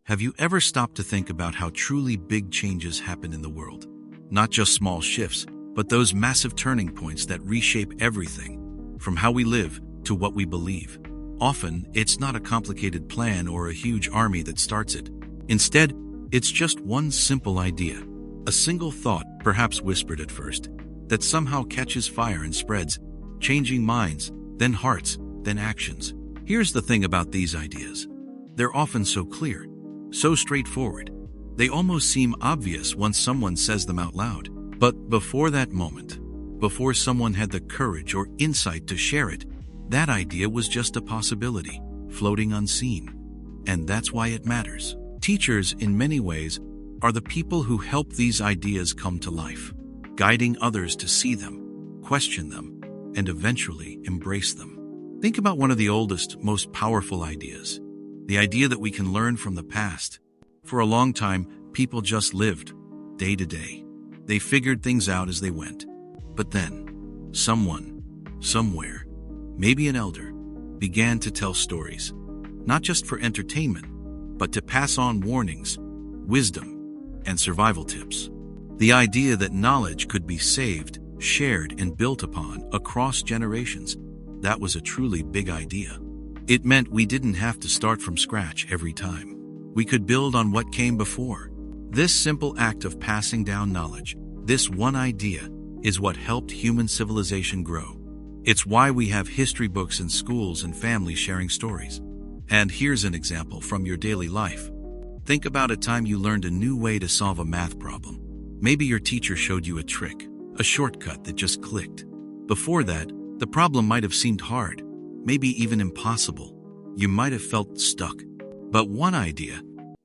Have you ever stopped to think about how truly big changes happen in the world? Not just small shifts, but those massive turning points that reshape everything, from how we live to what we believe. Often, it's not a complicated plan or a huge army that starts it. Instead, it's just one simple idea, a single thought, perhaps whispered at first, that somehow catches fire and spreads, changing minds, then hearts, then actions. Here's the thing about these ideas. They're often so clear, so straightforward. They almost seem obvious once someone says them out loud. But before that moment, before someone had the courage or insight to share it, that idea was just a possibility, floating unseen. And that's why it matters. Teachers, in many ways, are the people who help these ideas come to life, guiding others to see them, question them, and eventually embrace them. Think about one of the oldest, most powerful ideas, the idea that we can learn from the past. For a long time, people just lived, day to day. They figured things out as they went. But then, someone, somewhere, maybe an elder, began to tell stories, not just for entertainment, but to pass on warnings, wisdom, and survival tips. The idea that knowledge could be saved, shared, and built upon across generations, that was a truly big idea. It meant we didn't have to start from scratch every time. We could build on what came before. This simple act of passing down knowledge, this one idea, is what helped human civilization grow. It's why we have history books in schools and families sharing stories. And here's an example from your daily life. Think about a time you learned a new way to solve a math problem. Maybe your teacher showed you a trick, a shortcut that just clicked. Before that, the problem might have seemed hard, maybe even impossible. You might have felt stuck. But one idea,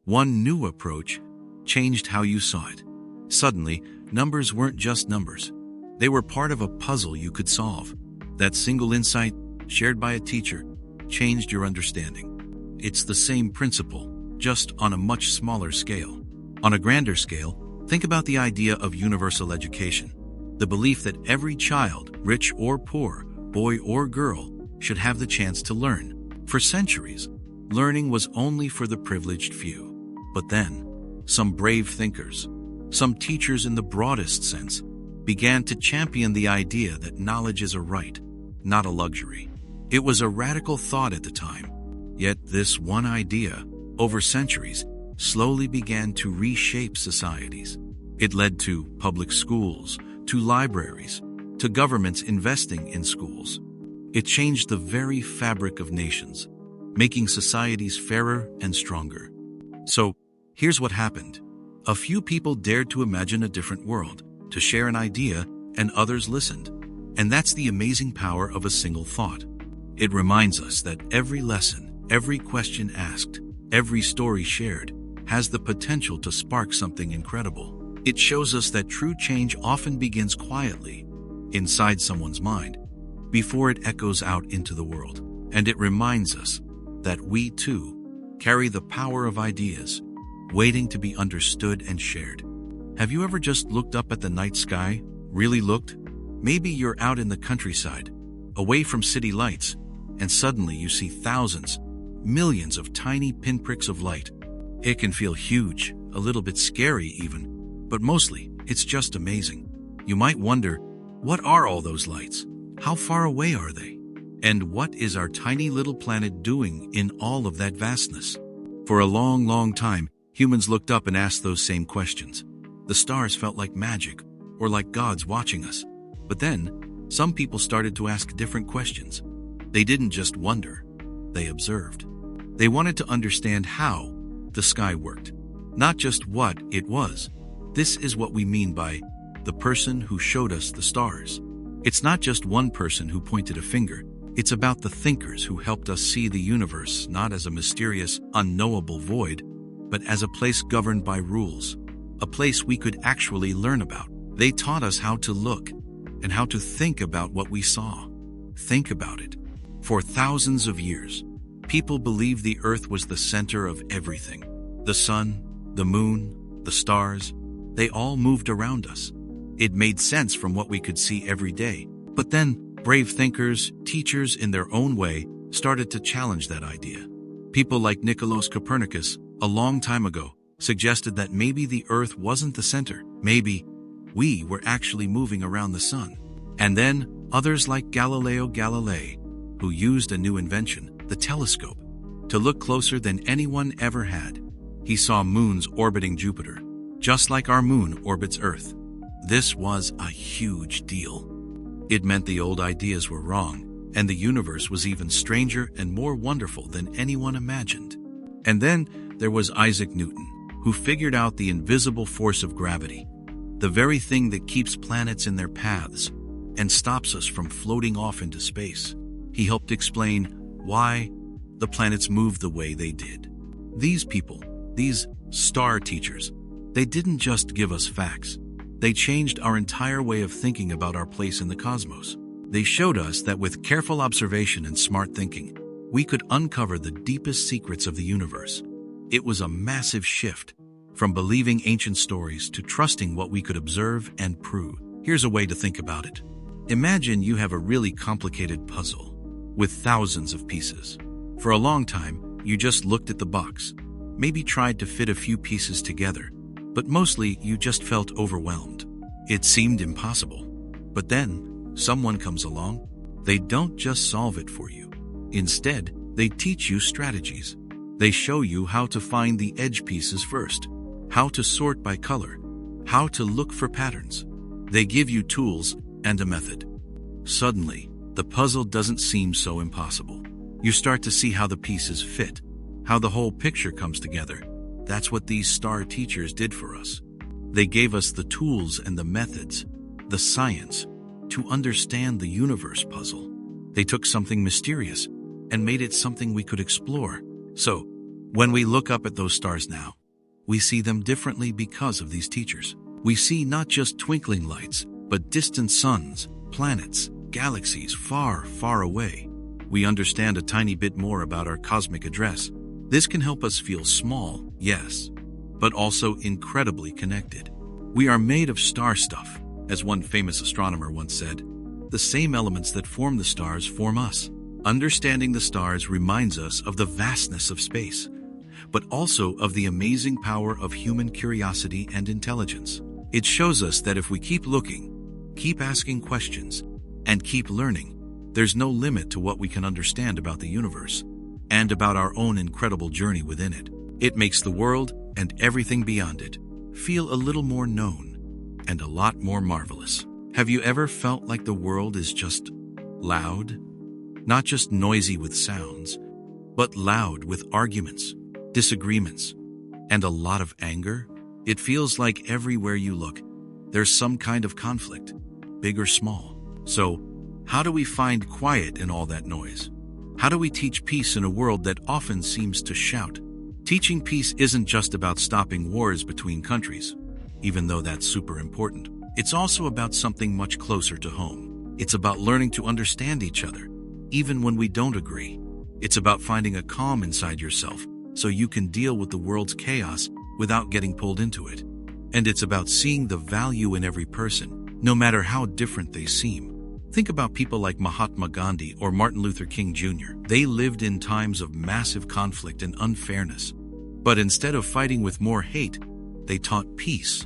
one new approach, changed how you saw it. Suddenly, numbers weren't just numbers. They were part of a puzzle you could solve. That single insight, shared by a teacher, changed your understanding. It's the same principle, just on a much smaller scale. On a grander scale, think about the idea of universal education. The belief that every child, rich or poor, boy or girl, should have the chance to learn. For centuries, learning was only for the privileged few. But then, some brave thinkers, some teachers in the broadest sense, began to champion the idea that knowledge is a right, not a luxury. It was a radical thought at the time. Yet this one idea, over centuries, slowly began to reshape societies. It led to public schools, to libraries, to governments investing in schools. It changed the very fabric of nations, making societies fairer and stronger. So, here's what happened. A few people dared to imagine a different world, to share an idea, and others listened. And that's the amazing power of a single thought. It reminds us that every lesson, every question asked, every story shared, has the potential to spark something incredible. It shows us that true change often begins quietly, inside someone's mind, before it echoes out into the world. And it reminds us that we, too, carry the power of ideas, waiting to be understood and shared. Have you ever just looked up at the night sky? Really looked? Maybe you're out in the countryside, away from city lights, and suddenly you see thousands, millions of tiny pinpricks of light. It can feel huge, a little bit scary even, but mostly, it's just amazing. You might wonder, what are all those lights? How far away are they? And what is our tiny little planet doing in all of that vastness? For a long, long time, humans looked up and asked those same questions. The stars felt like magic, or like gods watching us. But then, some people started to ask different questions. They didn't just wonder, they observed. They wanted to understand how the sky worked, not just what it was. This is what we mean by the person who showed us the stars. It's not just one person who pointed a finger. It's about the thinkers who helped us see the universe not as a mysterious, unknowable void, but as a place governed by rules, a place we could actually learn about. They taught us how to look and how to think about what we saw. Think about it. For thousands of years, people believed the earth was the center of everything. The sun, the moon, the stars, they all moved around us. It made sense from what we could see every day. But then, brave thinkers, teachers in their own way, started to challenge that idea. People like Nicolaus Copernicus, a long time ago, suggested that maybe the Earth wasn't the center. Maybe we were actually moving around the sun. And then others like Galileo Galilei, who used a new invention, the telescope, to look closer than anyone ever had. He saw moons orbiting Jupiter, just like our moon orbits Earth. This was a huge deal. It meant the old ideas were wrong, and the universe was even stranger and more wonderful than anyone imagined. And then there was Isaac Newton, who figured out the invisible force of gravity, the very thing that keeps planets in their paths and stops us from floating off into space. He helped explain why the planets moved the way they did. These people, these star teachers, they didn't just give us facts. They changed our entire way of thinking about our place in the cosmos. They showed us that with careful observation and smart thinking, we could uncover the deepest secrets of the universe. It was a massive shift, from believing ancient stories to trusting what we could observe and prove. Here's a way to think about it. Imagine you have a really complicated puzzle with thousands of pieces. For a long time, you just looked at the box, maybe tried to fit a few pieces together, but mostly you just felt overwhelmed. It seemed impossible. But then, someone comes along. They don't just solve it for you. Instead, they teach you strategies. They show you how to find the edge pieces first, how to sort by color, how to look for patterns. They give you tools and a method. Suddenly, the puzzle doesn't seem so impossible. You start to see how the pieces fit, how the whole picture comes together. That's what these star teachers did for us. They gave us the tools and the methods, the science, to understand the universe puzzle. They took something mysterious and made it something we could explore. So, when we look up at those stars now, we see them differently because of these teachers. We see not just twinkling lights, but distant suns, planets, galaxies far, far away. We understand a tiny bit more about our cosmic address. This can help us feel small, yes, but also incredibly connected. We are made of star stuff, as one famous astronomer once said. The same elements that form the stars form us. Understanding the stars reminds us of the vastness of space, but also of the amazing power of human curiosity and intelligence. It shows us that if we keep looking, keep asking questions, and keep learning, there's no limit to what we can understand about the universe and about our own incredible journey within it. It makes the world and everything beyond it feel a little more known and a lot more marvelous. Have you ever felt like the world is just loud? Not just noisy with sounds, but loud with arguments, disagreements, and a lot of anger? It feels like everywhere you look, there's some kind of conflict, big or small. So, how do we find quiet in all that noise? How do we teach peace in a world that often seems to shout? Teaching peace isn't just about stopping wars between countries, even though that's super important. It's also about something much closer to home. It's about learning to understand each other, even when we don't agree. It's about finding a calm inside yourself so you can deal with the world's chaos without getting pulled into it. And it's about seeing the value in every person, no matter how different they seem. Think about people like Mahatma Gandhi or Martin Luther King Jr. They lived in times of massive conflict and unfairness. But instead of fighting with more hate, they taught peace.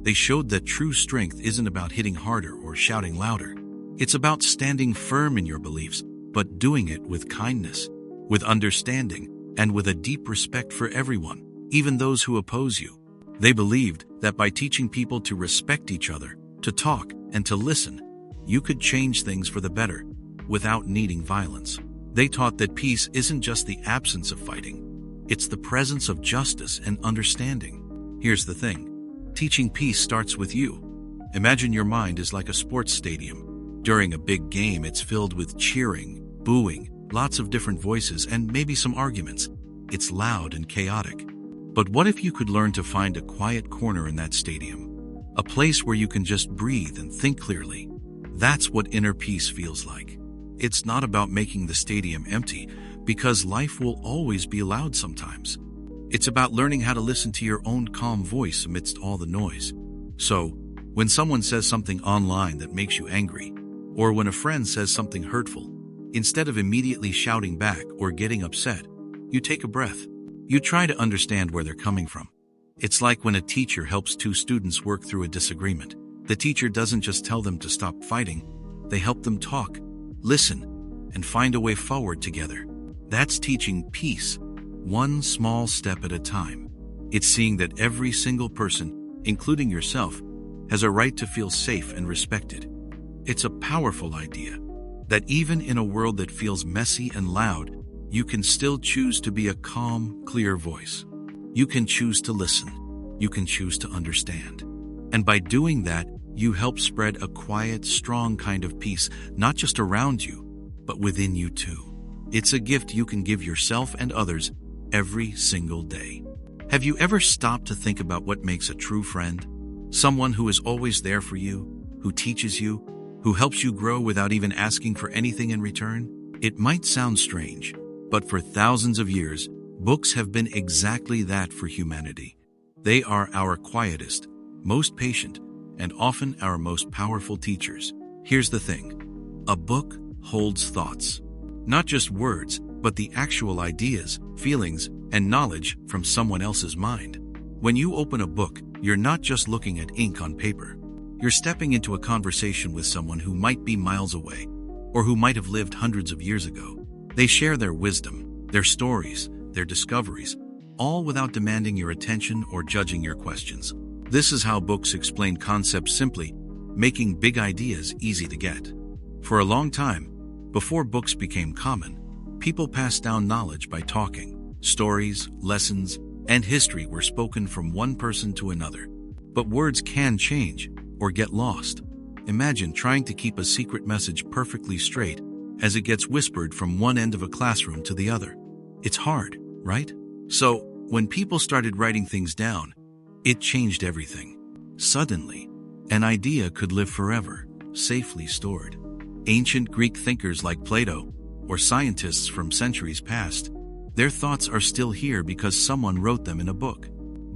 They showed that true strength isn't about hitting harder or shouting louder. It's about standing firm in your beliefs, but doing it with kindness, with understanding, and with a deep respect for everyone, even those who oppose you. They believed that by teaching people to respect each other, to talk, and to listen, you could change things for the better without needing violence. They taught that peace isn't just the absence of fighting, it's the presence of justice and understanding. Here's the thing, teaching peace starts with you. Imagine your mind is like a sports stadium. During a big game, it's filled with cheering, booing, lots of different voices, and maybe some arguments. It's loud and chaotic. But what if you could learn to find a quiet corner in that stadium? A place where you can just breathe and think clearly. That's what inner peace feels like. It's not about making the stadium empty, because life will always be loud sometimes. It's about learning how to listen to your own calm voice amidst all the noise. So, when someone says something online that makes you angry, or when a friend says something hurtful, instead of immediately shouting back or getting upset, you take a breath. You try to understand where they're coming from. It's like when a teacher helps two students work through a disagreement. The teacher doesn't just tell them to stop fighting, they help them talk, listen, and find a way forward together. That's teaching peace, one small step at a time. It's seeing that every single person, including yourself, has a right to feel safe and respected. It's a powerful idea, that even in a world that feels messy and loud, you can still choose to be a calm, clear voice. You can choose to listen. You can choose to understand. And by doing that, you help spread a quiet, strong kind of peace, not just around you, but within you too. It's a gift you can give yourself and others every single day. Have you ever stopped to think about what makes a true friend? Someone who is always there for you, who teaches you, who helps you grow without even asking for anything in return? It might sound strange, but for thousands of years, books have been exactly that for humanity. They are our quietest, most patient, and often our most powerful teachers. Here's the thing. A book holds thoughts. Not just words, but the actual ideas, feelings, and knowledge from someone else's mind. When you open a book, you're not just looking at ink on paper. You're stepping into a conversation with someone who might be miles away, or who might have lived hundreds of years ago. They share their wisdom, their stories, their discoveries, all without demanding your attention or judging your questions. This is how books explain concepts simply, making big ideas easy to get. For a long time, before books became common, people passed down knowledge by talking. Stories, lessons, and history were spoken from one person to another. But words can change or get lost. Imagine trying to keep a secret message perfectly straight as it gets whispered from one end of a classroom to the other. It's hard, right? So, when people started writing things down, it changed everything. Suddenly, an idea could live forever, safely stored. Ancient Greek thinkers like Plato, or scientists from centuries past, their thoughts are still here because someone wrote them in a book.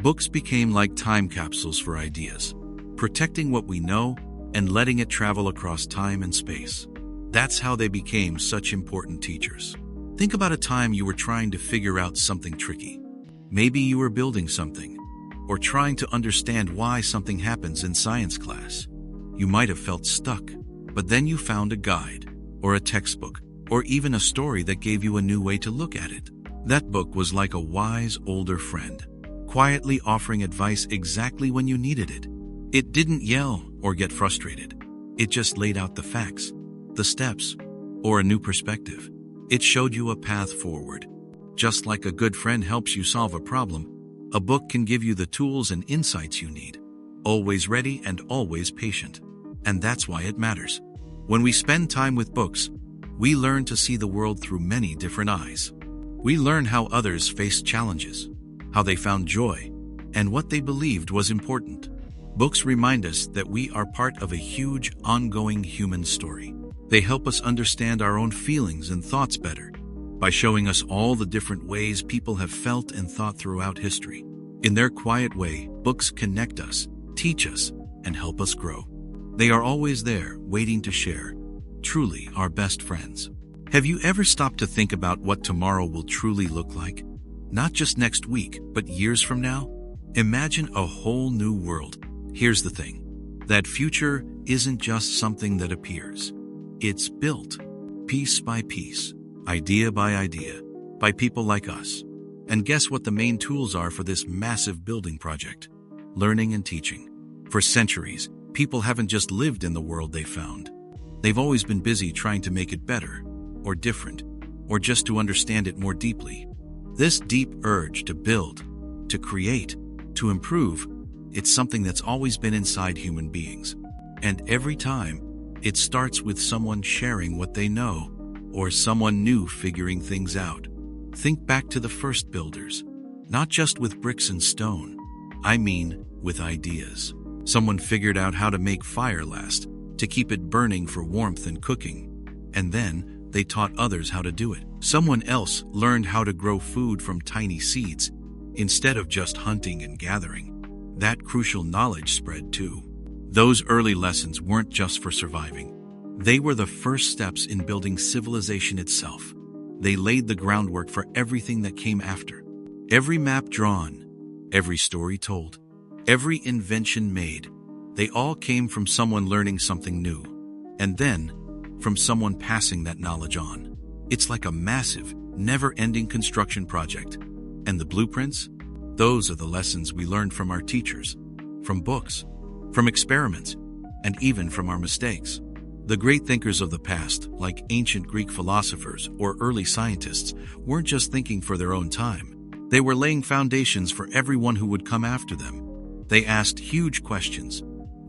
Books became like time capsules for ideas, protecting what we know and letting it travel across time and space. That's how they became such important teachers. Think about a time you were trying to figure out something tricky. Maybe you were building something, or trying to understand why something happens in science class. You might have felt stuck, but then you found a guide, or a textbook, or even a story that gave you a new way to look at it. That book was like a wise older friend, quietly offering advice exactly when you needed it. It didn't yell or get frustrated. It just laid out the facts, the steps, or a new perspective. It showed you a path forward. Just like a good friend helps you solve a problem, a book can give you the tools and insights you need. Always ready and always patient. And that's why it matters. When we spend time with books, we learn to see the world through many different eyes. We learn how others faced challenges, how they found joy, and what they believed was important. Books remind us that we are part of a huge, ongoing human story. They help us understand our own feelings and thoughts better, by showing us all the different ways people have felt and thought throughout history. In their quiet way, books connect us, teach us, and help us grow. They are always there, waiting to share, truly our best friends. Have you ever stopped to think about what tomorrow will truly look like? Not just next week, but years from now? Imagine a whole new world. Here's the thing. That future isn't just something that appears. It's built, piece by piece, idea by idea, by people like us. And guess what the main tools are for this massive building project? Learning and teaching. For centuries, people haven't just lived in the world they found. They've always been busy trying to make it better, or different, or just to understand it more deeply. This deep urge to build, to create, to improve, it's something that's always been inside human beings. And every time, it starts with someone sharing what they know, or someone new figuring things out. Think back to the first builders, not just with bricks and stone. I mean, with ideas. Someone figured out how to make fire last, to keep it burning for warmth and cooking. And then, they taught others how to do it. Someone else learned how to grow food from tiny seeds, instead of just hunting and gathering. That crucial knowledge spread too. Those early lessons weren't just for surviving. They were the first steps in building civilization itself. They laid the groundwork for everything that came after. Every map drawn, every story told, every invention made, they all came from someone learning something new, and then from someone passing that knowledge on. It's like a massive, never-ending construction project. And the blueprints? Those are the lessons we learned from our teachers, from books, from experiments, and even from our mistakes. The great thinkers of the past, like ancient Greek philosophers or early scientists, weren't just thinking for their own time. They were laying foundations for everyone who would come after them. They asked huge questions.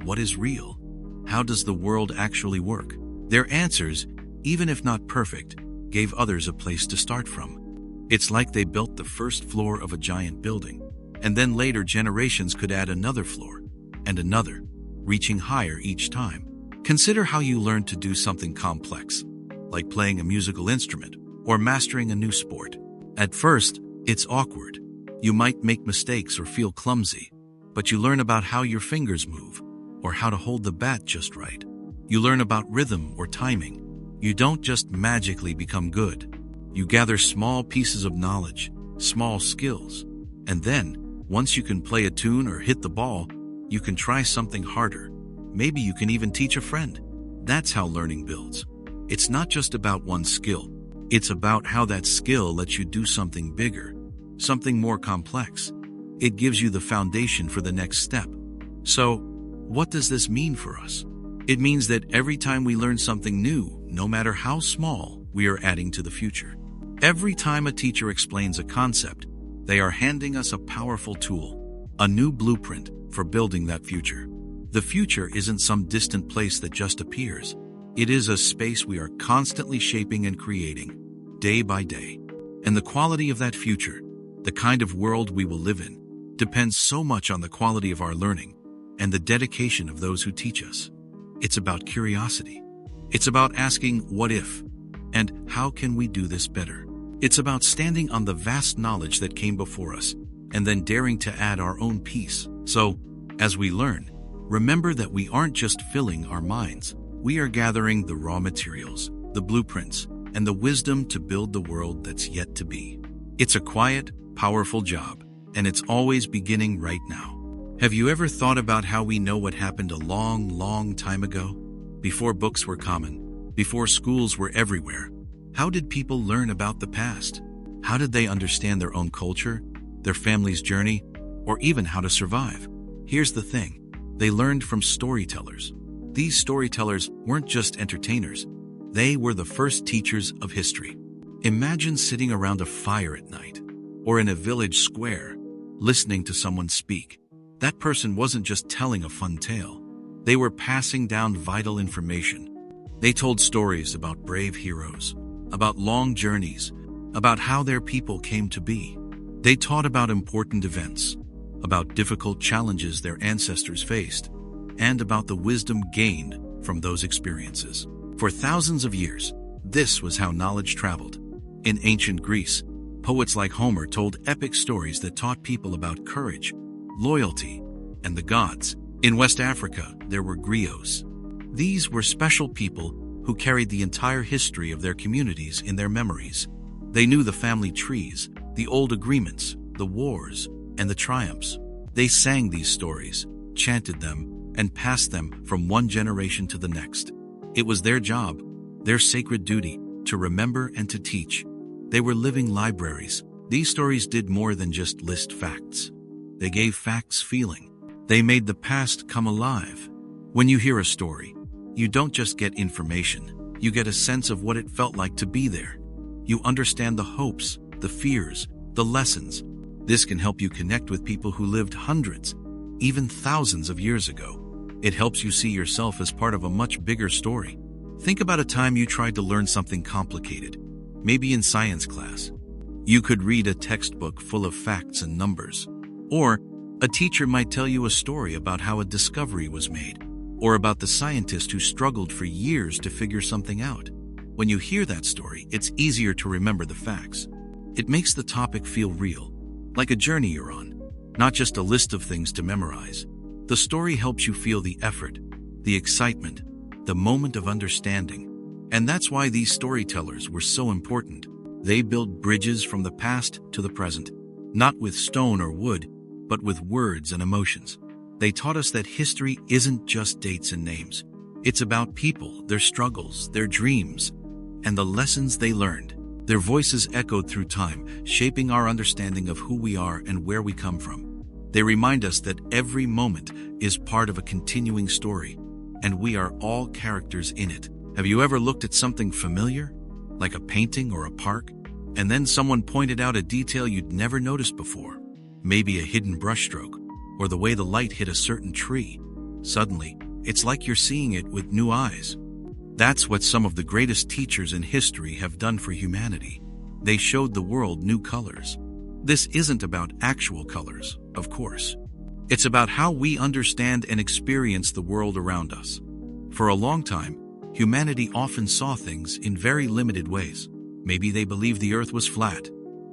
What is real? How does the world actually work? Their answers, even if not perfect, gave others a place to start from. It's like they built the first floor of a giant building, and then later generations could add another floor, and another, reaching higher each time. Consider how you learn to do something complex, like playing a musical instrument or mastering a new sport. At first, it's awkward. You might make mistakes or feel clumsy, but you learn about how your fingers move or how to hold the bat just right. You learn about rhythm or timing. You don't just magically become good. You gather small pieces of knowledge, small skills, and then, once you can play a tune or hit the ball, you can try something harder. Maybe you can even teach a friend. That's how learning builds. It's not just about one skill. It's about how that skill lets you do something bigger, something more complex. It gives you the foundation for the next step. So, what does this mean for us? It means that every time we learn something new, no matter how small, we are adding to the future. Every time a teacher explains a concept, they are handing us a powerful tool, a new blueprint for building that future. The future isn't some distant place that just appears. It is a space we are constantly shaping and creating, day by day. And the quality of that future, the kind of world we will live in, depends so much on the quality of our learning and the dedication of those who teach us. It's about curiosity. It's about asking what if, and how can we do this better? It's about standing on the vast knowledge that came before us, and then daring to add our own piece. So, as we learn, remember that we aren't just filling our minds. We are gathering the raw materials, the blueprints, and the wisdom to build the world that's yet to be. It's a quiet, powerful job, and it's always beginning right now. Have you ever thought about how we know what happened a long, long time ago? Before books were common, before schools were everywhere, how did people learn about the past? How did they understand their own culture, their family's journey, or even how to survive? Here's the thing. They learned from storytellers. These storytellers weren't just entertainers. They were the first teachers of history. Imagine sitting around a fire at night, or in a village square, listening to someone speak. That person wasn't just telling a fun tale. They were passing down vital information. They told stories about brave heroes, about long journeys, about how their people came to be. They taught about important events, about difficult challenges their ancestors faced, and about the wisdom gained from those experiences. For thousands of years, this was how knowledge traveled. In ancient Greece, poets like Homer told epic stories that taught people about courage, loyalty, and the gods. In West Africa, there were griots. These were special people who carried the entire history of their communities in their memories. They knew the family trees, the old agreements, the wars, and the triumphs. They sang these stories, chanted them, and passed them from one generation to the next. It was their job, their sacred duty, to remember and to teach. They were living libraries. These stories did more than just list facts. They gave facts feeling. They made the past come alive. When you hear a story, you don't just get information. You get a sense of what it felt like to be there. You understand the hopes, the fears, the lessons. This can help you connect with people who lived hundreds, even thousands of years ago. It helps you see yourself as part of a much bigger story. Think about a time you tried to learn something complicated, maybe in science class. You could read a textbook full of facts and numbers. Or a teacher might tell you a story about how a discovery was made, or about the scientist who struggled for years to figure something out. When you hear that story, it's easier to remember the facts. It makes the topic feel real, like a journey you're on, not just a list of things to memorize. The story helps you feel the effort, the excitement, the moment of understanding. And that's why these storytellers were so important. They built bridges from the past to the present. not with stone or wood, but with words and emotions. They taught us that history isn't just dates and names. It's about people, their struggles, their dreams, and the lessons they learned. Their voices echoed through time, shaping our understanding of who we are and where we come from. They remind us that every moment is part of a continuing story, and we are all characters in it. Have you ever looked at something familiar, like a painting or a park, and then someone pointed out a detail you'd never noticed before? Maybe a hidden brushstroke, or the way the light hit a certain tree. Suddenly, it's like you're seeing it with new eyes. That's what some of the greatest teachers in history have done for humanity. They showed the world new colors. This isn't about actual colors, of course. It's about how we understand and experience the world around us. For a long time, humanity often saw things in very limited ways. Maybe they believed the earth was flat,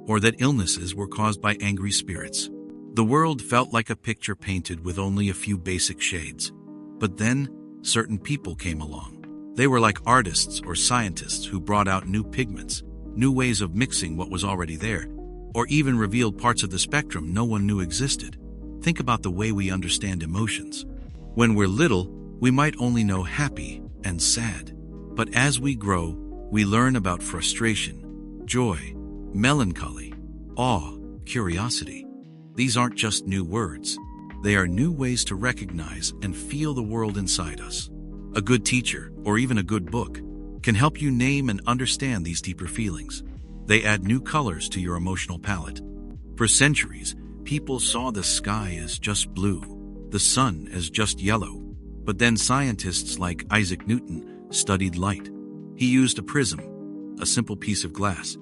or that illnesses were caused by angry spirits. The world felt like a picture painted with only a few basic shades. But then, certain people came along. They were like artists or scientists who brought out new pigments, new ways of mixing what was already there, or even revealed parts of the spectrum no one knew existed. Think about the way we understand emotions. When we're little, we might only know happy and sad. But as we grow, we learn about frustration, joy, melancholy, awe, curiosity. These aren't just new words. They are new ways to recognize and feel the world inside us. A good teacher, or even a good book, can help you name and understand these deeper feelings. They add new colors to your emotional palette. For centuries, people saw the sky as just blue, the sun as just yellow. But then scientists like Isaac Newton studied light. He used a prism, a simple piece of glass,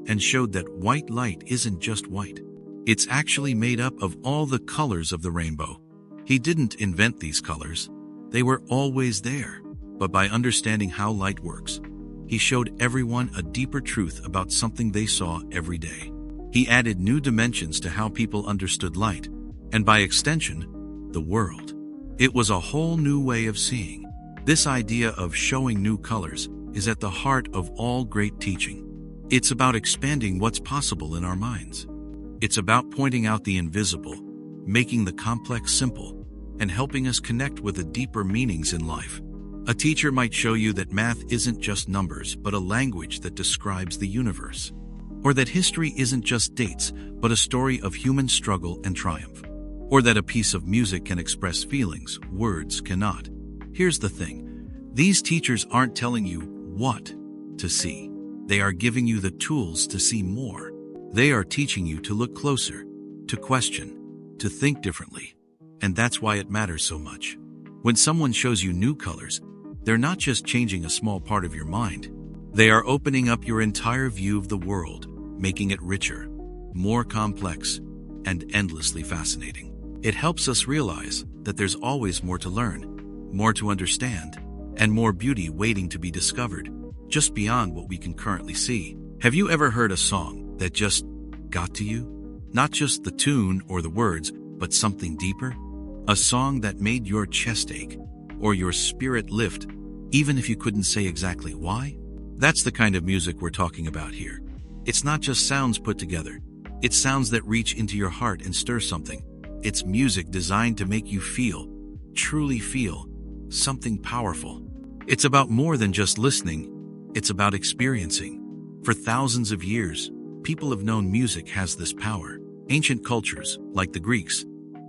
and showed that white light isn't just white. It's actually made up of all the colors of the rainbow. He didn't invent these colors. They were always there. But by understanding how light works, he showed everyone a deeper truth about something they saw every day. He added new dimensions to how people understood light, and by extension, the world. It was a whole new way of seeing. This idea of showing new colors is at the heart of all great teaching. It's about expanding what's possible in our minds. It's about pointing out the invisible, making the complex simple, and helping us connect with the deeper meanings in life. A teacher might show you that math isn't just numbers, but a language that describes the universe. Or that history isn't just dates, but a story of human struggle and triumph. Or that a piece of music can express feelings words cannot. Here's the thing. These teachers aren't telling you what to see. They are giving you the tools to see more. They are teaching you to look closer, to question, to think differently. And that's why it matters so much. When someone shows you new colors, they're not just changing a small part of your mind. They are opening up your entire view of the world, making it richer, more complex, and endlessly fascinating. It helps us realize that there's always more to learn, more to understand, and more beauty waiting to be discovered, just beyond what we can currently see. Have you ever heard a song that just got to you? Not just the tune or the words, but something deeper? A song that made your chest ache, or your spirit lift, even if you couldn't say exactly why? That's the kind of music we're talking about here. It's not just sounds put together. It's sounds that reach into your heart and stir something. It's music designed to make you feel, truly feel, something powerful. It's about more than just listening. It's about experiencing. For thousands of years, people have known music has this power. Ancient cultures, like the Greeks,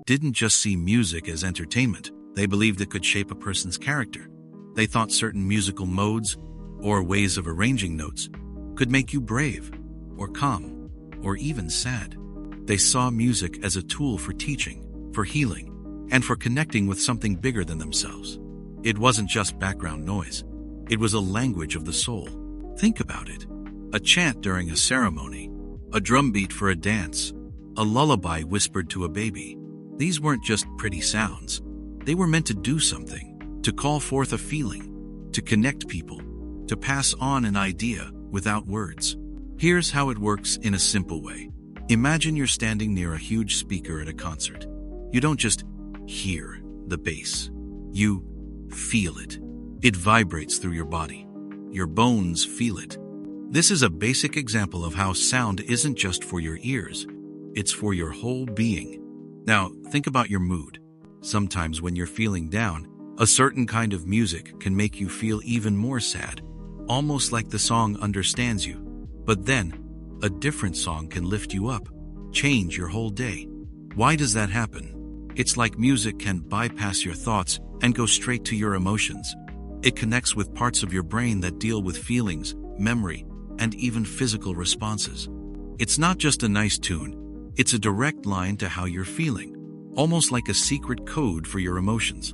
didn't just see music as entertainment. They believed it could shape a person's character. They thought certain musical modes, or ways of arranging notes, could make you brave, or calm, or even sad. They saw music as a tool for teaching, for healing, and for connecting with something bigger than themselves. It wasn't just background noise. It was a language of the soul. Think about it. A chant during a ceremony, a drum beat for a dance, a lullaby whispered to a baby. These weren't just pretty sounds. They were meant to do something, to call forth a feeling, to connect people, to pass on an idea without words. Here's how it works in a simple way. Imagine you're standing near a huge speaker at a concert. You don't just hear the bass. You feel it. It vibrates through your body. Your bones feel it. This is a basic example of how sound isn't just for your ears. It's for your whole being. Now, think about your mood. Sometimes when you're feeling down, a certain kind of music can make you feel even more sad, almost like the song understands you. But then, a different song can lift you up, change your whole day. Why does that happen? It's like music can bypass your thoughts and go straight to your emotions. It connects with parts of your brain that deal with feelings, memory, and even physical responses. It's not just a nice tune, it's a direct line to how you're feeling, almost like a secret code for your emotions.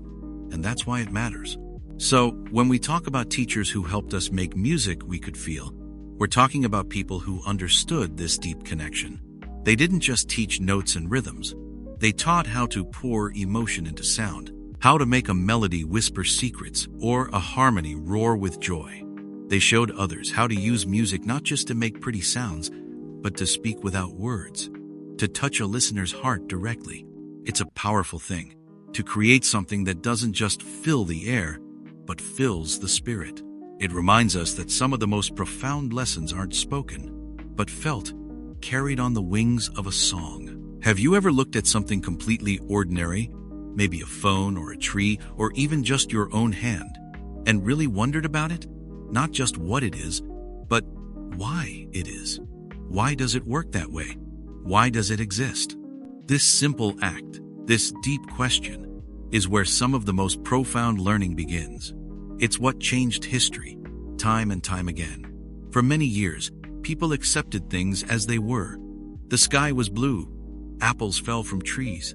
And that's why it matters. So, when we talk about teachers who helped us make music we could feel, we're talking about people who understood this deep connection. They didn't just teach notes and rhythms. They taught how to pour emotion into sound, how to make a melody whisper secrets or a harmony roar with joy. They showed others how to use music not just to make pretty sounds, but to speak without words, to touch a listener's heart directly. It's a powerful thing, to create something that doesn't just fill the air, but fills the spirit. It reminds us that some of the most profound lessons aren't spoken, but felt, carried on the wings of a song. Have you ever looked at something completely ordinary, maybe a phone or a tree or even just your own hand, and really wondered about it? Not just what it is, but why it is. Why does it work that way? Why does it exist? This simple act, this deep question, is where some of the most profound learning begins. It's what changed history, time and time again. For many years, people accepted things as they were. The sky was blue. Apples fell from trees.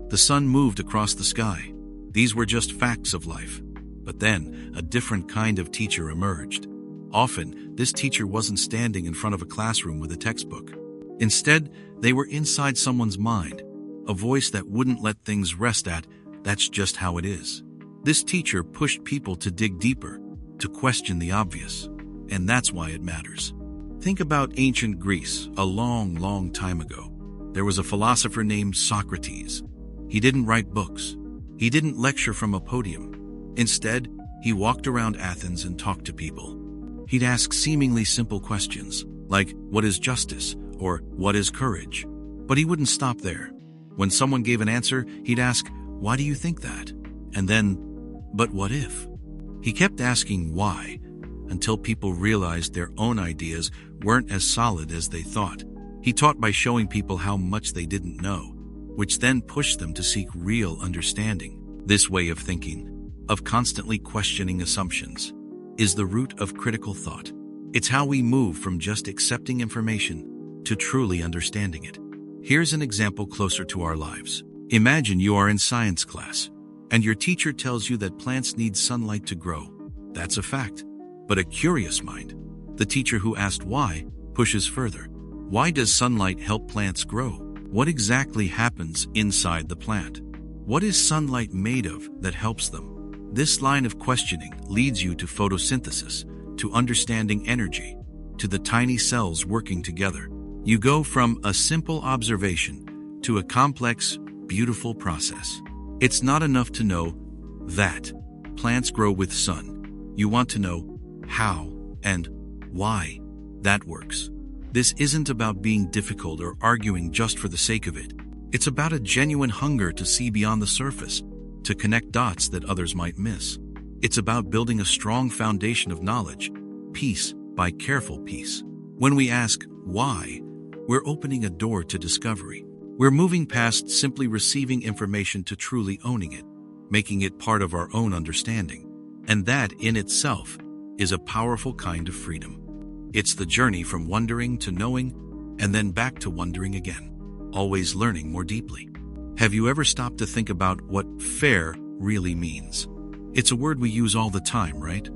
The sun moved across the sky. These were just facts of life. But then, a different kind of teacher emerged. Often, this teacher wasn't standing in front of a classroom with a textbook. Instead, they were inside someone's mind, a voice that wouldn't let things rest at, "That's just how it is." This teacher pushed people to dig deeper, to question the obvious. And that's why it matters. Think about ancient Greece, a long, long time ago. There was a philosopher named Socrates. He didn't write books. He didn't lecture from a podium. Instead, he walked around Athens and talked to people. He'd ask seemingly simple questions, like, what is justice? Or, what is courage? But he wouldn't stop there. When someone gave an answer, he'd ask, why do you think that? And then, but what if? He kept asking why, until people realized their own ideas weren't as solid as they thought. He taught by showing people how much they didn't know, which then pushed them to seek real understanding. This way of thinking, of constantly questioning assumptions, is the root of critical thought. It's how we move from just accepting information to truly understanding it. Here's an example closer to our lives. Imagine you are in science class, and your teacher tells you that plants need sunlight to grow. That's a fact. But a curious mind, the teacher who asked why, pushes further. Why does sunlight help plants grow? What exactly happens inside the plant? What is sunlight made of that helps them? This line of questioning leads you to photosynthesis, to understanding energy, to the tiny cells working together. You go from a simple observation to a complex, beautiful process. It's not enough to know that plants grow with sun. You want to know how and why that works. This isn't about being difficult or arguing just for the sake of it. It's about a genuine hunger to see beyond the surface, to connect dots that others might miss. It's about building a strong foundation of knowledge, piece by careful piece. When we ask why, we're opening a door to discovery. We're moving past simply receiving information to truly owning it, making it part of our own understanding. And that, in itself, is a powerful kind of freedom. It's the journey from wondering to knowing, and then back to wondering again, always learning more deeply. Have you ever stopped to think about what fair really means? It's a word we use all the time, right?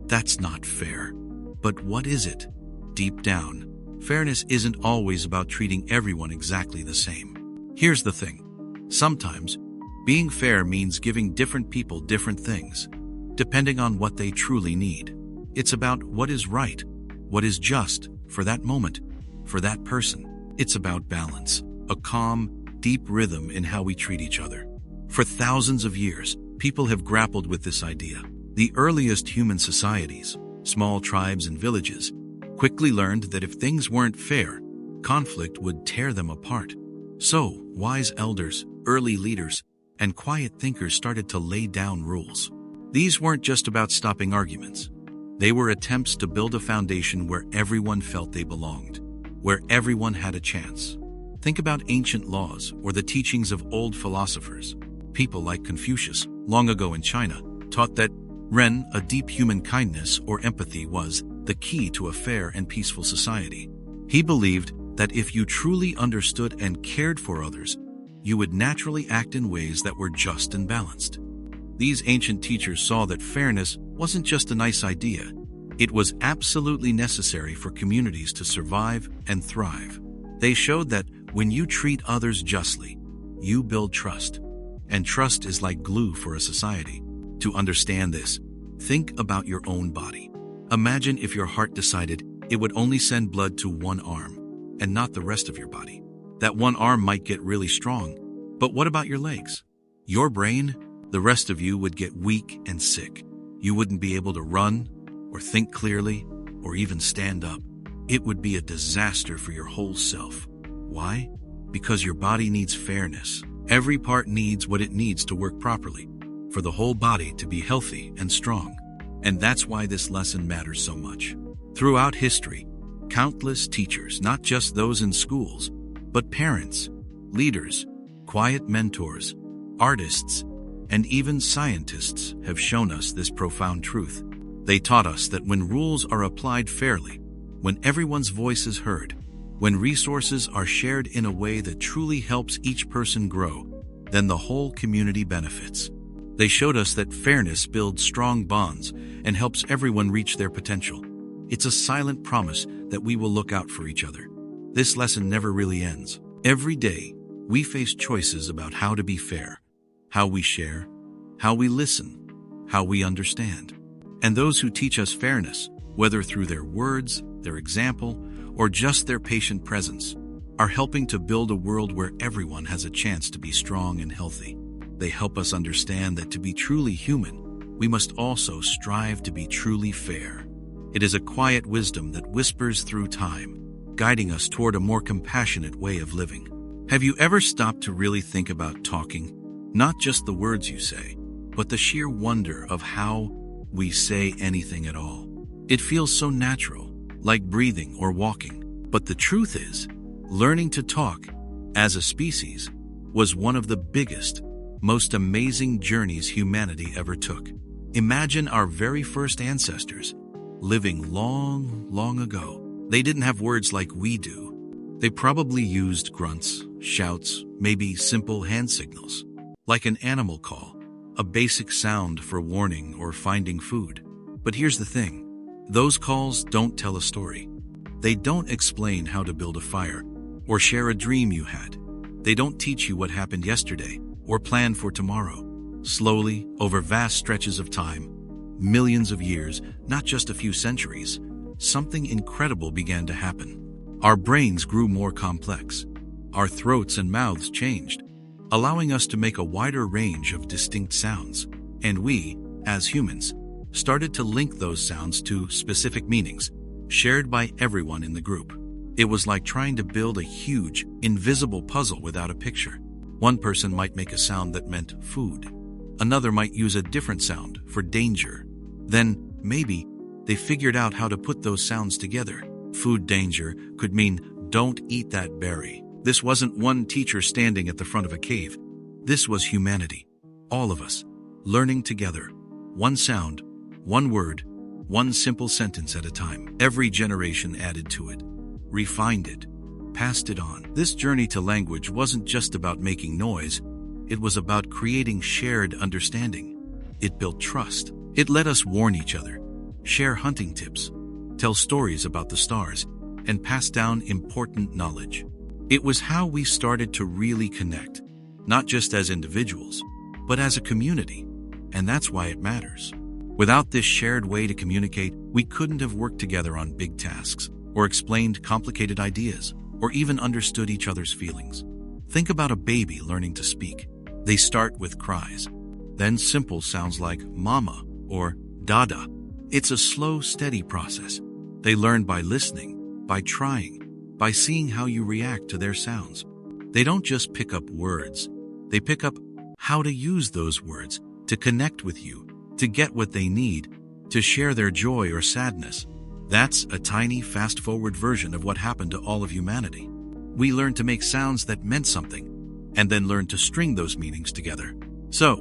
That's not fair. But what is it? Deep down, fairness isn't always about treating everyone exactly the same. Here's the thing. Sometimes, being fair means giving different people different things, depending on what they truly need. It's about what is right, what is just for that moment, for that person. It's about balance, a calm, deep rhythm in how we treat each other. For thousands of years, people have grappled with this idea. The earliest human societies, small tribes and villages, quickly learned that if things weren't fair, conflict would tear them apart. So, wise elders, early leaders, and quiet thinkers started to lay down rules. These weren't just about stopping arguments. They were attempts to build a foundation where everyone felt they belonged, where everyone had a chance. Think about ancient laws or the teachings of old philosophers. People like Confucius, long ago in China, taught that Ren, a deep human kindness or empathy, was the key to a fair and peaceful society. He believed that if you truly understood and cared for others, you would naturally act in ways that were just and balanced. These ancient teachers saw that fairness wasn't just a nice idea. It was absolutely necessary for communities to survive and thrive. They showed that when you treat others justly, you build trust. And trust is like glue for a society. To understand this, think about your own body. Imagine if your heart decided it would only send blood to one arm and not the rest of your body. That one arm might get really strong, but what about your legs? Your brain? The rest of you would get weak and sick. You wouldn't be able to run, or think clearly, or even stand up. It would be a disaster for your whole self. Why? Because your body needs fairness. Every part needs what it needs to work properly, for the whole body to be healthy and strong. And that's why this lesson matters so much. Throughout history, countless teachers, not just those in schools, but parents, leaders, quiet mentors, artists, and even scientists have shown us this profound truth. They taught us that when rules are applied fairly, when everyone's voice is heard, when resources are shared in a way that truly helps each person grow, then the whole community benefits. They showed us that fairness builds strong bonds and helps everyone reach their potential. It's a silent promise that we will look out for each other. This lesson never really ends. Every day, we face choices about how to be fair, how we share, how we listen, how we understand. And those who teach us fairness, whether through their words, their example, or just their patient presence, are helping to build a world where everyone has a chance to be strong and healthy. They help us understand that to be truly human, we must also strive to be truly fair. It is a quiet wisdom that whispers through time, guiding us toward a more compassionate way of living. Have you ever stopped to really think about talking? Not just the words you say, but the sheer wonder of how we say anything at all. It feels so natural, like breathing or walking. But the truth is, learning to talk, as a species, was one of the biggest, most amazing journeys humanity ever took. Imagine our very first ancestors, living long, long ago. They didn't have words like we do. They probably used grunts, shouts, maybe simple hand signals, like an animal call, a basic sound for warning or finding food. But here's the thing. Those calls don't tell a story. They don't explain how to build a fire or share a dream you had. They don't teach you what happened yesterday or plan for tomorrow. Slowly, over vast stretches of time, millions of years, not just a few centuries, something incredible began to happen. Our brains grew more complex. Our throats and mouths changed, allowing us to make a wider range of distinct sounds. And we, as humans, started to link those sounds to specific meanings, shared by everyone in the group. It was like trying to build a huge, invisible puzzle without a picture. One person might make a sound that meant food. Another might use a different sound for danger. Then, maybe, they figured out how to put those sounds together. Food danger could mean, don't eat that berry. This wasn't one teacher standing at the front of a cave. This was humanity. All of us, learning together. One sound, one word, one simple sentence at a time. Every generation added to it, refined it, passed it on. This journey to language wasn't just about making noise. It was about creating shared understanding. It built trust. It let us warn each other, share hunting tips, tell stories about the stars, and pass down important knowledge. It was how we started to really connect, not just as individuals, but as a community. And that's why it matters. Without this shared way to communicate, we couldn't have worked together on big tasks, or explained complicated ideas, or even understood each other's feelings. Think about a baby learning to speak. They start with cries, then simple sounds like mama or dada. It's a slow, steady process. They learn by listening, by trying, by seeing how you react to their sounds. They don't just pick up words, they pick up how to use those words to connect with you, to get what they need, to share their joy or sadness. That's a tiny, fast-forward version of what happened to all of humanity. We learned to make sounds that meant something, and then learned to string those meanings together. So,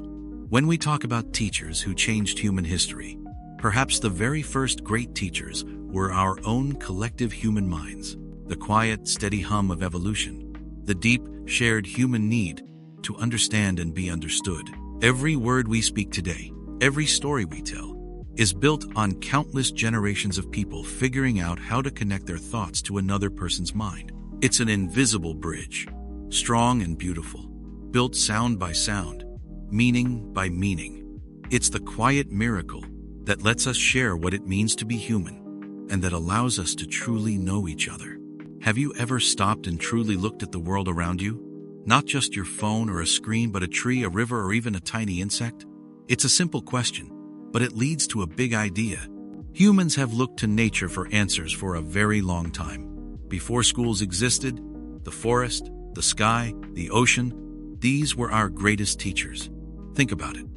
when we talk about teachers who changed human history, perhaps the very first great teachers were our own collective human minds, the quiet, steady hum of evolution, the deep, shared human need to understand and be understood. Every word we speak today, every story we tell, is built on countless generations of people figuring out how to connect their thoughts to another person's mind. It's an invisible bridge, strong and beautiful, built sound by sound, meaning by meaning. It's the quiet miracle that lets us share what it means to be human, and that allows us to truly know each other. Have you ever stopped and truly looked at the world around you? Not just your phone or a screen, but a tree, a river, or even a tiny insect? It's a simple question, but it leads to a big idea. Humans have looked to nature for answers for a very long time. Before schools existed, the forest, the sky, the ocean, these were our greatest teachers. Think about it.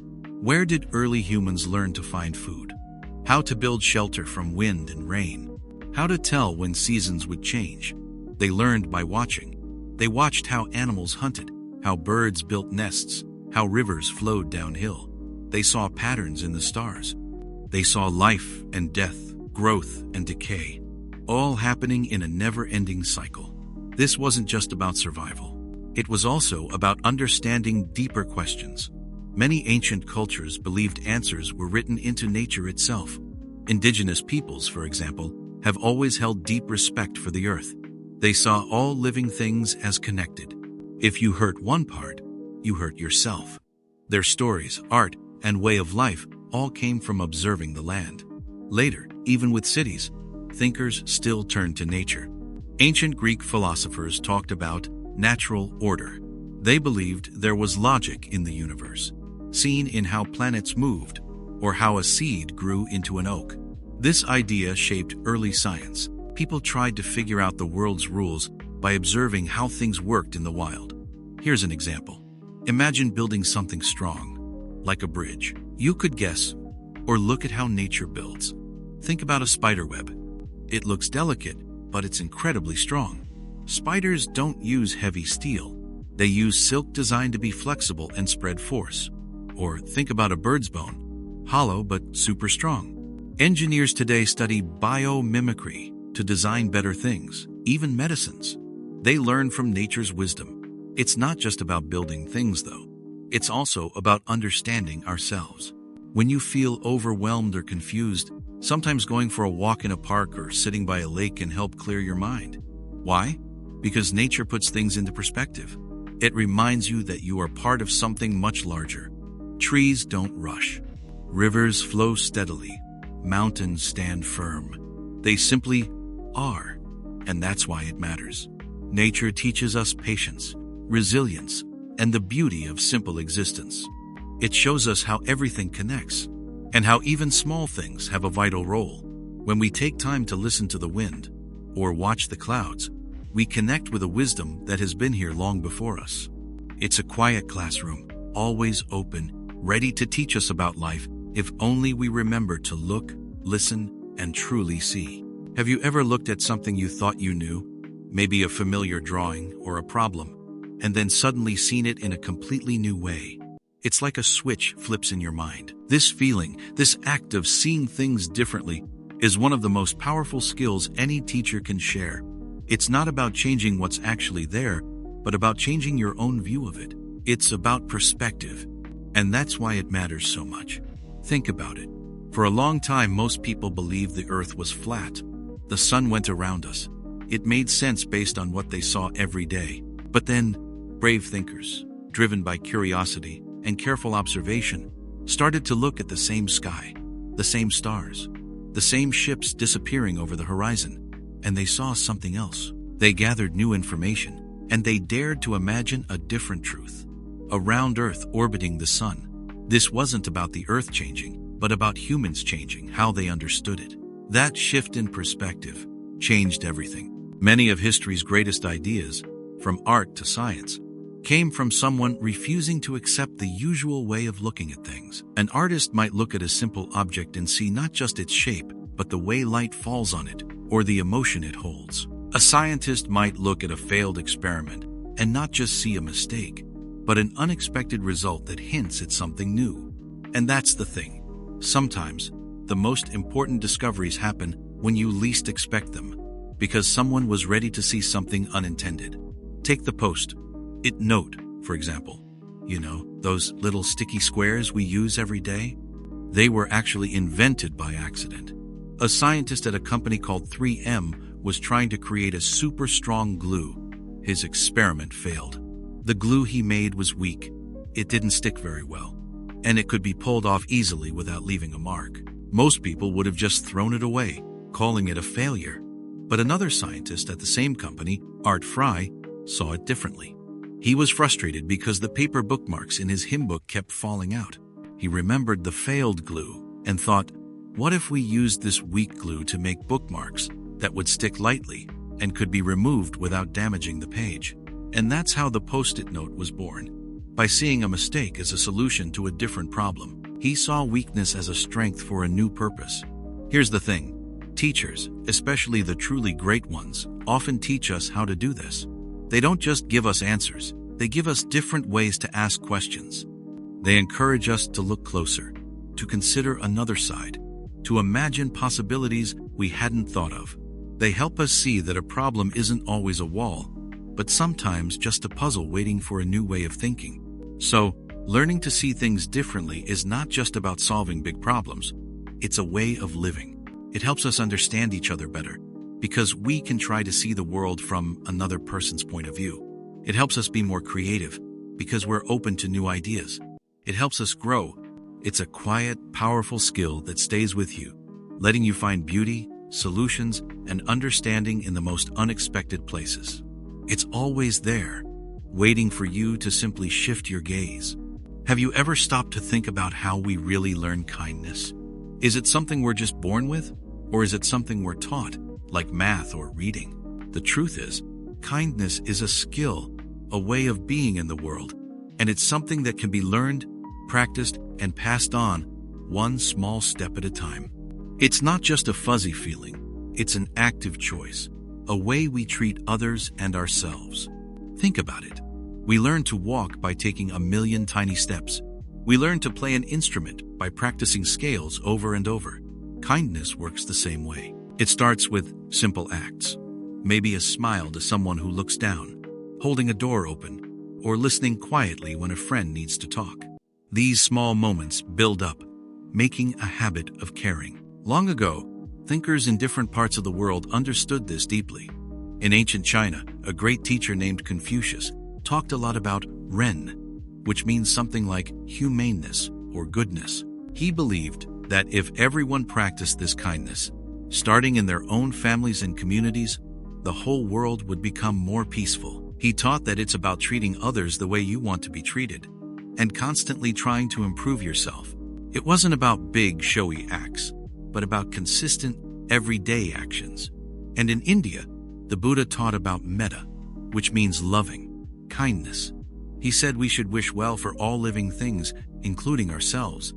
Where did early humans learn to find food? How to build shelter from wind and rain? How to tell when seasons would change? They learned by watching. They watched how animals hunted, how birds built nests, how rivers flowed downhill. They saw patterns in the stars. They saw life and death, growth and decay, all happening in a never-ending cycle. This wasn't just about survival. It was also about understanding deeper questions. Many ancient cultures believed answers were written into nature itself. Indigenous peoples, for example, have always held deep respect for the earth. They saw all living things as connected. If you hurt one part, you hurt yourself. Their stories, art, and way of life all came from observing the land. Later, even with cities, thinkers still turned to nature. Ancient Greek philosophers talked about natural order. They believed there was logic in the universe, seen in how planets moved, or how a seed grew into an oak. This idea shaped early science. People tried to figure out the world's rules by observing how things worked in the wild. Here's an example. Imagine building something strong, like a bridge. You could guess, or look at how nature builds. Think about a spider web. It looks delicate, but it's incredibly strong. Spiders don't use heavy steel. They use silk designed to be flexible and spread force. Or think about a bird's bone, hollow but super strong. Engineers today study biomimicry to design better things, even medicines. They learn from nature's wisdom. It's not just about building things, though. It's also about understanding ourselves. When you feel overwhelmed or confused, sometimes going for a walk in a park or sitting by a lake can help clear your mind. Why? Because nature puts things into perspective. It reminds you that you are part of something much larger. Trees don't rush. Rivers flow steadily. Mountains stand firm. They simply are, and that's why it matters. Nature teaches us patience, resilience, and the beauty of simple existence. It shows us how everything connects, and how even small things have a vital role. When we take time to listen to the wind, or watch the clouds, we connect with a wisdom that has been here long before us. It's a quiet classroom, always open, ready to teach us about life, if only we remember to look, listen, and truly see. Have you ever looked at something you thought you knew, maybe a familiar drawing or a problem, and then suddenly seen it in a completely new way? It's like a switch flips in your mind. This feeling, this act of seeing things differently, is one of the most powerful skills any teacher can share. It's not about changing what's actually there, but about changing your own view of it. It's about perspective, and that's why it matters so much. Think about it. For a long time, most people believed the earth was flat. The sun went around us. It made sense based on what they saw every day. But then, brave thinkers, driven by curiosity and careful observation, started to look at the same sky, the same stars, the same ships disappearing over the horizon, and they saw something else. They gathered new information, and they dared to imagine a different truth. A round Earth orbiting the sun. This wasn't about the Earth changing, but about humans changing how they understood it. That shift in perspective changed everything. Many of history's greatest ideas, from art to science, came from someone refusing to accept the usual way of looking at things. An artist might look at a simple object and see not just its shape, but the way light falls on it, or the emotion it holds. A scientist might look at a failed experiment and not just see a mistake, but an unexpected result that hints at something new. And that's the thing. Sometimes, the most important discoveries happen when you least expect them, because someone was ready to see something unintended. Take the Post-it note, for example. You know, those little sticky squares we use every day? They were actually invented by accident. A scientist at a company called 3M was trying to create a super strong glue. His experiment failed. The glue he made was weak. It didn't stick very well, and it could be pulled off easily without leaving a mark. Most people would have just thrown it away, calling it a failure. But another scientist at the same company, Art Fry, saw it differently. He was frustrated because the paper bookmarks in his hymn book kept falling out. He remembered the failed glue and thought, what if we used this weak glue to make bookmarks that would stick lightly and could be removed without damaging the page? And that's how the Post-it note was born. By seeing a mistake as a solution to a different problem, he saw weakness as a strength for a new purpose. Here's the thing. Teachers, especially the truly great ones, often teach us how to do this. They don't just give us answers, they give us different ways to ask questions. They encourage us to look closer, to consider another side, to imagine possibilities we hadn't thought of. They help us see that a problem isn't always a wall, but sometimes just a puzzle waiting for a new way of thinking. So, learning to see things differently is not just about solving big problems, it's a way of living. It helps us understand each other better, because we can try to see the world from another person's point of view. It helps us be more creative, because we're open to new ideas. It helps us grow. It's a quiet, powerful skill that stays with you, letting you find beauty, solutions, and understanding in the most unexpected places. It's always there, waiting for you to simply shift your gaze. Have you ever stopped to think about how we really learn kindness? Is it something we're just born with? Or is it something we're taught, like math or reading? The truth is, kindness is a skill, a way of being in the world, and it's something that can be learned, practiced, and passed on, one small step at a time. It's not just a fuzzy feeling, it's an active choice, a way we treat others and ourselves. Think about it. We learn to walk by taking a million tiny steps. We learn to play an instrument by practicing scales over and over. Kindness works the same way. It starts with simple acts. Maybe a smile to someone who looks down, holding a door open, or listening quietly when a friend needs to talk. These small moments build up, making a habit of caring. Long ago, thinkers in different parts of the world understood this deeply. In ancient China, a great teacher named Confucius talked a lot about Ren, which means something like humaneness or goodness. He believed that if everyone practiced this kindness, starting in their own families and communities, the whole world would become more peaceful. He taught that it's about treating others the way you want to be treated, and constantly trying to improve yourself. It wasn't about big, showy acts, but about consistent, everyday actions. And in India, the Buddha taught about metta, which means loving, kindness. He said we should wish well for all living things, including ourselves.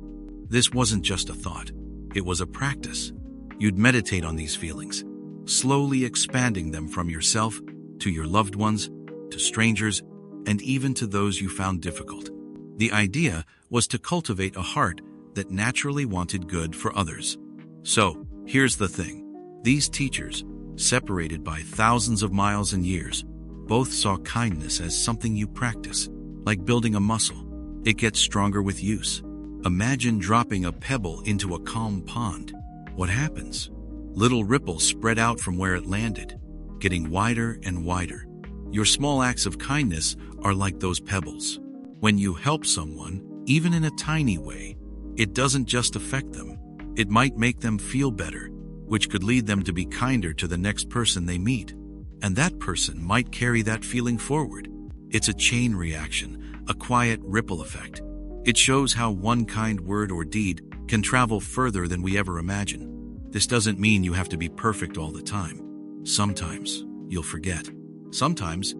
This wasn't just a thought, it was a practice. You'd meditate on these feelings, slowly expanding them from yourself to your loved ones, to strangers, and even to those you found difficult. The idea was to cultivate a heart that naturally wanted good for others. So, here's the thing. These teachers, separated by thousands of miles and years, both saw kindness as something you practice, like building a muscle. It gets stronger with use. Imagine dropping a pebble into a calm pond. What happens? Little ripples spread out from where it landed, getting wider and wider. Your small acts of kindness are like those pebbles. When you help someone, even in a tiny way, it doesn't just affect them. It might make them feel better, which could lead them to be kinder to the next person they meet. And that person might carry that feeling forward. It's a chain reaction, a quiet ripple effect. It shows how one kind word or deed can travel further than we ever imagine. This doesn't mean you have to be perfect all the time. Sometimes you'll forget. Sometimes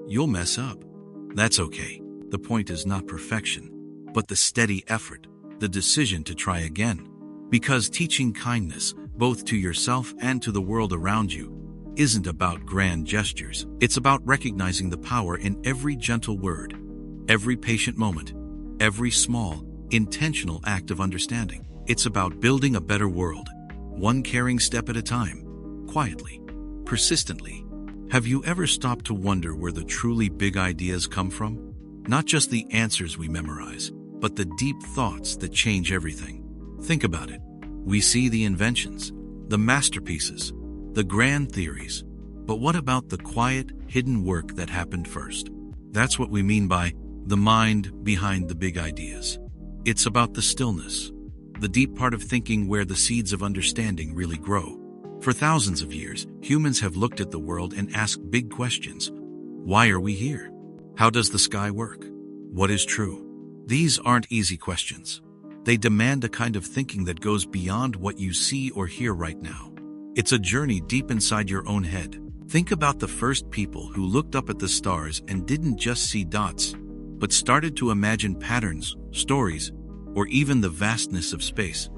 You'll mess up. That's okay. The point is not perfection, but the steady effort, the decision to try again. Because teaching kindness, both to yourself and to the world around you, isn't about grand gestures. It's about recognizing the power in every gentle word, every patient moment, every small, intentional act of understanding. It's about building a better world, one caring step at a time, quietly, persistently. Have you ever stopped to wonder where the truly big ideas come from? Not just the answers we memorize, but the deep thoughts that change everything. Think about it. We see the inventions, the masterpieces, the grand theories. But what about the quiet, hidden work that happened first? That's what we mean by the mind behind the big ideas. It's about the stillness, the deep part of thinking where the seeds of understanding really grow. For thousands of years, humans have looked at the world and asked big questions. Why are we here? How does the sky work? What is true? These aren't easy questions. They demand a kind of thinking that goes beyond what you see or hear right now. It's a journey deep inside your own head. Think about the first people who looked up at the stars and didn't just see dots, but started to imagine patterns, stories, or even the vastness of space.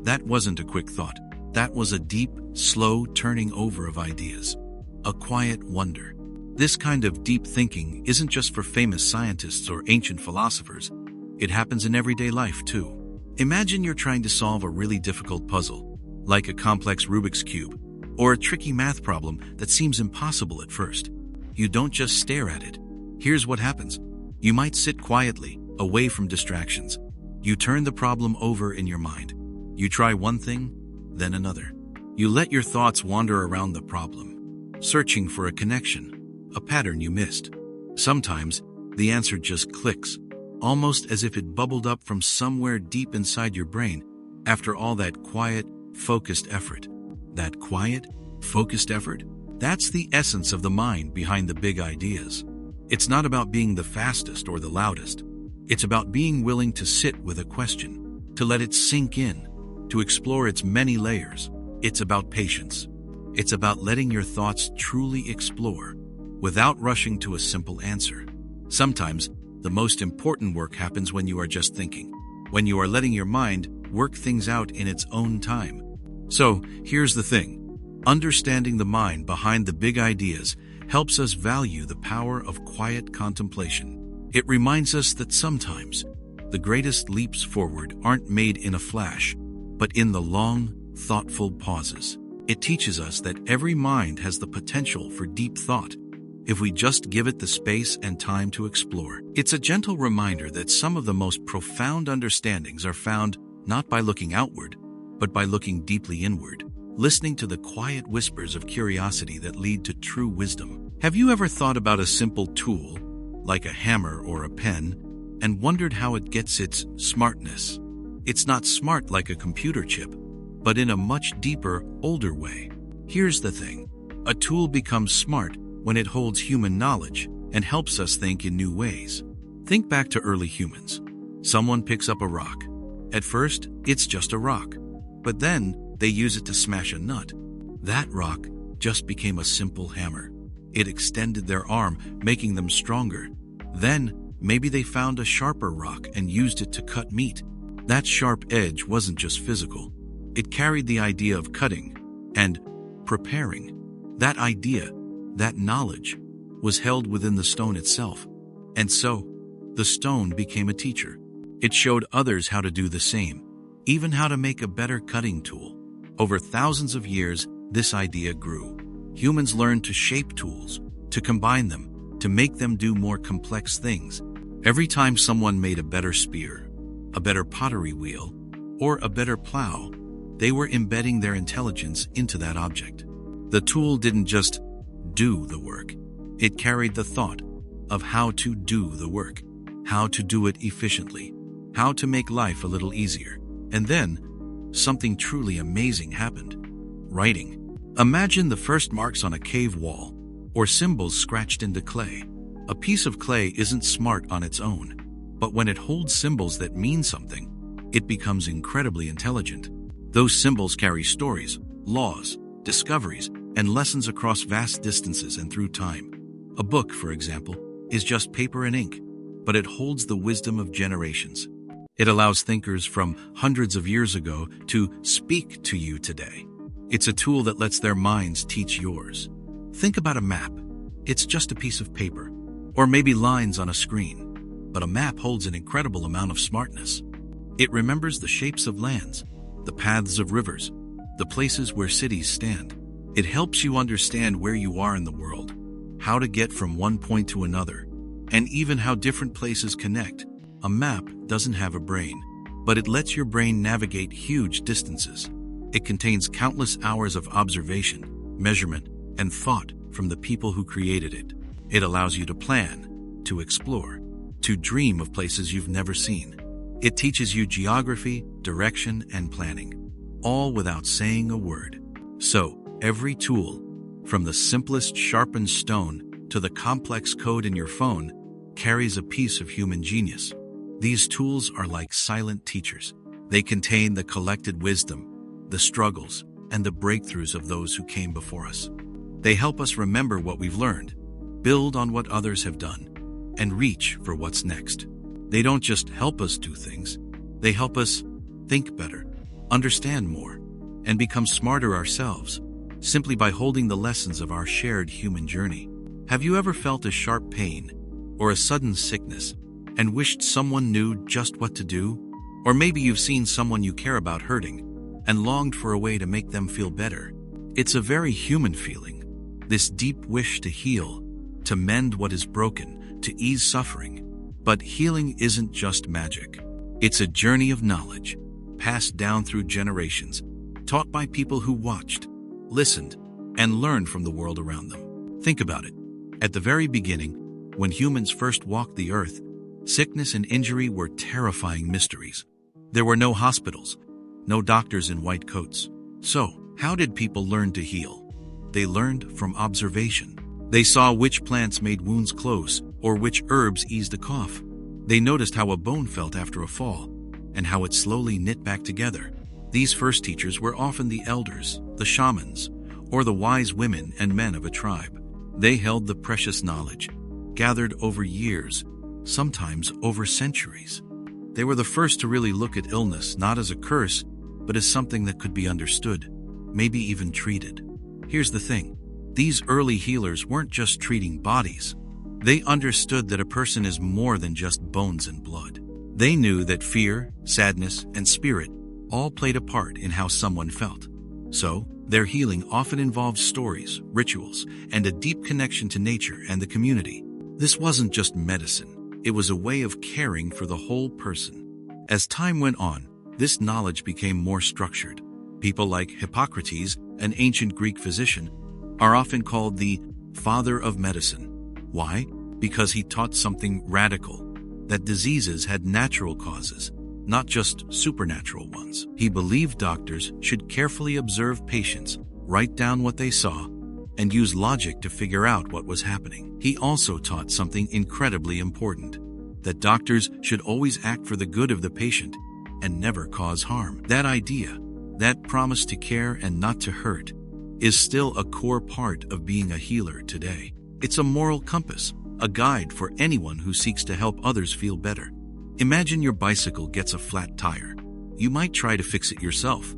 That wasn't a quick thought. That was a deep, slow turning over of ideas. A quiet wonder. This kind of deep thinking isn't just for famous scientists or ancient philosophers. It happens in everyday life, too. Imagine you're trying to solve a really difficult puzzle, like a complex Rubik's Cube, or a tricky math problem that seems impossible at first. You don't just stare at it. Here's what happens. You might sit quietly, away from distractions. You turn the problem over in your mind. You try one thing, then another. You let your thoughts wander around the problem, searching for a connection, a pattern you missed. Sometimes, the answer just clicks, almost as if it bubbled up from somewhere deep inside your brain after all that quiet, focused effort. That quiet, focused effort? That's the essence of the mind behind the big ideas. It's not about being the fastest or the loudest. It's about being willing to sit with a question, to let it sink in, to explore its many layers. It's about patience. It's about letting your thoughts truly explore, without rushing to a simple answer. Sometimes, the most important work happens when you are just thinking, when you are letting your mind work things out in its own time. So, here's the thing. Understanding the mind behind the big ideas helps us value the power of quiet contemplation. It reminds us that sometimes, the greatest leaps forward aren't made in a flash, but in the long, thoughtful pauses. It teaches us that every mind has the potential for deep thought, if we just give it the space and time to explore. It's a gentle reminder that some of the most profound understandings are found not by looking outward, but by looking deeply inward, listening to the quiet whispers of curiosity that lead to true wisdom. Have you ever thought about a simple tool, like a hammer or a pen, and wondered how it gets its smartness? It's not smart like a computer chip, but in a much deeper, older way. Here's the thing. A tool becomes smart when it holds human knowledge and helps us think in new ways. Think back to early humans. Someone picks up a rock. At first, it's just a rock. But then, they use it to smash a nut. That rock just became a simple hammer. It extended their arm, making them stronger. Then, maybe they found a sharper rock and used it to cut meat. That sharp edge wasn't just physical. It carried the idea of cutting and preparing. That idea, that knowledge, was held within the stone itself. And so, the stone became a teacher. It showed others how to do the same, even how to make a better cutting tool. Over thousands of years, this idea grew. Humans learned to shape tools, to combine them, to make them do more complex things. Every time someone made a better spear, a better pottery wheel, or a better plow, they were embedding their intelligence into that object. The tool didn't just do the work. It carried the thought of how to do the work, how to do it efficiently, how to make life a little easier. And then, something truly amazing happened. Writing. Imagine the first marks on a cave wall, or symbols scratched into clay. A piece of clay isn't smart on its own, but when it holds symbols that mean something, it becomes incredibly intelligent. Those symbols carry stories, laws, discoveries, and lessons across vast distances and through time. A book, for example, is just paper and ink, but it holds the wisdom of generations. It allows thinkers from hundreds of years ago to speak to you today. It's a tool that lets their minds teach yours. Think about a map. It's just a piece of paper, or maybe lines on a screen. But a map holds an incredible amount of smartness. It remembers the shapes of lands, the paths of rivers, the places where cities stand. It helps you understand where you are in the world, how to get from one point to another, and even how different places connect. A map doesn't have a brain, but it lets your brain navigate huge distances. It contains countless hours of observation, measurement, and thought from the people who created it. It allows you to plan, to explore, to dream of places you've never seen. It teaches you geography, direction, and planning, all without saying a word. So, every tool, from the simplest sharpened stone to the complex code in your phone, carries a piece of human genius. These tools are like silent teachers. They contain the collected wisdom, the struggles, and the breakthroughs of those who came before us. They help us remember what we've learned, build on what others have done, and reach for what's next. They don't just help us do things, they help us think better, understand more, and become smarter ourselves, simply by holding the lessons of our shared human journey. Have you ever felt a sharp pain or a sudden sickness and wished someone knew just what to do? Or maybe you've seen someone you care about hurting and longed for a way to make them feel better. It's a very human feeling, this deep wish to heal, to mend what is broken, to ease suffering. But healing isn't just magic. It's a journey of knowledge, passed down through generations, taught by people who watched, listened, and learned from the world around them. Think about it. At the very beginning, when humans first walked the earth, sickness and injury were terrifying mysteries. There were no hospitals, no doctors in white coats. So, how did people learn to heal? They learned from observation. They saw which plants made wounds close or which herbs eased a cough. They noticed how a bone felt after a fall and how it slowly knit back together. These first teachers were often the elders, the shamans, or the wise women and men of a tribe. They held the precious knowledge, gathered over years, sometimes over centuries. They were the first to really look at illness not as a curse, but as something that could be understood, maybe even treated. Here's the thing. These early healers weren't just treating bodies. They understood that a person is more than just bones and blood. They knew that fear, sadness, and spirit all played a part in how someone felt. So, their healing often involved stories, rituals, and a deep connection to nature and the community. This wasn't just medicine. It was a way of caring for the whole person. As time went on, this knowledge became more structured. People like Hippocrates, an ancient Greek physician, are often called the father of medicine. Why? Because he taught something radical, that diseases had natural causes, not just supernatural ones. He believed doctors should carefully observe patients, write down what they saw, and use logic to figure out what was happening. He also taught something incredibly important, that doctors should always act for the good of the patient and never cause harm. That idea, that promise to care and not to hurt, is still a core part of being a healer today. It's a moral compass, a guide for anyone who seeks to help others feel better. Imagine your bicycle gets a flat tire. You might try to fix it yourself,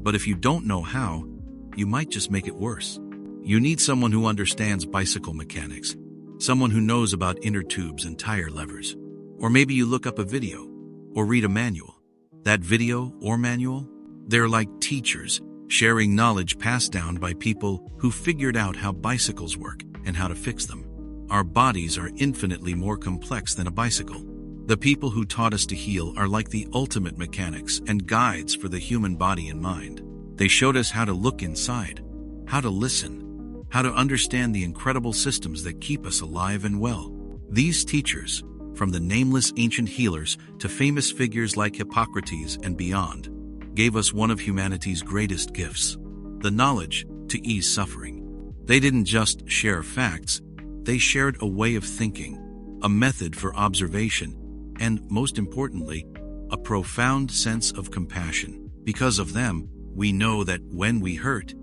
but if you don't know how, you might just make it worse. You need someone who understands bicycle mechanics, someone who knows about inner tubes and tire levers. Or maybe you look up a video or read a manual. That video or manual, they're like teachers, sharing knowledge passed down by people who figured out how bicycles work and how to fix them. Our bodies are infinitely more complex than a bicycle. The people who taught us to heal are like the ultimate mechanics and guides for the human body and mind. They showed us how to look inside, how to listen, how to understand the incredible systems that keep us alive and well. These teachers, from the nameless ancient healers to famous figures like Hippocrates and beyond, gave us one of humanity's greatest gifts, the knowledge to ease suffering. They didn't just share facts, they shared a way of thinking, a method for observation, and, most importantly, a profound sense of compassion. Because of them, we know that when we hurt,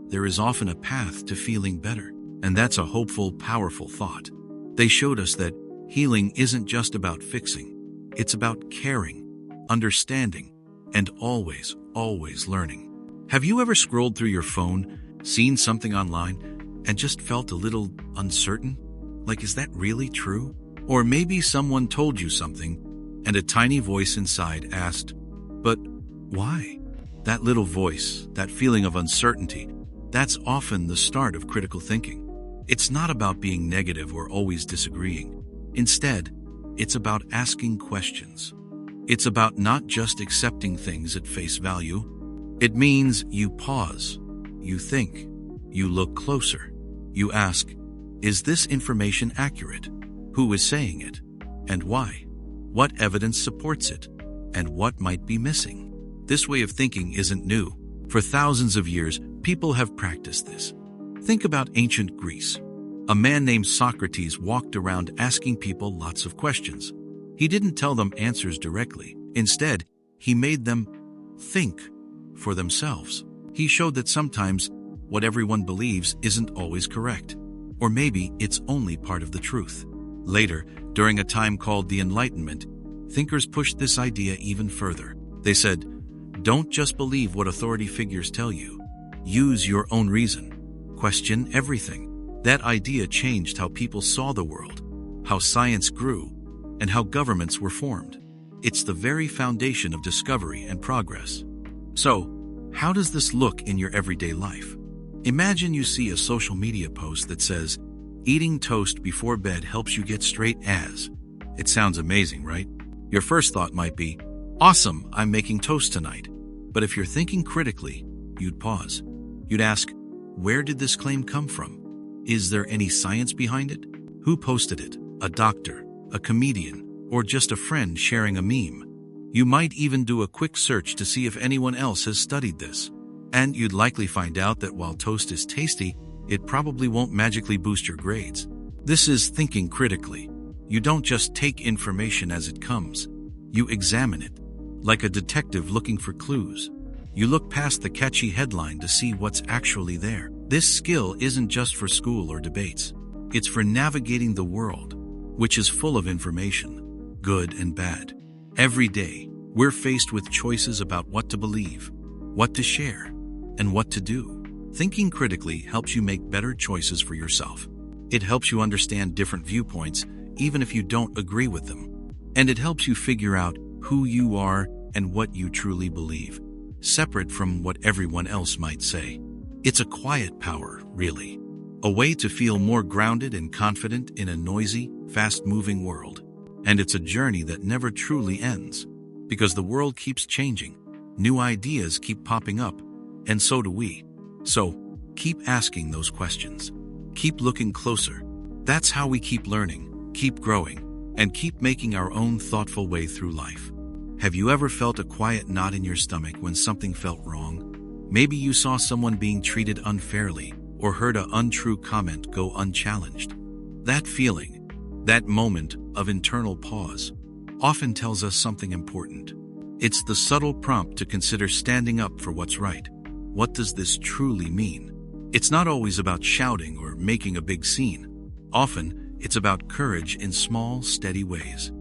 there is often a path to feeling better. And that's a hopeful, powerful thought. They showed us that healing isn't just about fixing. It's about caring, understanding, and always, always learning. Have you ever scrolled through your phone, seen something online, and just felt a little uncertain? Like, is that really true? Or maybe someone told you something, and a tiny voice inside asked, "But why?" That little voice, that feeling of uncertainty, that's often the start of critical thinking. It's not about being negative or always disagreeing. Instead, it's about asking questions. It's about not just accepting things at face value. It means you pause, you think, you look closer. You ask, is this information accurate? Who is saying it? And why? What evidence supports it? And what might be missing? This way of thinking isn't new. For thousands of years, people have practiced this. Think about ancient Greece. A man named Socrates walked around asking people lots of questions. He didn't tell them answers directly. Instead, he made them think for themselves. He showed that sometimes what everyone believes isn't always correct. Or maybe it's only part of the truth. Later, during a time called the Enlightenment, thinkers pushed this idea even further. They said, don't just believe what authority figures tell you. Use your own reason. Question everything. That idea changed how people saw the world, how science grew, and how governments were formed. It's the very foundation of discovery and progress. So, how does this look in your everyday life? Imagine you see a social media post that says, eating toast before bed helps you get straight A's. It sounds amazing, right? Your first thought might be, awesome, I'm making toast tonight. But if you're thinking critically, you'd pause. You'd ask, where did this claim come from? Is there any science behind it? Who posted it? A doctor, a comedian, or just a friend sharing a meme? You might even do a quick search to see if anyone else has studied this. And you'd likely find out that while toast is tasty, it probably won't magically boost your grades. This is thinking critically. You don't just take information as it comes. You examine it, like a detective looking for clues. You look past the catchy headline to see what's actually there. This skill isn't just for school or debates. It's for navigating the world, which is full of information, good and bad. Every day, we're faced with choices about what to believe, what to share, and what to do. Thinking critically helps you make better choices for yourself. It helps you understand different viewpoints, even if you don't agree with them. And it helps you figure out who you are and what you truly believe, separate from what everyone else might say. It's a quiet power, really. A way to feel more grounded and confident in a noisy, fast-moving world. And it's a journey that never truly ends, because the world keeps changing. New ideas keep popping up, and so do we. So, keep asking those questions. Keep looking closer. That's how we keep learning, keep growing, and keep making our own thoughtful way through life. Have you ever felt a quiet knot in your stomach when something felt wrong? Maybe you saw someone being treated unfairly, or heard an untrue comment go unchallenged. That feeling, that moment of internal pause, often tells us something important. It's the subtle prompt to consider standing up for what's right. What does this truly mean? It's not always about shouting or making a big scene. Often, it's about courage in small, steady ways.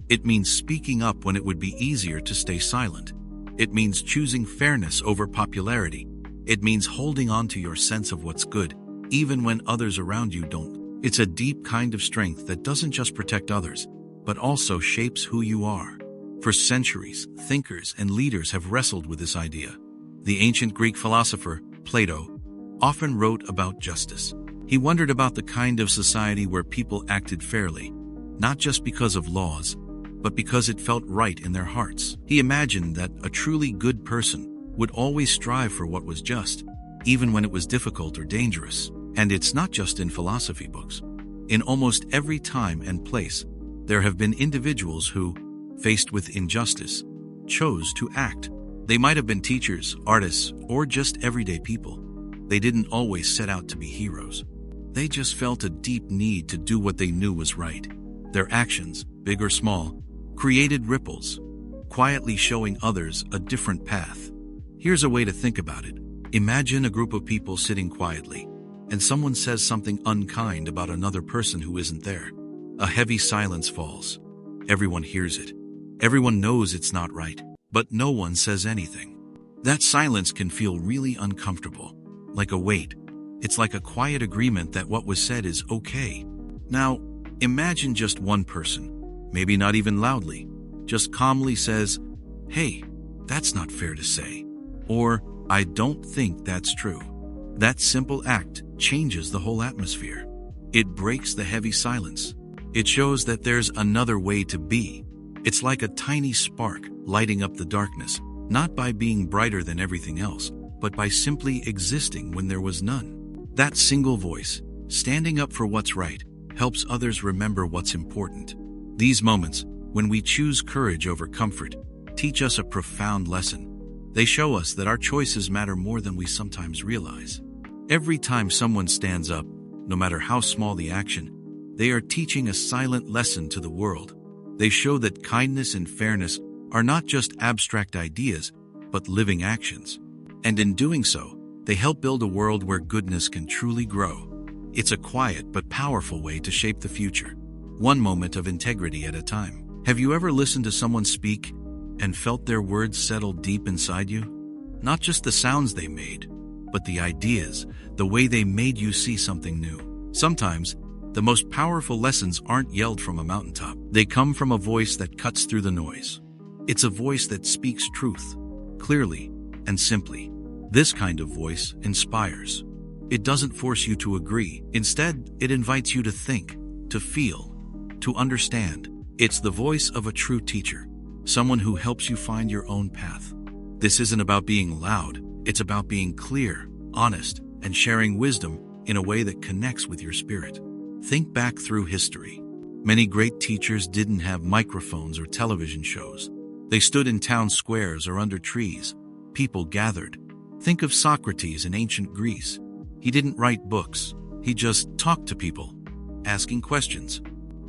It means speaking up when it would be easier to stay silent. It means choosing fairness over popularity. It means holding on to your sense of what's good, even when others around you don't. It's a deep kind of strength that doesn't just protect others, but also shapes who you are. For centuries, thinkers and leaders have wrestled with this idea. The ancient Greek philosopher, Plato, often wrote about justice. He wondered about the kind of society where people acted fairly, not just because of laws, but because it felt right in their hearts. He imagined that a truly good person would always strive for what was just, even when it was difficult or dangerous. And it's not just in philosophy books. In almost every time and place, there have been individuals who, faced with injustice, chose to act. They might have been teachers, artists, or just everyday people. They didn't always set out to be heroes. They just felt a deep need to do what they knew was right. Their actions, big or small, created ripples, quietly showing others a different path. Here's a way to think about it. Imagine a group of people sitting quietly. and someone says something unkind about another person who isn't there. A heavy silence falls. Everyone hears it. Everyone knows it's not right, but no one says anything. That silence can feel really uncomfortable, like a weight. It's like a quiet agreement that what was said is okay. Now, imagine just one person, maybe not even loudly, just calmly says, "Hey, that's not fair to say," or "I don't think that's true." That simple act changes the whole atmosphere. It breaks the heavy silence. It shows that there's another way to be. It's like a tiny spark lighting up the darkness, not by being brighter than everything else, but by simply existing when there was none. That single voice, standing up for what's right, helps others remember what's important. These moments, when we choose courage over comfort, teach us a profound lesson. They show us that our choices matter more than we sometimes realize. Every time someone stands up, no matter how small the action, they are teaching a silent lesson to the world. They show that kindness and fairness are not just abstract ideas, but living actions. And in doing so, they help build a world where goodness can truly grow. It's a quiet but powerful way to shape the future, one moment of integrity at a time. Have you ever listened to someone speak and felt their words settle deep inside you? Not just the sounds they made, but the ideas, the way they made you see something new. Sometimes, the most powerful lessons aren't yelled from a mountaintop. They come from a voice that cuts through the noise. It's a voice that speaks truth, clearly and simply. This kind of voice inspires. It doesn't force you to agree. Instead, it invites you to think, to feel, to understand. It's the voice of a true teacher, someone who helps you find your own path. This isn't about being loud. It's about being clear, honest, and sharing wisdom in a way that connects with your spirit. Think back through history. Many great teachers didn't have microphones or television shows. They stood in town squares or under trees. People gathered. Think of Socrates in ancient Greece. He didn't write books. He just talked to people, asking questions.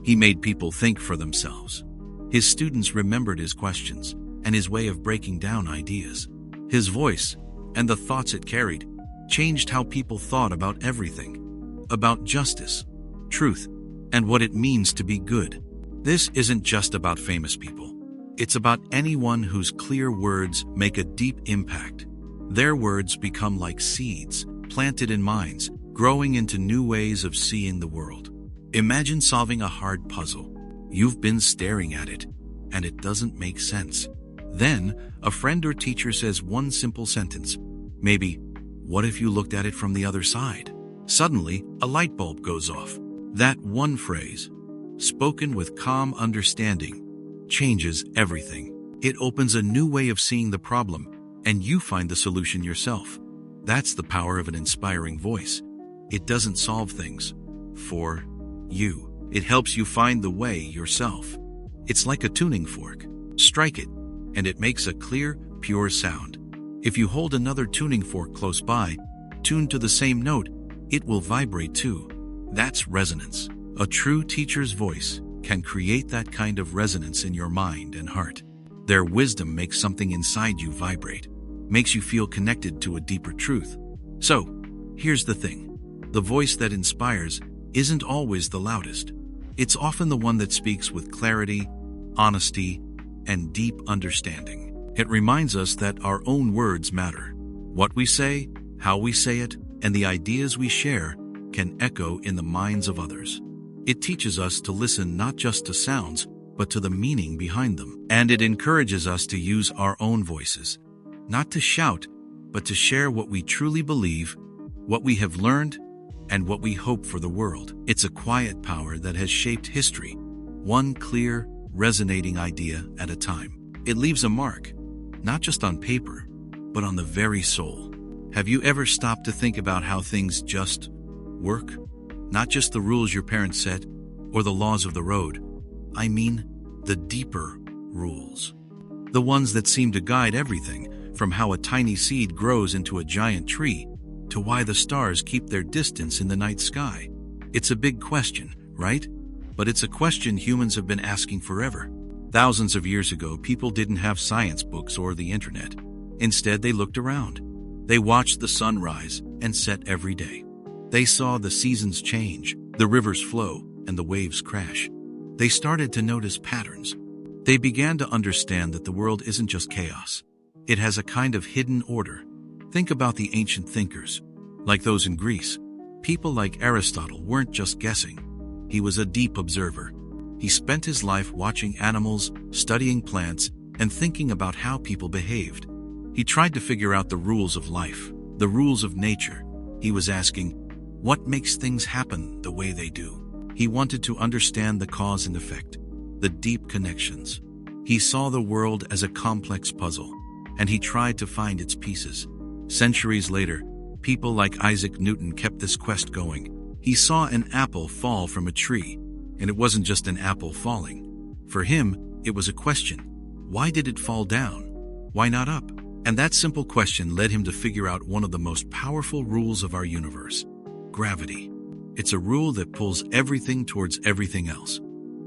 He made people think for themselves. His students remembered his questions and his way of breaking down ideas. His voice, and the thoughts it carried, changed how people thought about everything. About justice, truth, and what it means to be good. This isn't just about famous people. It's about anyone whose clear words make a deep impact. Their words become like seeds, planted in minds, growing into new ways of seeing the world. Imagine solving a hard puzzle. You've been staring at it, and it doesn't make sense. Then, a friend or teacher says one simple sentence. Maybe, "What if you looked at it from the other side?" Suddenly, a light bulb goes off. That one phrase, spoken with calm understanding, changes everything. It opens a new way of seeing the problem, and you find the solution yourself. That's the power of an inspiring voice. It doesn't solve things for you. It helps you find the way yourself. It's like a tuning fork. Strike it, and it makes a clear, pure sound. If you hold another tuning fork close by, tuned to the same note, it will vibrate too. That's resonance. A true teacher's voice can create that kind of resonance in your mind and heart. Their wisdom makes something inside you vibrate, makes you feel connected to a deeper truth. So, here's the thing. The voice that inspires isn't always the loudest. It's often the one that speaks with clarity, honesty, and deep understanding. It reminds us that our own words matter. What we say, how we say it, and the ideas we share can echo in the minds of others. It teaches us to listen not just to sounds, but to the meaning behind them. And it encourages us to use our own voices, not to shout, but to share what we truly believe, what we have learned, and what we hope for the world. It's a quiet power that has shaped history, one clear, resonating idea at a time. It leaves a mark, not just on paper, but on the very soul. Have you ever stopped to think about how things just work? Not just the rules your parents set, or the laws of the road. I mean, the deeper rules. The ones that seem to guide everything, from how a tiny seed grows into a giant tree, to why the stars keep their distance in the night sky. It's a big question, right? But it's a question humans have been asking forever. Thousands of years ago, people didn't have science books or the internet. Instead, they looked around. They watched the sun rise and set every day. They saw the seasons change, the rivers flow, and the waves crash. They started to notice patterns. They began to understand that the world isn't just chaos. It has a kind of hidden order. Think about the ancient thinkers, like those in Greece. People like Aristotle weren't just guessing. He was a deep observer. He spent his life watching animals, studying plants, and thinking about how people behaved. He tried to figure out the rules of life, the rules of nature. He was asking, what makes things happen the way they do? He wanted to understand the cause and effect, the deep connections. He saw the world as a complex puzzle, and he tried to find its pieces. Centuries later, people like Isaac Newton kept this quest going. He saw an apple fall from a tree, and it wasn't just an apple falling. For him, it was a question. Why did it fall down? Why not up? And that simple question led him to figure out one of the most powerful rules of our universe: gravity. It's a rule that pulls everything towards everything else.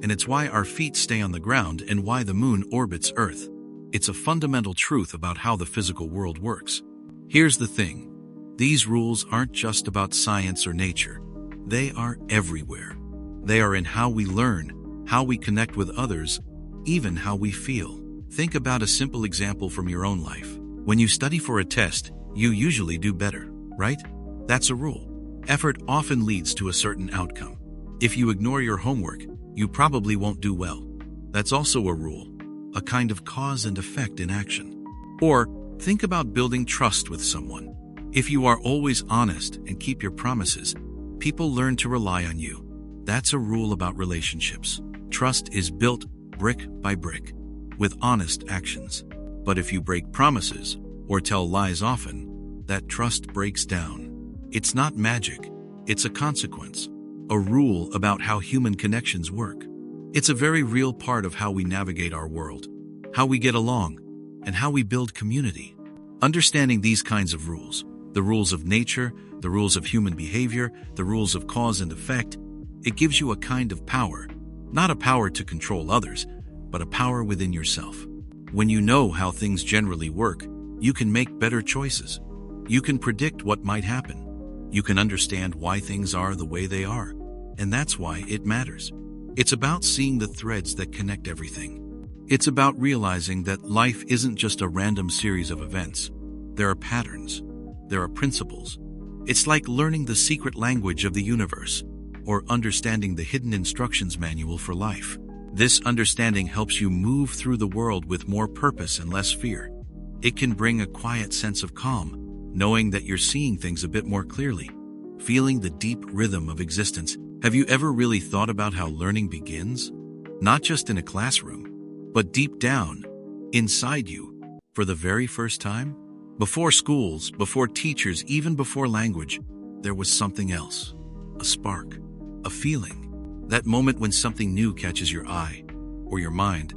And it's why our feet stay on the ground and why the moon orbits Earth. It's a fundamental truth about how the physical world works. Here's the thing. These rules aren't just about science or nature. They are everywhere. They are in how we learn, how we connect with others, even how we feel. Think about a simple example from your own life. When you study for a test, you usually do better, right? That's a rule. Effort often leads to a certain outcome. If you ignore your homework, you probably won't do well. That's also a rule, a kind of cause and effect in action. Or think about building trust with someone. If you are always honest and keep your promises, people learn to rely on you. That's a rule about relationships. Trust is built brick by brick, with honest actions. But if you break promises or tell lies often, that trust breaks down. It's not magic, it's a consequence, a rule about how human connections work. It's a very real part of how we navigate our world, how we get along, and how we build community. Understanding these kinds of rules, the rules of nature, the rules of human behavior, the rules of cause and effect, it gives you a kind of power, not a power to control others, but a power within yourself. When you know how things generally work, you can make better choices. You can predict what might happen. You can understand why things are the way they are. And that's why it matters. It's about seeing the threads that connect everything. It's about realizing that life isn't just a random series of events. There are patterns. There are principles. It's like learning the secret language of the universe, or understanding the hidden instructions manual for life. This understanding helps you move through the world with more purpose and less fear. It can bring a quiet sense of calm, knowing that you're seeing things a bit more clearly, feeling the deep rhythm of existence. Have you ever really thought about how learning begins? Not just in a classroom, but deep down, inside you, for the very first time? Before schools, before teachers, even before language, there was something else. A spark, a feeling. That moment when something new catches your eye or your mind,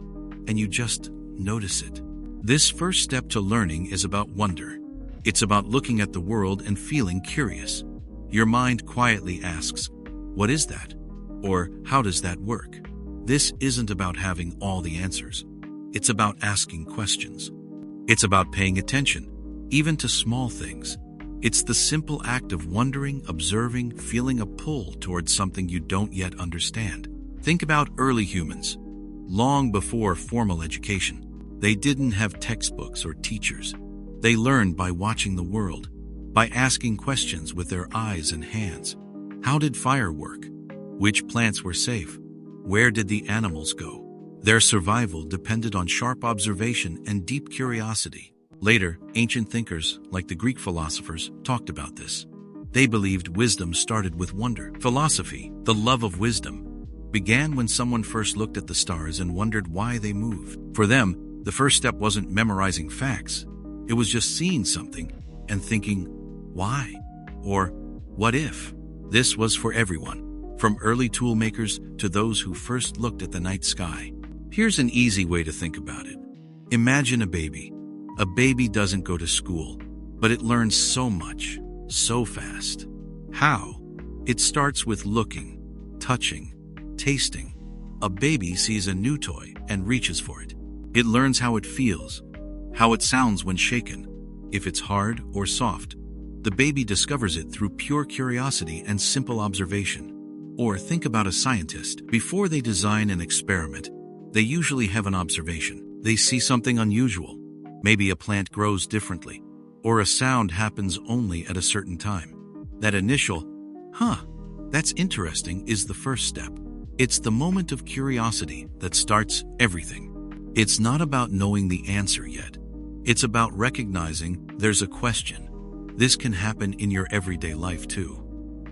and you just notice it. This first step to learning is about wonder. It's about looking at the world and feeling curious. Your mind quietly asks, what is that? Or how does that work? This isn't about having all the answers. It's about asking questions. It's about paying attention, even to small things. It's the simple act of wondering, observing, feeling a pull towards something you don't yet understand. Think about early humans. Long before formal education, they didn't have textbooks or teachers. They learned by watching the world, by asking questions with their eyes and hands. How did fire work? Which plants were safe? Where did the animals go? Their survival depended on sharp observation and deep curiosity. Later, ancient thinkers, like the Greek philosophers, talked about this. They believed wisdom started with wonder. Philosophy, the love of wisdom, began when someone first looked at the stars and wondered why they moved. For them, the first step wasn't memorizing facts. It was just seeing something and thinking, why? Or, what if? This was for everyone, from early tool makers to those who first looked at the night sky. Here's an easy way to think about it. Imagine a baby. A baby doesn't go to school, but it learns so much, so fast. How? It starts with looking, touching, tasting. A baby sees a new toy and reaches for it. It learns how it feels, how it sounds when shaken, if it's hard or soft. The baby discovers it through pure curiosity and simple observation. Or think about a scientist. Before they design an experiment, they usually have an observation. They see something unusual. Maybe a plant grows differently, or a sound happens only at a certain time. That initial, that's interesting, is the first step. It's the moment of curiosity that starts everything. It's not about knowing the answer yet. It's about recognizing there's a question. This can happen in your everyday life too.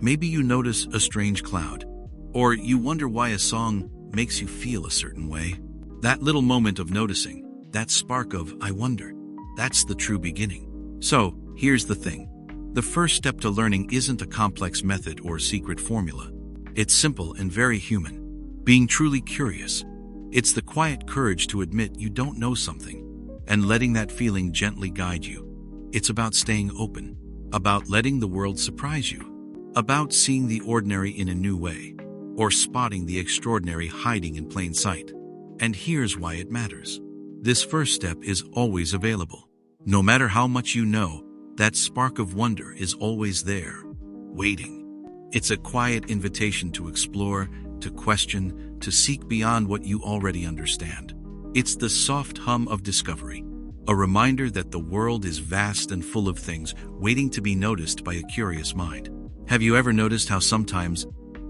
Maybe you notice a strange cloud, or you wonder why a song makes you feel a certain way. That little moment of noticing, that spark of "I wonder," that's the true beginning. So, here's the thing. The first step to learning isn't a complex method or secret formula. It's simple and very human. Being truly curious. It's the quiet courage to admit you don't know something, and letting that feeling gently guide you. It's about staying open, about letting the world surprise you, about seeing the ordinary in a new way, or spotting the extraordinary hiding in plain sight. And here's why it matters. This first step is always available. No matter how much you know, that spark of wonder is always there, waiting. It's a quiet invitation to explore, to question, to seek beyond what you already understand. It's the soft hum of discovery, a reminder that the world is vast and full of things waiting to be noticed by a curious mind. Have you ever noticed how sometimes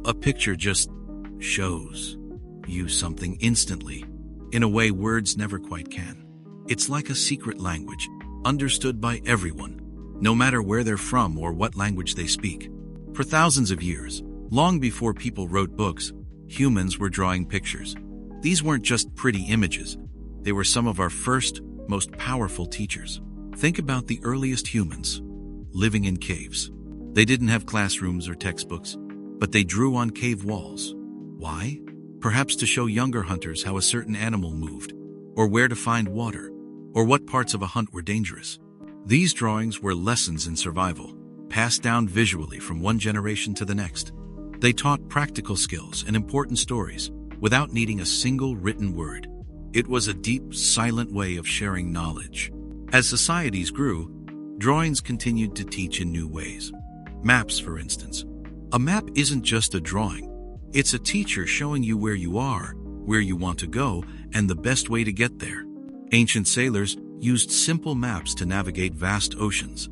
a picture just shows you something instantly, in a way words never quite can? It's like a secret language, understood by everyone, no matter where they're from or what language they speak. For thousands of years, long before people wrote books, humans were drawing pictures. These weren't just pretty images. They were some of our first, most powerful teachers. Think about the earliest humans, living in caves. They didn't have classrooms or textbooks, but they drew on cave walls. Why? Perhaps to show younger hunters how a certain animal moved, or where to find water, or what parts of a hunt were dangerous. These drawings were lessons in survival, passed down visually from one generation to the next. They taught practical skills and important stories without needing a single written word. It was a deep, silent way of sharing knowledge. As societies grew, drawings continued to teach in new ways. Maps, for instance. A map isn't just a drawing. It's a teacher showing you where you are, where you want to go, and the best way to get there. Ancient sailors used simple maps to navigate vast oceans.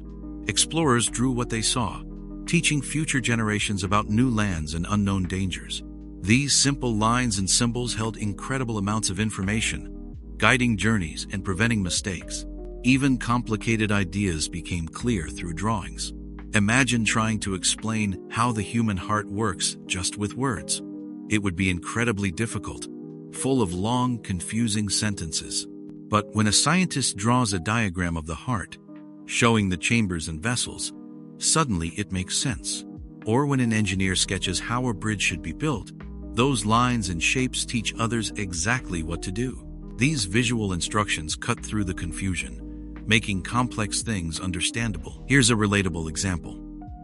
Explorers drew what they saw, teaching future generations about new lands and unknown dangers. These simple lines and symbols held incredible amounts of information, guiding journeys and preventing mistakes. Even complicated ideas became clear through drawings. Imagine trying to explain how the human heart works just with words. It would be incredibly difficult, full of long, confusing sentences. But when a scientist draws a diagram of the heart, showing the chambers and vessels, suddenly it makes sense. Or when an engineer sketches how a bridge should be built, those lines and shapes teach others exactly what to do. These visual instructions cut through the confusion, making complex things understandable. Here's a relatable example.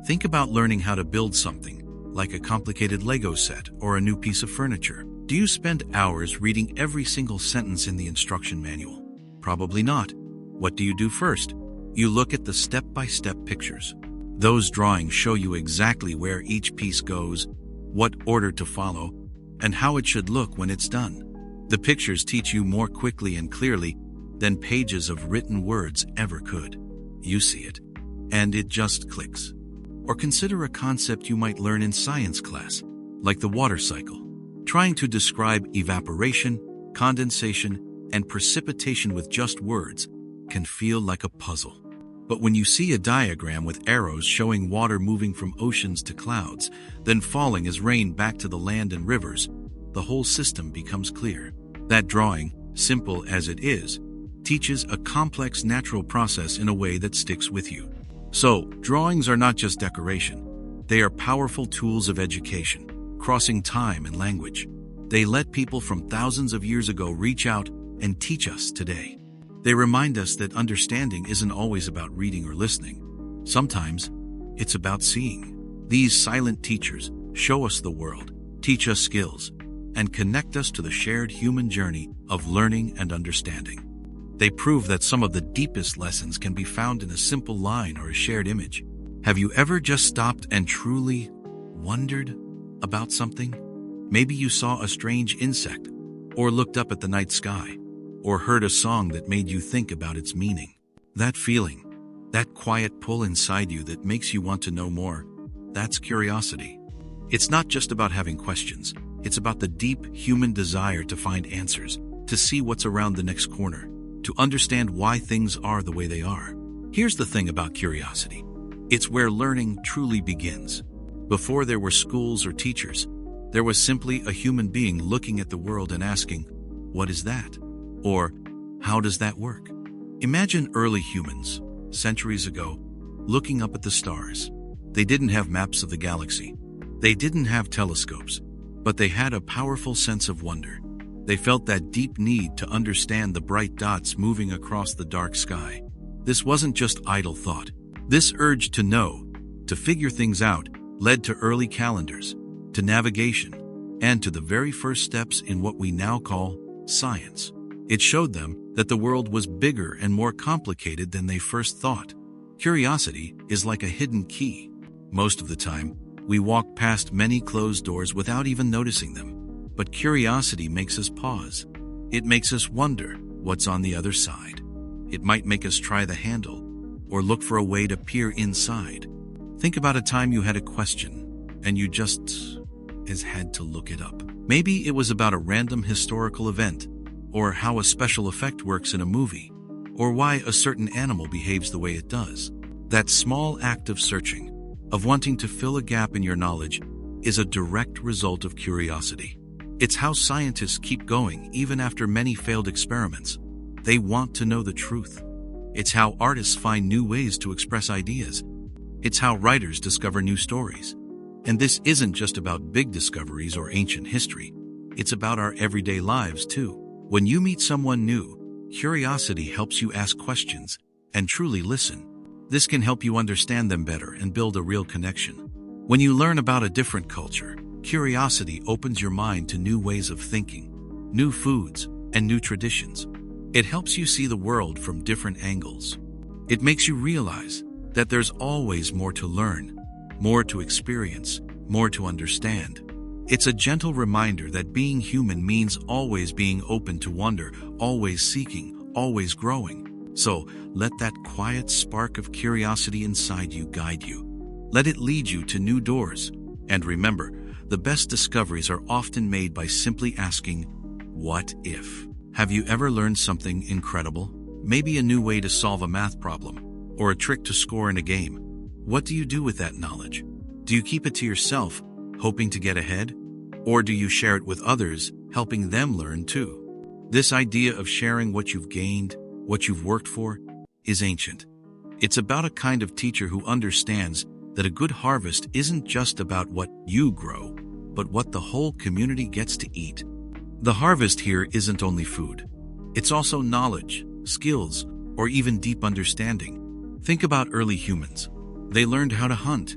Think about learning how to build something, like a complicated Lego set or a new piece of furniture. Do you spend hours reading every single sentence in the instruction manual? Probably not. What do you do first? You look at the step-by-step pictures. Those drawings show you exactly where each piece goes, what order to follow, and how it should look when it's done. The pictures teach you more quickly and clearly than pages of written words ever could. You see it, and it just clicks. Or consider a concept you might learn in science class, like the water cycle. Trying to describe evaporation, condensation, and precipitation with just words can feel like a puzzle. But when you see a diagram with arrows showing water moving from oceans to clouds, then falling as rain back to the land and rivers, the whole system becomes clear. That drawing, simple as it is, teaches a complex natural process in a way that sticks with you. So, drawings are not just decoration. They are powerful tools of education, crossing time and language. They let people from thousands of years ago reach out and teach us today. They remind us that understanding isn't always about reading or listening. Sometimes, it's about seeing. These silent teachers show us the world, teach us skills, and connect us to the shared human journey of learning and understanding. They prove that some of the deepest lessons can be found in a simple line or a shared image. Have you ever just stopped and truly wondered about something? Maybe you saw a strange insect, or looked up at the night sky, or heard a song that made you think about its meaning. That feeling, that quiet pull inside you that makes you want to know more, that's curiosity. It's not just about having questions. It's about the deep human desire to find answers, to see what's around the next corner, to understand why things are the way they are. Here's the thing about curiosity. It's where learning truly begins. Before there were schools or teachers, there was simply a human being looking at the world and asking, "What is that?" Or, "How does that work?" Imagine early humans, centuries ago, looking up at the stars. They didn't have maps of the galaxy. They didn't have telescopes, but they had a powerful sense of wonder. They felt that deep need to understand the bright dots moving across the dark sky. This wasn't just idle thought. This urge to know, to figure things out, led to early calendars, to navigation, and to the very first steps in what we now call science. It showed them that the world was bigger and more complicated than they first thought. Curiosity is like a hidden key. Most of the time, we walk past many closed doors without even noticing them. But curiosity makes us pause. It makes us wonder what's on the other side. It might make us try the handle, or look for a way to peer inside. Think about a time you had a question, and you just had to look it up. Maybe it was about a random historical event, or how a special effect works in a movie, or why a certain animal behaves the way it does. That small act of searching, of wanting to fill a gap in your knowledge, is a direct result of curiosity. It's how scientists keep going even after many failed experiments. They want to know the truth. It's how artists find new ways to express ideas. It's how writers discover new stories. And this isn't just about big discoveries or ancient history. It's about our everyday lives too. When you meet someone new, curiosity helps you ask questions and truly listen. This can help you understand them better and build a real connection. When you learn about a different culture, curiosity opens your mind to new ways of thinking, new foods, and new traditions. It helps you see the world from different angles. It makes you realize that there's always more to learn, more to experience, more to understand. It's a gentle reminder that being human means always being open to wonder, always seeking, always growing. So, let that quiet spark of curiosity inside you guide you. Let it lead you to new doors. And remember, the best discoveries are often made by simply asking, "What if?" Have you ever learned something incredible? Maybe a new way to solve a math problem, or a trick to score in a game. What do you do with that knowledge? Do you keep it to yourself, hoping to get ahead? Or do you share it with others, helping them learn too? This idea of sharing what you've gained, what you've worked for, is ancient. It's about a kind of teacher who understands that a good harvest isn't just about what you grow, but what the whole community gets to eat. The harvest here isn't only food. It's also knowledge, skills, or even deep understanding. Think about early humans. They learned how to hunt,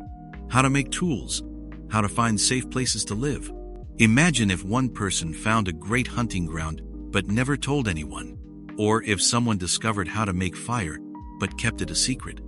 how to make tools, how to find safe places to live. Imagine if one person found a great hunting ground but never told anyone, or if someone discovered how to make fire but kept it a secret.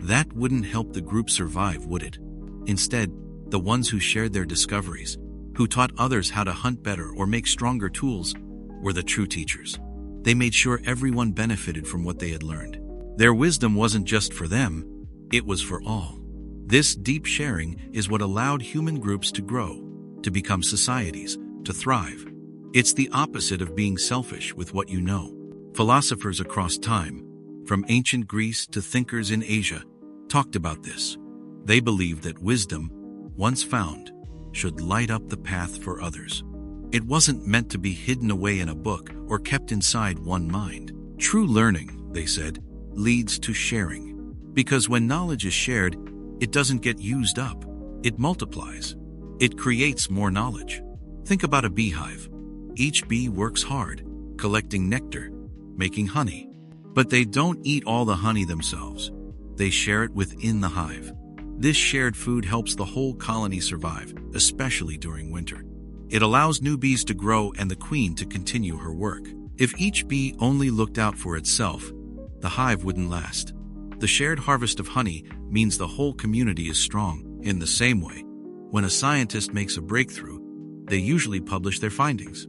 That wouldn't help the group survive, would it? Instead, the ones who shared their discoveries, who taught others how to hunt better or make stronger tools, were the true teachers. They made sure everyone benefited from what they had learned. Their wisdom wasn't just for them, it was for all. This deep sharing is what allowed human groups to grow, to become societies, to thrive. It's the opposite of being selfish with what you know. Philosophers across time, from ancient Greece to thinkers in Asia, talked about this. They believed that wisdom, once found, should light up the path for others. It wasn't meant to be hidden away in a book or kept inside one mind. True learning, they said, leads to sharing. Because when knowledge is shared, it doesn't get used up. It multiplies. It creates more knowledge. Think about a beehive. Each bee works hard, collecting nectar, making honey. But they don't eat all the honey themselves. They share it within the hive. This shared food helps the whole colony survive, especially during winter. It allows new bees to grow and the queen to continue her work. If each bee only looked out for itself, the hive wouldn't last. The shared harvest of honey means the whole community is strong. In the same way, when a scientist makes a breakthrough, they usually publish their findings.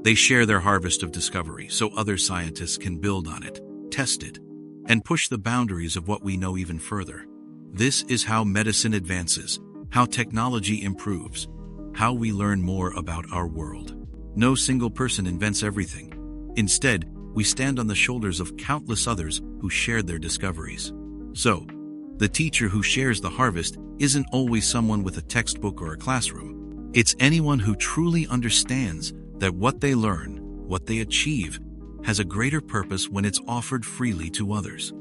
They share their harvest of discovery so other scientists can build on it, test it, and push the boundaries of what we know even further. This is how medicine advances, how technology improves, how we learn more about our world. No single person invents everything. Instead, we stand on the shoulders of countless others who shared their discoveries. So, the teacher who shares the harvest isn't always someone with a textbook or a classroom. It's anyone who truly understands that what they learn, what they achieve, has a greater purpose when it's offered freely to others.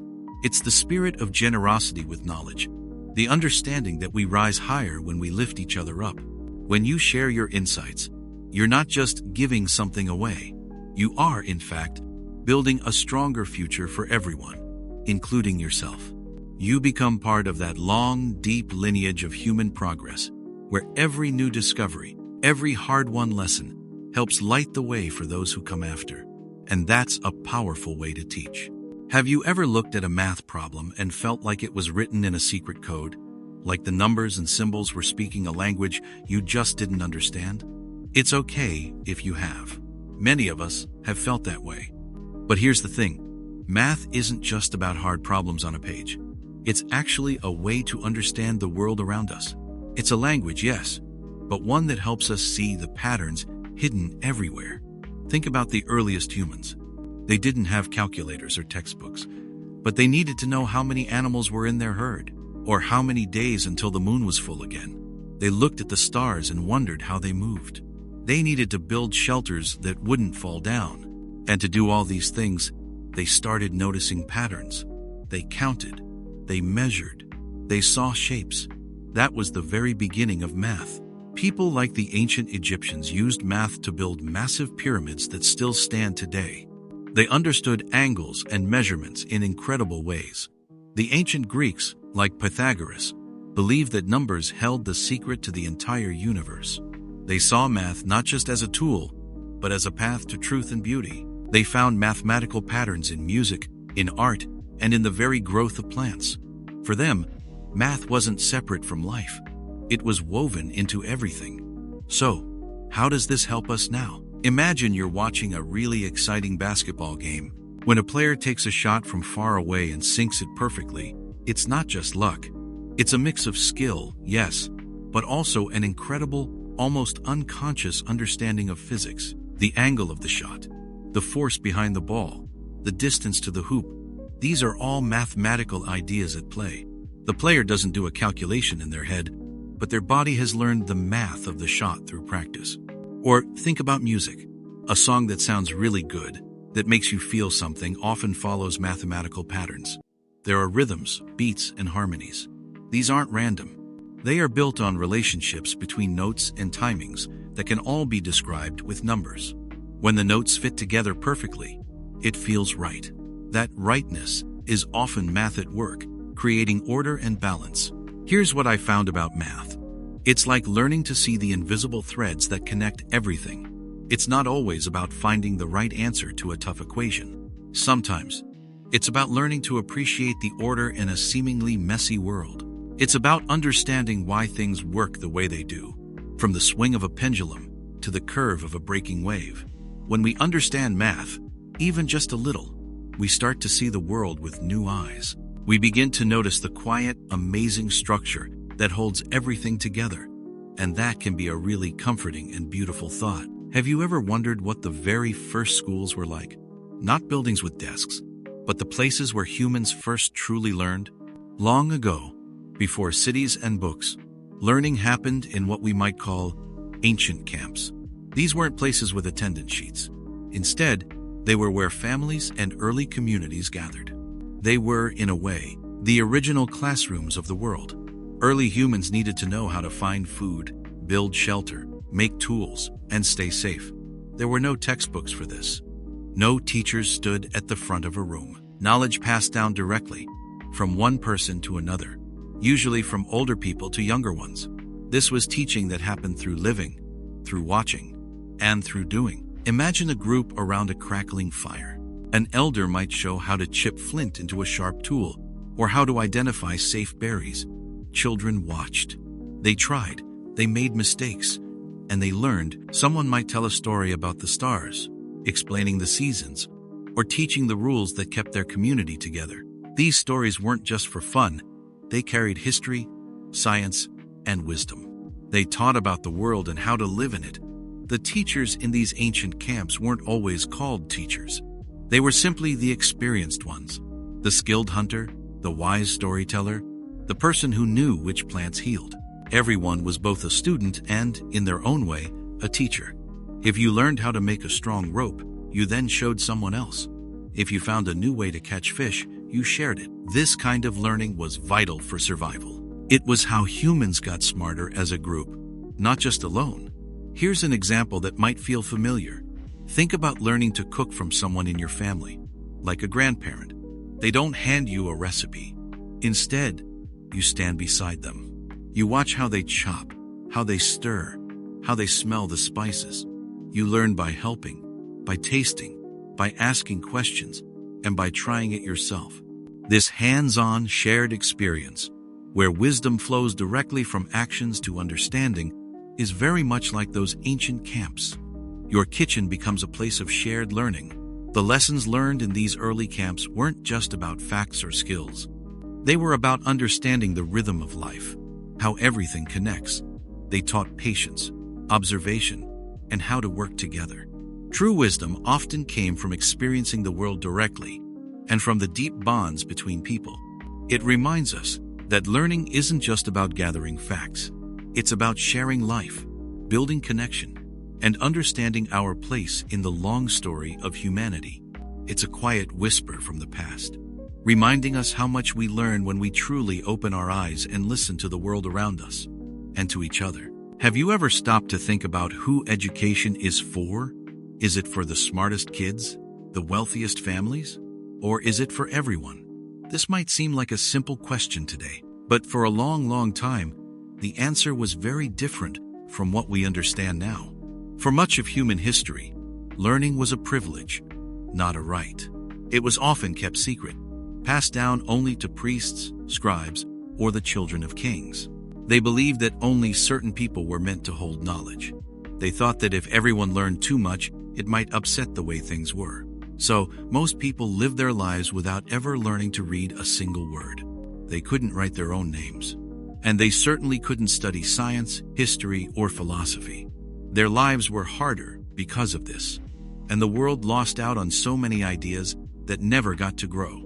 It's the spirit of generosity with knowledge, the understanding that we rise higher when we lift each other up. When you share your insights, you're not just giving something away. You are, in fact, building a stronger future for everyone, including yourself. You become part of that long, deep lineage of human progress, where every new discovery, every hard-won lesson, helps light the way for those who come after. And that's a powerful way to teach. Have you ever looked at a math problem and felt like it was written in a secret code? Like the numbers and symbols were speaking a language you just didn't understand? It's okay if you have. Many of us have felt that way. But here's the thing. Math isn't just about hard problems on a page. It's actually a way to understand the world around us. It's a language, yes, but one that helps us see the patterns hidden everywhere. Think about the earliest humans. They didn't have calculators or textbooks, but they needed to know how many animals were in their herd, or how many days until the moon was full again. They looked at the stars and wondered how they moved. They needed to build shelters that wouldn't fall down. And to do all these things, they started noticing patterns. They counted. They measured. They saw shapes. That was the very beginning of math. People like the ancient Egyptians used math to build massive pyramids that still stand today. They understood angles and measurements in incredible ways. The ancient Greeks, like Pythagoras, believed that numbers held the secret to the entire universe. They saw math not just as a tool, but as a path to truth and beauty. They found mathematical patterns in music, in art, and in the very growth of plants. For them, math wasn't separate from life. It was woven into everything. So, how does this help us now? Imagine you're watching a really exciting basketball game. When a player takes a shot from far away and sinks it perfectly, it's not just luck. It's a mix of skill, yes, but also an incredible, almost unconscious understanding of physics. The angle of the shot, the force behind the ball, the distance to the hoop. These are all mathematical ideas at play. The player doesn't do a calculation in their head, but their body has learned the math of the shot through practice. Or think about music. A song that sounds really good, that makes you feel something, often follows mathematical patterns. There are rhythms, beats, and harmonies. These aren't random. They are built on relationships between notes and timings that can all be described with numbers. When the notes fit together perfectly, it feels right. That rightness is often math at work, creating order and balance. Here's what I found about math. It's like learning to see the invisible threads that connect everything. It's not always about finding the right answer to a tough equation. Sometimes, it's about learning to appreciate the order in a seemingly messy world. It's about understanding why things work the way they do, from the swing of a pendulum to the curve of a breaking wave. When we understand math, even just a little, we start to see the world with new eyes. We begin to notice the quiet, amazing structure that holds everything together. And that can be a really comforting and beautiful thought. Have you ever wondered what the very first schools were like? Not buildings with desks, but the places where humans first truly learned? Long ago, before cities and books, learning happened in what we might call ancient camps. These weren't places with attendance sheets. Instead, they were where families and early communities gathered. They were, in a way, the original classrooms of the world. Early humans needed to know how to find food, build shelter, make tools, and stay safe. There were no textbooks for this. No teachers stood at the front of a room. Knowledge passed down directly, from one person to another, usually from older people to younger ones. This was teaching that happened through living, through watching, and through doing. Imagine a group around a crackling fire. An elder might show how to chip flint into a sharp tool, or how to identify safe berries. Children watched. They tried. They made mistakes. And they learned. Someone might tell a story about the stars, explaining the seasons, or teaching the rules that kept their community together. These stories weren't just for fun. They carried history, science, and wisdom. They taught about the world and how to live in it. The teachers in these ancient camps weren't always called teachers. They were simply the experienced ones. The skilled hunter, the wise storyteller, the person who knew which plants healed. Everyone was both a student and, in their own way, a teacher. If you learned how to make a strong rope, you then showed someone else. If you found a new way to catch fish, you shared it. This kind of learning was vital for survival. It was how humans got smarter as a group, not just alone. Here's an example that might feel familiar. Think about learning to cook from someone in your family, like a grandparent. They don't hand you a recipe. Instead, you stand beside them. You watch how they chop, how they stir, how they smell the spices. You learn by helping, by tasting, by asking questions, and by trying it yourself. This hands-on shared experience, where wisdom flows directly from actions to understanding, is very much like those ancient camps. Your kitchen becomes a place of shared learning. The lessons learned in these early camps weren't just about facts or skills. They were about understanding the rhythm of life, how everything connects. They taught patience, observation, and how to work together. True wisdom often came from experiencing the world directly and from the deep bonds between people. It reminds us that learning isn't just about gathering facts. It's about sharing life, building connection, and understanding our place in the long story of humanity. It's a quiet whisper from the past, reminding us how much we learn when we truly open our eyes and listen to the world around us and to each other. Have you ever stopped to think about who education is for? Is it for the smartest kids, the wealthiest families, or is it for everyone? This might seem like a simple question today, but for a long time, the answer was very different from what we understand now. For much of human history, learning was a privilege, not a right. It was often kept secret, passed down only to priests, scribes, or the children of kings. They believed that only certain people were meant to hold knowledge. They thought that if everyone learned too much, it might upset the way things were. So, most people lived their lives without ever learning to read a single word. They couldn't write their own names. And they certainly couldn't study science, history, or philosophy. Their lives were harder because of this. And the world lost out on so many ideas that never got to grow.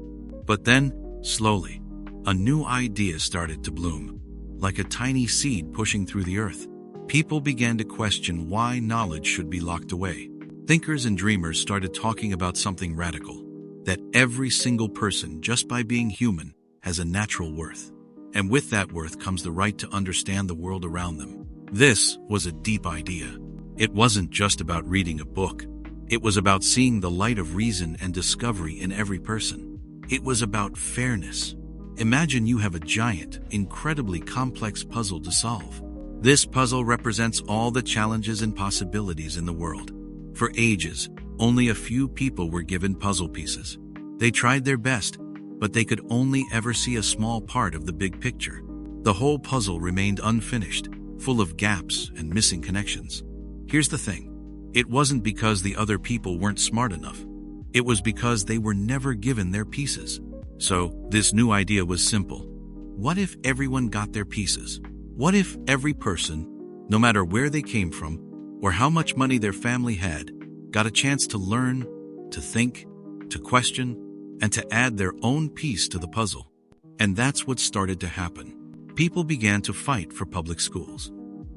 But then, slowly, a new idea started to bloom. Like a tiny seed pushing through the earth, people began to question why knowledge should be locked away. Thinkers and dreamers started talking about something radical, that every single person, just by being human, has a natural worth. And with that worth comes the right to understand the world around them. This was a deep idea. It wasn't just about reading a book. It was about seeing the light of reason and discovery in every person. It was about fairness. Imagine you have a giant, incredibly complex puzzle to solve. This puzzle represents all the challenges and possibilities in the world. For ages, only a few people were given puzzle pieces. They tried their best, but they could only ever see a small part of the big picture. The whole puzzle remained unfinished, full of gaps and missing connections. Here's the thing. It wasn't because the other people weren't smart enough. It was because they were never given their pieces. So, this new idea was simple. What if everyone got their pieces? What if every person, no matter where they came from or how much money their family had, got a chance to learn, to think, to question, and to add their own piece to the puzzle? And that's what started to happen. People began to fight for public schools.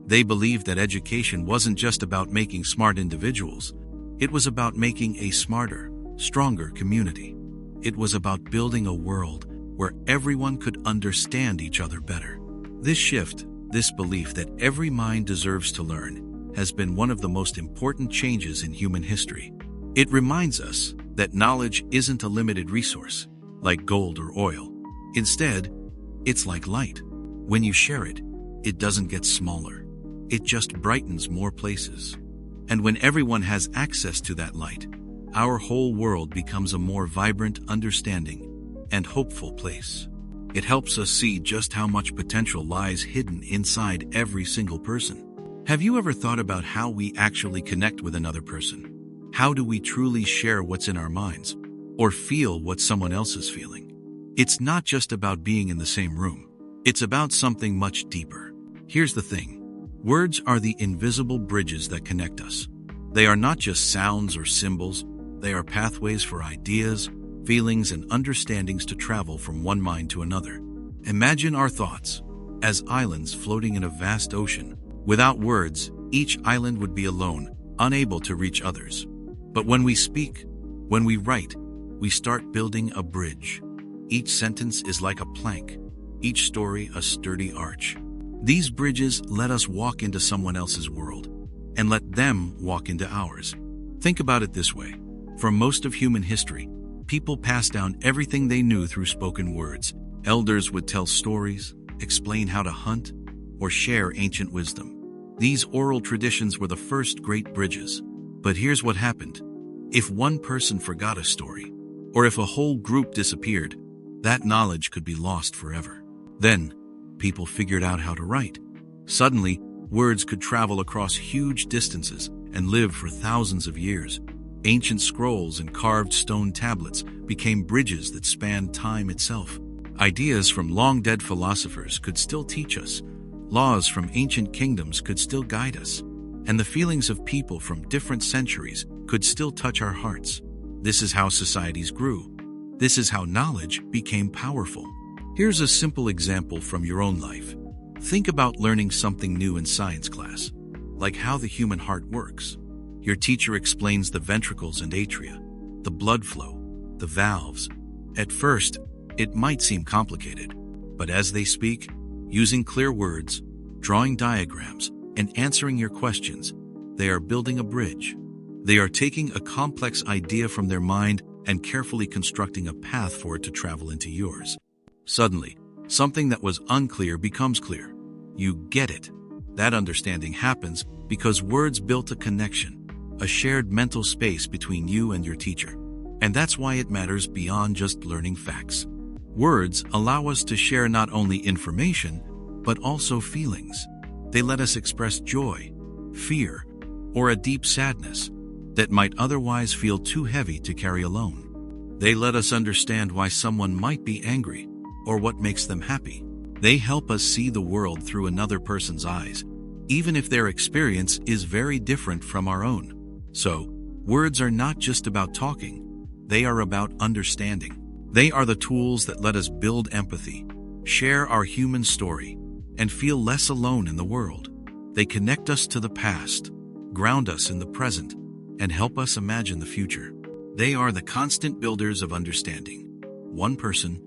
They believed that education wasn't just about making smart individuals. It was about making a smarter, stronger community. It was about building a world where everyone could understand each other better. This shift, this belief that every mind deserves to learn, has been one of the most important changes in human history. It reminds us that knowledge isn't a limited resource, like gold or oil. Instead, it's like light. When you share it, it doesn't get smaller. It just brightens more places. And when everyone has access to that light, our whole world becomes a more vibrant, understanding, and hopeful place. It helps us see just how much potential lies hidden inside every single person. Have you ever thought about how we actually connect with another person? How do we truly share what's in our minds, or feel what someone else is feeling? It's not just about being in the same room. It's about something much deeper. Here's the thing. Words are the invisible bridges that connect us. They are not just sounds or symbols. They are pathways for ideas, feelings, and understandings to travel from one mind to another. Imagine our thoughts as islands floating in a vast ocean. Without words, each island would be alone, unable to reach others. But when we speak, when we write, we start building a bridge. Each sentence is like a plank, each story a sturdy arch. These bridges let us walk into someone else's world, and let them walk into ours. Think about it this way. For most of human history, people passed down everything they knew through spoken words. Elders would tell stories, explain how to hunt, or share ancient wisdom. These oral traditions were the first great bridges. But here's what happened. If one person forgot a story, or if a whole group disappeared, that knowledge could be lost forever. Then, people figured out how to write. Suddenly, words could travel across huge distances and live for thousands of years. Ancient scrolls and carved stone tablets became bridges that spanned time itself. Ideas from long-dead philosophers could still teach us. Laws from ancient kingdoms could still guide us. And the feelings of people from different centuries could still touch our hearts. This is how societies grew. This is how knowledge became powerful. Here's a simple example from your own life. Think about learning something new in science class, like how the human heart works. Your teacher explains the ventricles and atria, the blood flow, the valves. At first, it might seem complicated, but as they speak, using clear words, drawing diagrams, and answering your questions, they are building a bridge. They are taking a complex idea from their mind and carefully constructing a path for it to travel into yours. Suddenly, something that was unclear becomes clear. You get it. That understanding happens because words built a connection, a shared mental space between you and your teacher. And that's why it matters beyond just learning facts. Words allow us to share not only information, but also feelings. They let us express joy, fear, or a deep sadness that might otherwise feel too heavy to carry alone. They let us understand why someone might be angry or what makes them happy. They help us see the world through another person's eyes, even if their experience is very different from our own. So, words are not just about talking, they are about understanding. They are the tools that let us build empathy, share our human story, and feel less alone in the world. They connect us to the past, ground us in the present, and help us imagine the future. They are the constant builders of understanding. One person,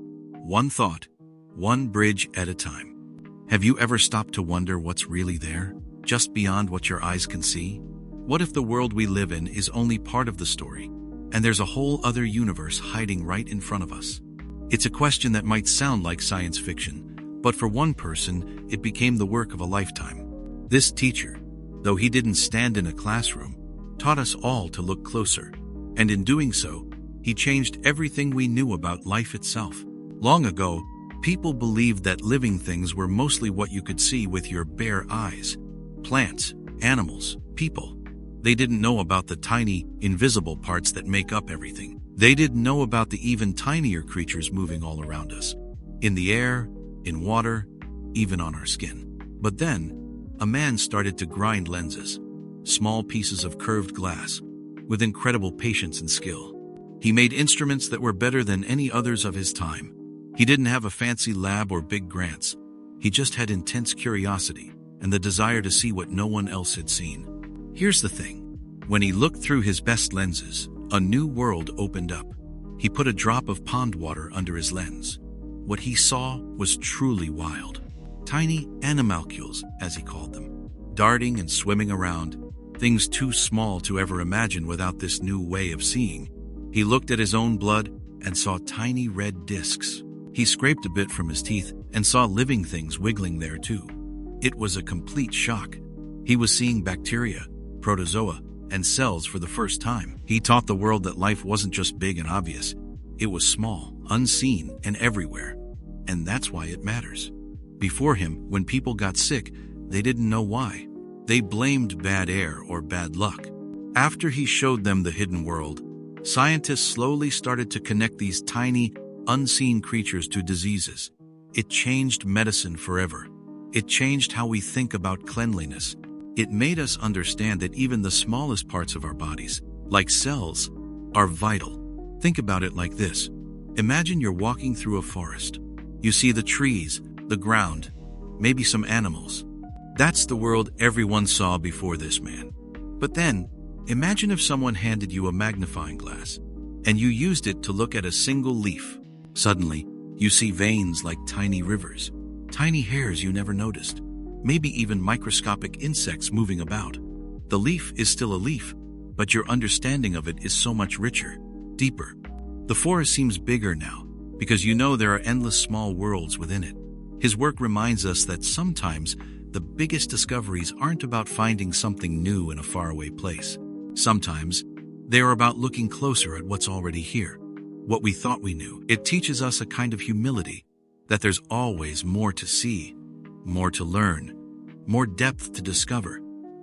one thought, one bridge at a time. Have you ever stopped to wonder what's really there, just beyond what your eyes can see? What if the world we live in is only part of the story, and there's a whole other universe hiding right in front of us? It's a question that might sound like science fiction, but for one person, it became the work of a lifetime. This teacher, though he didn't stand in a classroom, taught us all to look closer, and in doing so, he changed everything we knew about life itself. Long ago, people believed that living things were mostly what you could see with your bare eyes. Plants, animals, people. They didn't know about the tiny, invisible parts that make up everything. They didn't know about the even tinier creatures moving all around us. In the air, in water, even on our skin. But then, a man started to grind lenses, small pieces of curved glass, with incredible patience and skill. He made instruments that were better than any others of his time. He didn't have a fancy lab or big grants. He just had intense curiosity and the desire to see what no one else had seen. Here's the thing. When he looked through his best lenses, a new world opened up. He put a drop of pond water under his lens. What he saw was truly wild. Tiny animalcules, as he called them, darting and swimming around, things too small to ever imagine without this new way of seeing. He looked at his own blood and saw tiny red discs. He scraped a bit from his teeth and saw living things wiggling there too. It was a complete shock. He was seeing bacteria, protozoa, and cells for the first time. He taught the world that life wasn't just big and obvious. It was small, unseen, and everywhere. and that's why it matters. Before him, when people got sick, they didn't know why. They blamed bad air or bad luck. After he showed them the hidden world, scientists slowly started to connect these tiny, unseen creatures to diseases. It changed medicine forever. It changed how we think about cleanliness. It made us understand that even the smallest parts of our bodies, like cells, are vital. Think about it like this. Imagine you're walking through a forest. You see the trees, the ground, maybe some animals. That's the world everyone saw before this man. But then, imagine if someone handed you a magnifying glass, and you used it to look at a single leaf. Suddenly, you see veins like tiny rivers, tiny hairs you never noticed, maybe even microscopic insects moving about. The leaf is still a leaf, but your understanding of it is so much richer, deeper. The forest seems bigger now, because you know there are endless small worlds within it. His work reminds us that sometimes the biggest discoveries aren't about finding something new in a faraway place. Sometimes they are about looking closer at what's already here, what we thought we knew. It teaches us a kind of humility, that there's always more to see, more to learn, more depth to discover,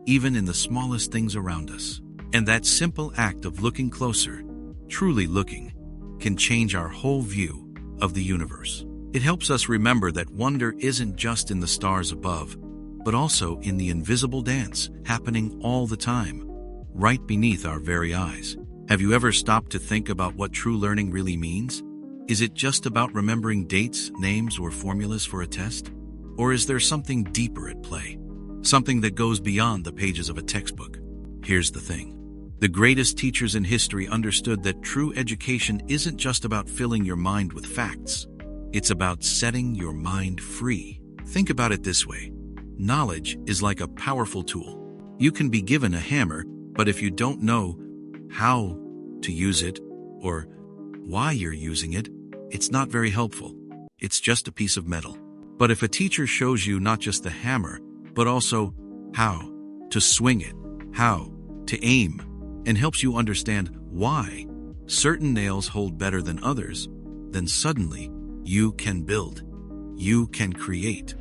even in the smallest things around us. And that simple act of looking closer, truly looking, can change our whole view of the universe. It helps us remember that wonder isn't just in the stars above, but also in the invisible dance happening all the time, right beneath our very eyes. Have you ever stopped to think about what true learning really means? Is it just about remembering dates, names, or formulas for a test? Or is there something deeper at play? Something that goes beyond the pages of a textbook? Here's the thing. The greatest teachers in history understood that true education isn't just about filling your mind with facts. It's about setting your mind free. Think about it this way. Knowledge is like a powerful tool. You can be given a hammer, but if you don't know how to use it or why you're using it, it's not very helpful. It's just a piece of metal. But if a teacher shows you not just the hammer, but also how to swing it, how to aim, and helps you understand why certain nails hold better than others, then suddenly you can build, you can create,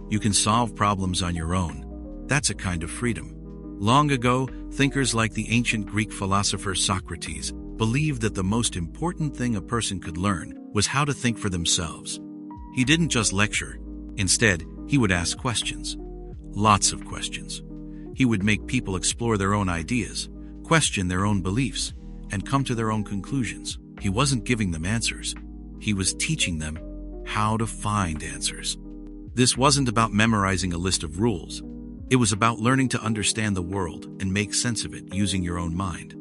you can solve problems on your own. That's a kind of freedom. Long ago, thinkers like the ancient Greek philosopher Socrates believed that the most important thing a person could learn was how to think for themselves. He didn't just lecture. Instead, he would ask questions. Lots of questions. He would make people explore their own ideas, question their own beliefs, and come to their own conclusions. He wasn't giving them answers. He was teaching them how to find answers. This wasn't about memorizing a list of rules. It was about learning to understand the world and make sense of it using your own mind.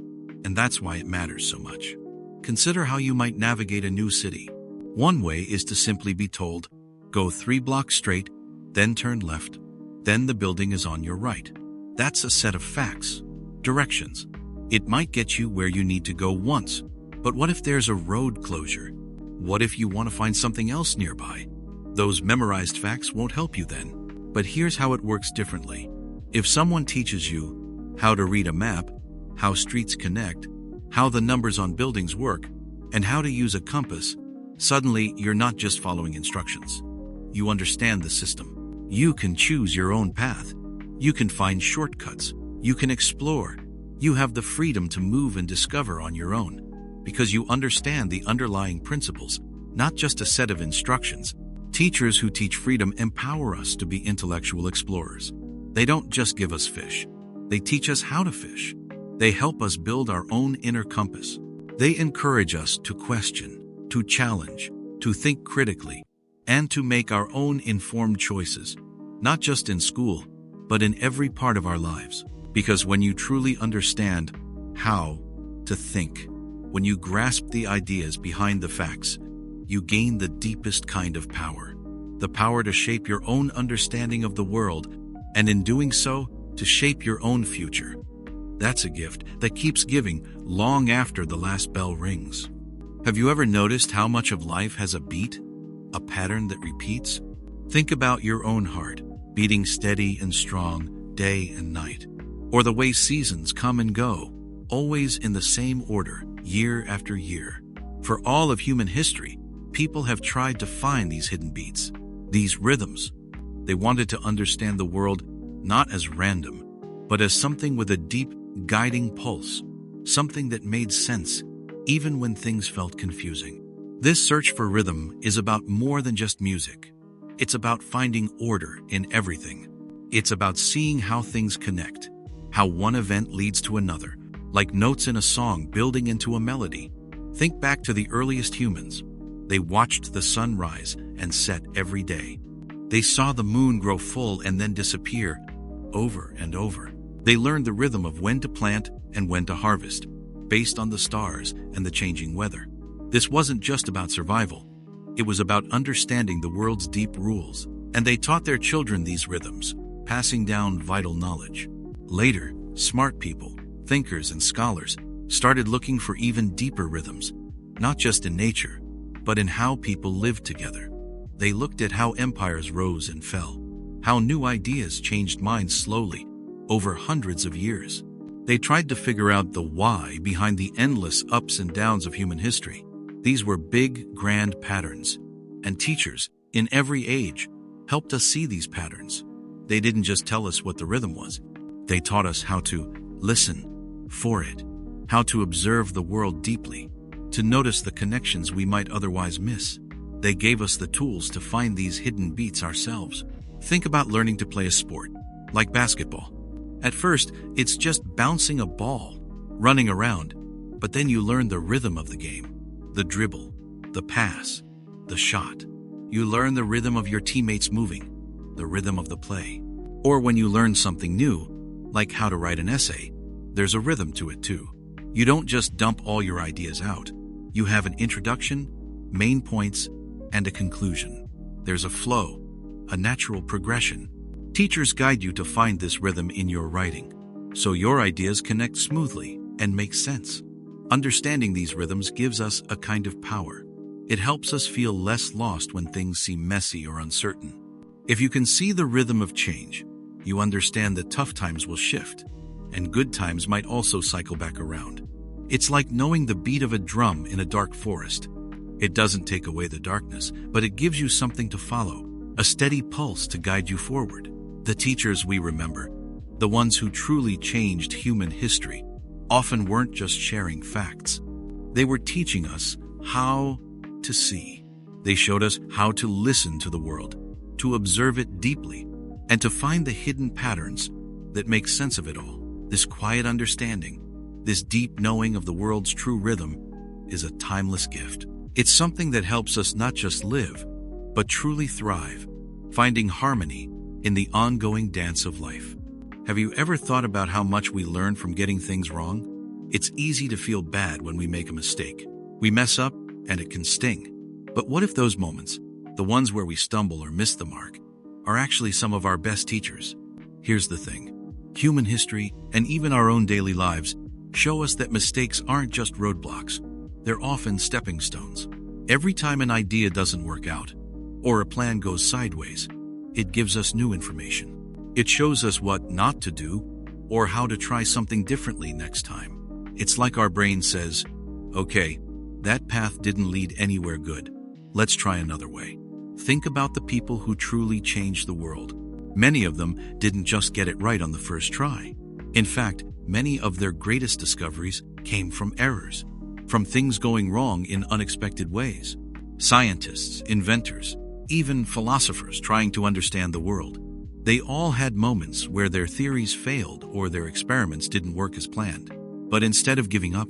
And that's why it matters so much. Consider how you might navigate a new city. One way is to simply be told, go 3 blocks straight, then turn left, then the building is on your right. That's a set of facts, directions. It might get you where you need to go once, but what if there's a road closure? What if you want to find something else nearby? Those memorized facts won't help you then. But here's how it works differently. If someone teaches you how to read a map, how streets connect, how the numbers on buildings work, and how to use a compass, suddenly you're not just following instructions. You understand the system. You can choose your own path. You can find shortcuts. You can explore. You have the freedom to move and discover on your own, because you understand the underlying principles, not just a set of instructions. Teachers who teach freedom empower us to be intellectual explorers. They don't just give us fish. They teach us how to fish. They help us build our own inner compass. They encourage us to question, to challenge, to think critically, and to make our own informed choices, not just in school, but in every part of our lives. Because when you truly understand how to think, when you grasp the ideas behind the facts, you gain the deepest kind of power, the power to shape your own understanding of the world, and in doing so, to shape your own future. That's a gift that keeps giving long after the last bell rings. Have you ever noticed how much of life has a beat, a pattern that repeats? Think about your own heart, beating steady and strong day and night, or the way seasons come and go, always in the same order, year after year. For all of human history, people have tried to find these hidden beats, these rhythms. They wanted to understand the world not as random, but as something with a deep, guiding pulse, something that made sense, even when things felt confusing. This search for rhythm is about more than just music. It's about finding order in everything. It's about seeing how things connect, how one event leads to another, like notes in a song building into a melody. Think back to the earliest humans. They watched the sun rise and set every day. They saw the moon grow full and then disappear, over and over. They learned the rhythm of when to plant and when to harvest, based on the stars and the changing weather. This wasn't just about survival. It was about understanding the world's deep rules, and they taught their children these rhythms, passing down vital knowledge. Later, smart people, thinkers and scholars started looking for even deeper rhythms, not just in nature, but in how people lived together. They looked at how empires rose and fell, how new ideas changed minds slowly, over hundreds of years. They tried to figure out the why behind the endless ups and downs of human history. These were big, grand patterns, and teachers, in every age, helped us see these patterns. They didn't just tell us what the rhythm was. They taught us how to listen for it, how to observe the world deeply, to notice the connections we might otherwise miss. They gave us the tools to find these hidden beats ourselves. Think about learning to play a sport, like basketball. At first, it's just bouncing a ball, running around, but then you learn the rhythm of the game, the dribble, the pass, the shot. You learn the rhythm of your teammates moving, the rhythm of the play. Or when you learn something new, like how to write an essay, there's a rhythm to it too. You don't just dump all your ideas out. You have an introduction, main points, and a conclusion. There's a flow, a natural progression. Teachers guide you to find this rhythm in your writing, so your ideas connect smoothly and make sense. Understanding these rhythms gives us a kind of power. It helps us feel less lost when things seem messy or uncertain. If you can see the rhythm of change, you understand that tough times will shift, and good times might also cycle back around. It's like knowing the beat of a drum in a dark forest. It doesn't take away the darkness, but it gives you something to follow, a steady pulse to guide you forward. The teachers we remember, the ones who truly changed human history, often weren't just sharing facts. They were teaching us how to see. They showed us how to listen to the world, to observe it deeply, and to find the hidden patterns that make sense of it all. This quiet understanding, this deep knowing of the world's true rhythm, is a timeless gift. It's something that helps us not just live, but truly thrive, finding harmony in the ongoing dance of life. Have you ever thought about how much we learn from getting things wrong? It's easy to feel bad when we make a mistake. We mess up, and it can sting. But what if those moments, the ones where we stumble or miss the mark, are actually some of our best teachers? Here's the thing. Human history, and even our own daily lives, show us that mistakes aren't just roadblocks. They're often stepping stones. Every time an idea doesn't work out, or a plan goes sideways, it gives us new information. It shows us what not to do, or how to try something differently next time. It's like our brain says, okay, that path didn't lead anywhere good. Let's try another way. Think about the people who truly changed the world. Many of them didn't just get it right on the first try. In fact, many of their greatest discoveries came from errors, from things going wrong in unexpected ways. Scientists, inventors, even philosophers trying to understand the world. They all had moments where their theories failed or their experiments didn't work as planned. But instead of giving up,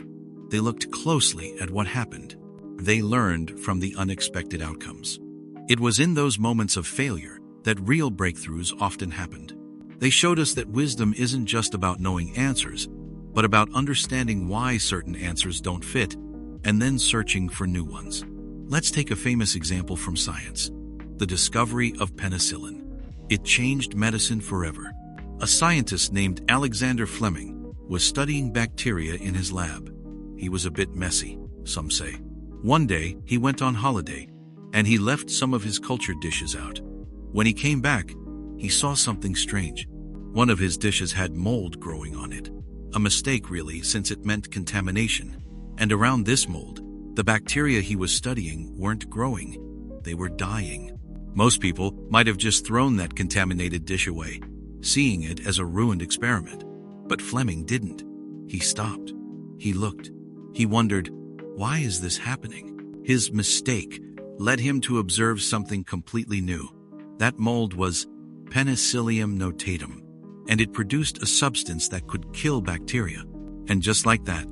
they looked closely at what happened. They learned from the unexpected outcomes. It was in those moments of failure that real breakthroughs often happened. They showed us that wisdom isn't just about knowing answers, but about understanding why certain answers don't fit, and then searching for new ones. Let's take a famous example from science. The discovery of penicillin. It changed medicine forever. A scientist named Alexander Fleming was studying bacteria in his lab. He was a bit messy, some say. One day, he went on holiday, and he left some of his cultured dishes out. When he came back, he saw something strange. One of his dishes had mold growing on it. A mistake, really, since it meant contamination. And around this mold, The bacteria he was studying weren't growing. They were dying. Most people might have just thrown that contaminated dish away, seeing it as a ruined experiment. But Fleming didn't. He stopped. He looked. He wondered, why is this happening? His mistake led him to observe something completely new. That mold was Penicillium notatum, and it produced a substance that could kill bacteria. And just like that,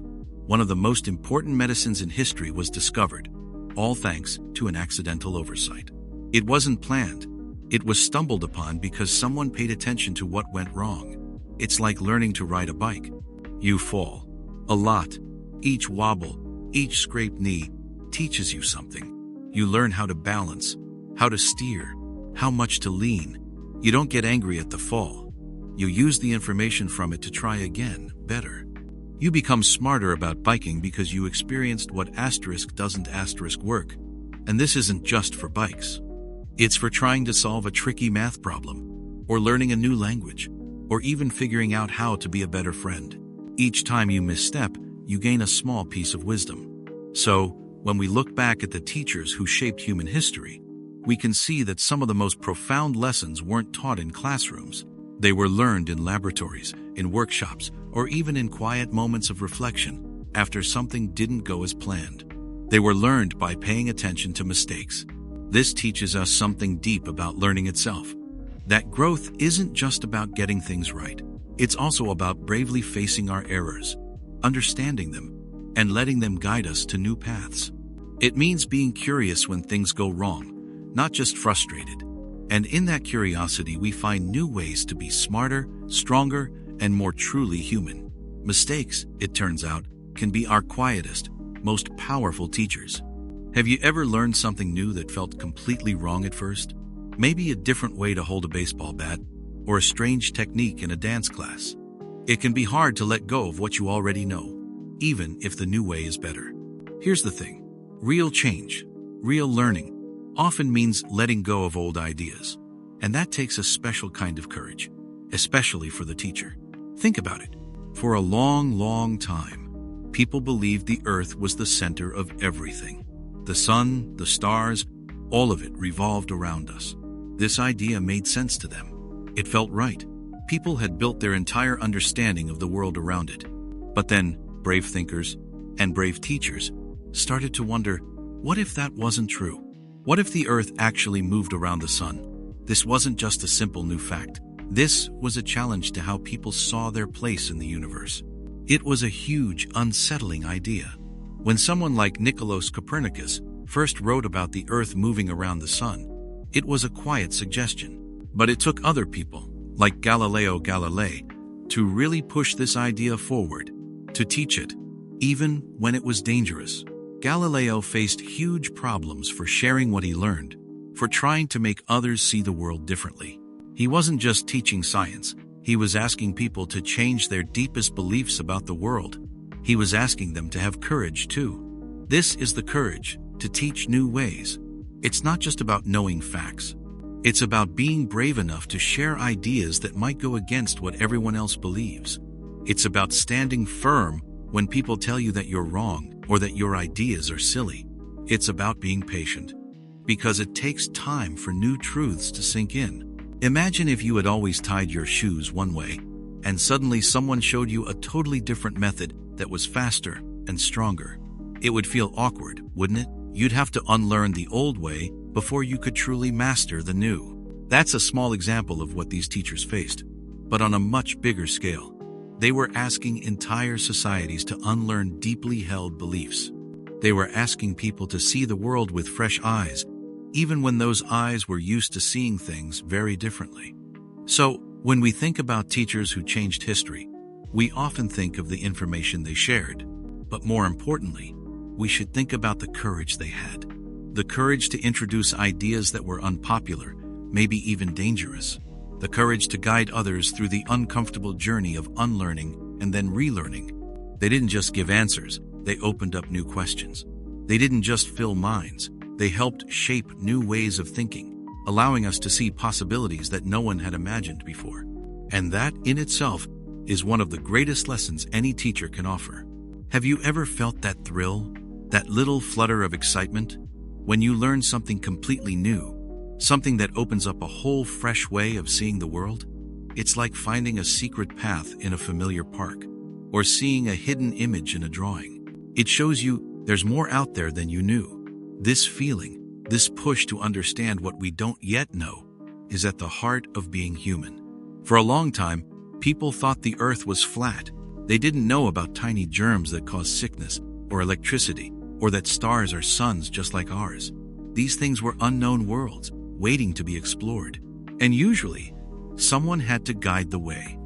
one of the most important medicines in history was discovered, all thanks to an accidental oversight. It wasn't planned. It was stumbled upon because someone paid attention to what went wrong. It's like learning to ride a bike. You fall. A lot. Each wobble, each scraped knee teaches you something. You learn how to balance, how to steer, how much to lean. You don't get angry at the fall. You use the information from it to try again, better. You become smarter about biking because you experienced what doesn't work. And this isn't just for bikes. It's for trying to solve a tricky math problem, or learning a new language, or even figuring out how to be a better friend. Each time you misstep, you gain a small piece of wisdom. So, when we look back at the teachers who shaped human history, we can see that some of the most profound lessons weren't taught in classrooms. They were learned in laboratories, in workshops, or even in quiet moments of reflection after something didn't go as planned. They were learned by paying attention to mistakes. This teaches us something deep about learning itself. That growth isn't just about getting things right. It's also about bravely facing our errors, understanding them, and letting them guide us to new paths. It means being curious when things go wrong, not just frustrated. And in that curiosity, we find new ways to be smarter, stronger, and more truly human. Mistakes, it turns out, can be our quietest, most powerful teachers. Have you ever learned something new that felt completely wrong at first? Maybe a different way to hold a baseball bat, or a strange technique in a dance class. It can be hard to let go of what you already know, even if the new way is better. Here's the thing. Real change, real learning, often means letting go of old ideas. And that takes a special kind of courage, especially for the teacher. Think about it. For a long, long time, people believed the earth was the center of everything. The sun, the stars, all of it revolved around us. This idea made sense to them. It felt right. People had built their entire understanding of the world around it. But then, brave thinkers and brave teachers started to wonder, what if that wasn't true? What if the earth actually moved around the sun? This wasn't just a simple new fact. This was a challenge to how people saw their place in the universe. It was a huge, unsettling idea. When someone like Nicolaus Copernicus first wrote about the earth moving around the sun, it was a quiet suggestion. But it took other people, like Galileo Galilei, to really push this idea forward, to teach it, even when it was dangerous. Galileo faced huge problems for sharing what he learned, for trying to make others see the world differently. He wasn't just teaching science, he was asking people to change their deepest beliefs about the world. He was asking them to have courage too. This is the courage to teach new ways. It's not just about knowing facts. It's about being brave enough to share ideas that might go against what everyone else believes. It's about standing firm when people tell you that you're wrong or that your ideas are silly. It's about being patient, because it takes time for new truths to sink in. Imagine if you had always tied your shoes one way, and suddenly someone showed you a totally different method that was faster and stronger. It would feel awkward, wouldn't it? You'd have to unlearn the old way before you could truly master the new. That's a small example of what these teachers faced. But on a much bigger scale, they were asking entire societies to unlearn deeply held beliefs. They were asking people to see the world with fresh eyes, even when those eyes were used to seeing things very differently. So, when we think about teachers who changed history, we often think of the information they shared. But more importantly, we should think about the courage they had. The courage to introduce ideas that were unpopular, maybe even dangerous. The courage to guide others through the uncomfortable journey of unlearning and then relearning. They didn't just give answers, they opened up new questions. They didn't just fill minds, they helped shape new ways of thinking, allowing us to see possibilities that no one had imagined before. And that, in itself, is one of the greatest lessons any teacher can offer. Have you ever felt that thrill That little flutter of excitement when you learn something completely new, something that opens up a whole fresh way of seeing the world. It's like finding a secret path in a familiar park, or seeing a hidden image in a drawing. It shows you there's more out there than you knew. This feeling, this push to understand what we don't yet know, is at the heart of being human. For a long time, people thought the earth was flat. They didn't know about tiny germs that cause sickness, or electricity, or that stars are suns just like ours. These things were unknown worlds, waiting to be explored. And usually, someone had to guide the way.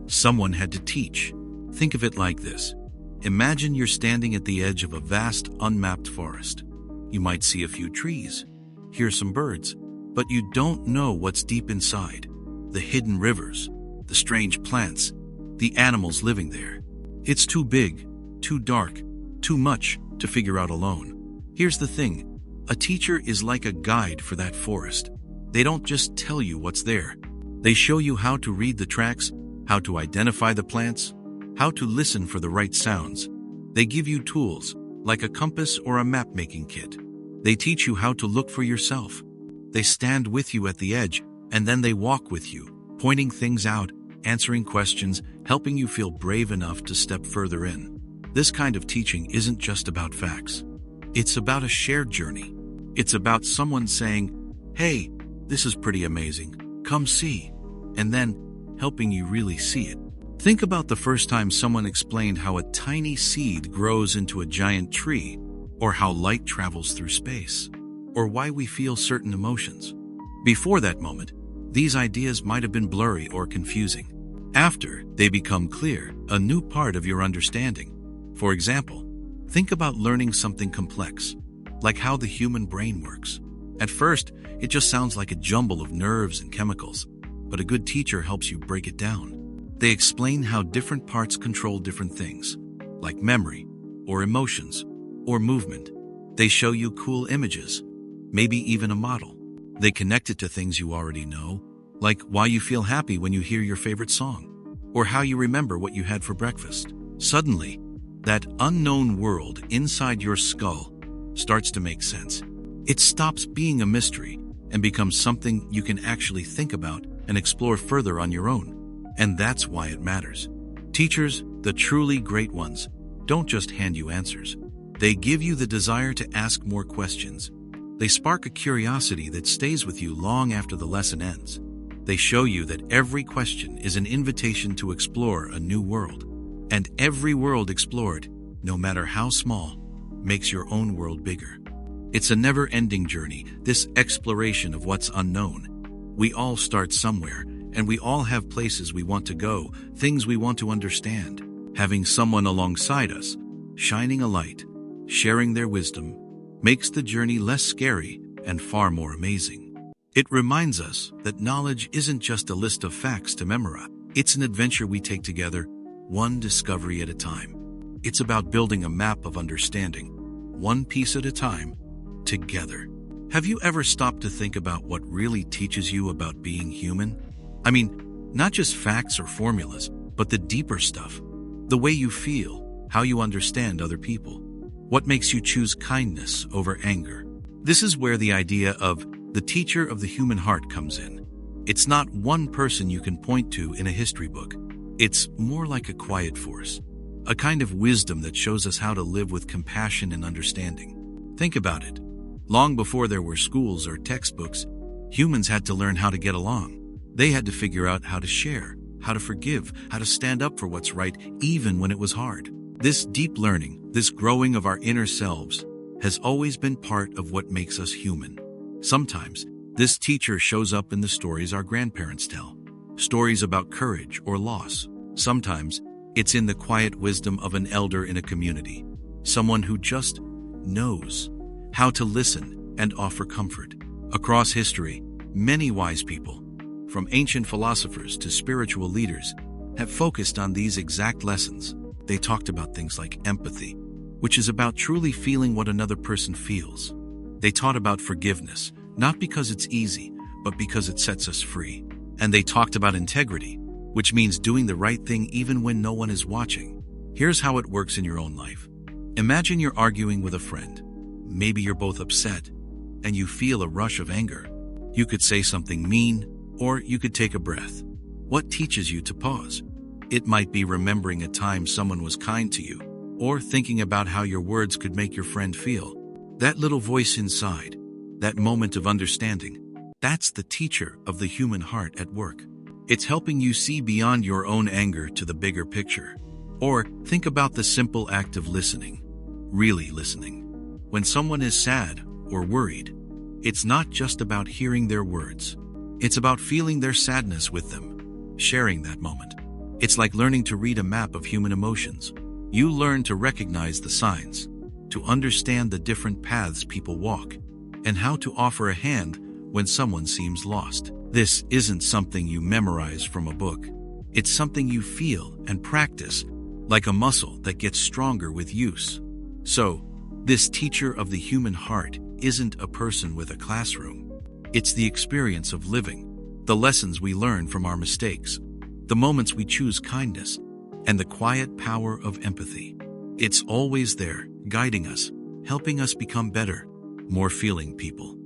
Someone had to teach. Think of it like this. Imagine you're standing at the edge of a vast, unmapped forest. You might see a few trees, hear some birds, but you don't know what's deep inside. The hidden rivers, the strange plants, the animals living there. It's too big, too dark, too much to figure out alone. Here's the thing. A teacher is like a guide for that forest. They don't just tell you what's there. They show you how to read the tracks, how to identify the plants, how to listen for the right sounds. They give you tools, like a compass or a map-making kit. They teach you how to look for yourself. They stand with you at the edge, and then they walk with you, pointing things out, answering questions, helping you feel brave enough to step further in. This kind of teaching isn't just about facts. It's about a shared journey. It's about someone saying, "Hey, this is pretty amazing. Come see," and then helping you really see it. Think about the first time someone explained how a tiny seed grows into a giant tree, or how light travels through space, or why we feel certain emotions. Before that moment, these ideas might have been blurry or confusing. After they become clear, a new part of your understanding. For example, think about learning something complex, like how the human brain works. At first, it just sounds like a jumble of nerves and chemicals, but a good teacher helps you break it down. They explain how different parts control different things, like memory, or emotions, or movement. They show you cool images, maybe even a model. They connect it to things you already know, like why you feel happy when you hear your favorite song, or how you remember what you had for breakfast. Suddenly, that unknown world inside your skull starts to make sense. It stops being a mystery and becomes something you can actually think about and explore further on your own. And that's why it matters. Teachers, the truly great ones, don't just hand you answers. They give you the desire to ask more questions. They spark a curiosity that stays with you long after the lesson ends. They show you that every question is an invitation to explore a new world. And every world explored, no matter how small, makes your own world bigger. It's a never-ending journey, this exploration of what's unknown. We all start somewhere, and we all have places we want to go, things we want to understand. Having someone alongside us, shining a light, sharing their wisdom, makes the journey less scary and far more amazing. It reminds us that knowledge isn't just a list of facts to memorize. It's an adventure we take together, one discovery at a time. It's about building a map of understanding, one piece at a time, together. Have you ever stopped to think about what really teaches you about being human? I mean, not just facts or formulas, but the deeper stuff. The way you feel, how you understand other people. What makes you choose kindness over anger? This is where the idea of the teacher of the human heart comes in. It's not one person you can point to in a history book. It's more like a quiet force, a kind of wisdom that shows us how to live with compassion and understanding. Think about it. Long before there were schools or textbooks, humans had to learn how to get along. They had to figure out how to share, how to forgive, how to stand up for what's right, even when it was hard. This deep learning, this growing of our inner selves, has always been part of what makes us human. Sometimes, this teacher shows up in the stories our grandparents tell. Stories about courage or loss. Sometimes, it's in the quiet wisdom of an elder in a community. Someone who just knows how to listen and offer comfort. Across history, many wise people, from ancient philosophers to spiritual leaders, have focused on these exact lessons. They talked about things like empathy, which is about truly feeling what another person feels. They taught about forgiveness, not because it's easy, but because it sets us free. And they talked about integrity, which means doing the right thing even when no one is watching. Here's how it works in your own life. Imagine you're arguing with a friend. Maybe you're both upset, and you feel a rush of anger. You could say something mean, or you could take a breath. What teaches you to pause? It might be remembering a time someone was kind to you, or thinking about how your words could make your friend feel. That little voice inside, that moment of understanding, that's the teacher of the human heart at work. It's helping you see beyond your own anger to the bigger picture. Or think about the simple act of listening. Really listening. When someone is sad or worried, it's not just about hearing their words. It's about feeling their sadness with them, sharing that moment. It's like learning to read a map of human emotions. You learn to recognize the signs, to understand the different paths people walk, and how to offer a hand when someone seems lost. This isn't something you memorize from a book. It's something you feel and practice, like a muscle that gets stronger with use. So, this teacher of the human heart isn't a person with a classroom. It's the experience of living, the lessons we learn from our mistakes, the moments we choose kindness, and the quiet power of empathy. It's always there, guiding us, helping us become better, more feeling people.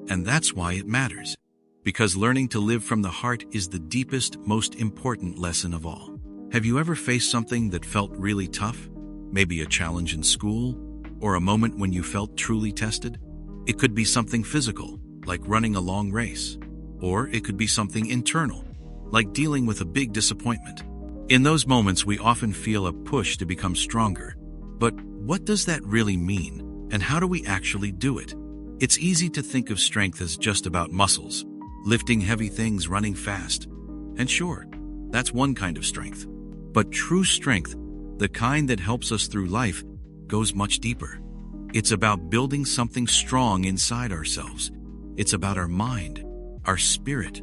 And that's why it matters. Because learning to live from the heart is the deepest, most important lesson of all. Have you ever faced something that felt really tough? Maybe a challenge in school, or a moment when you felt truly tested? It could be something physical, like running a long race. Or it could be something internal, like dealing with a big disappointment. In those moments, we often feel a push to become stronger. But what does that really mean? And how do we actually do it? It's easy to think of strength as just about muscles, lifting heavy things, running fast. And sure, that's one kind of strength. But true strength, the kind that helps us through life, goes much deeper. It's about building something strong inside ourselves. It's about our mind, our spirit,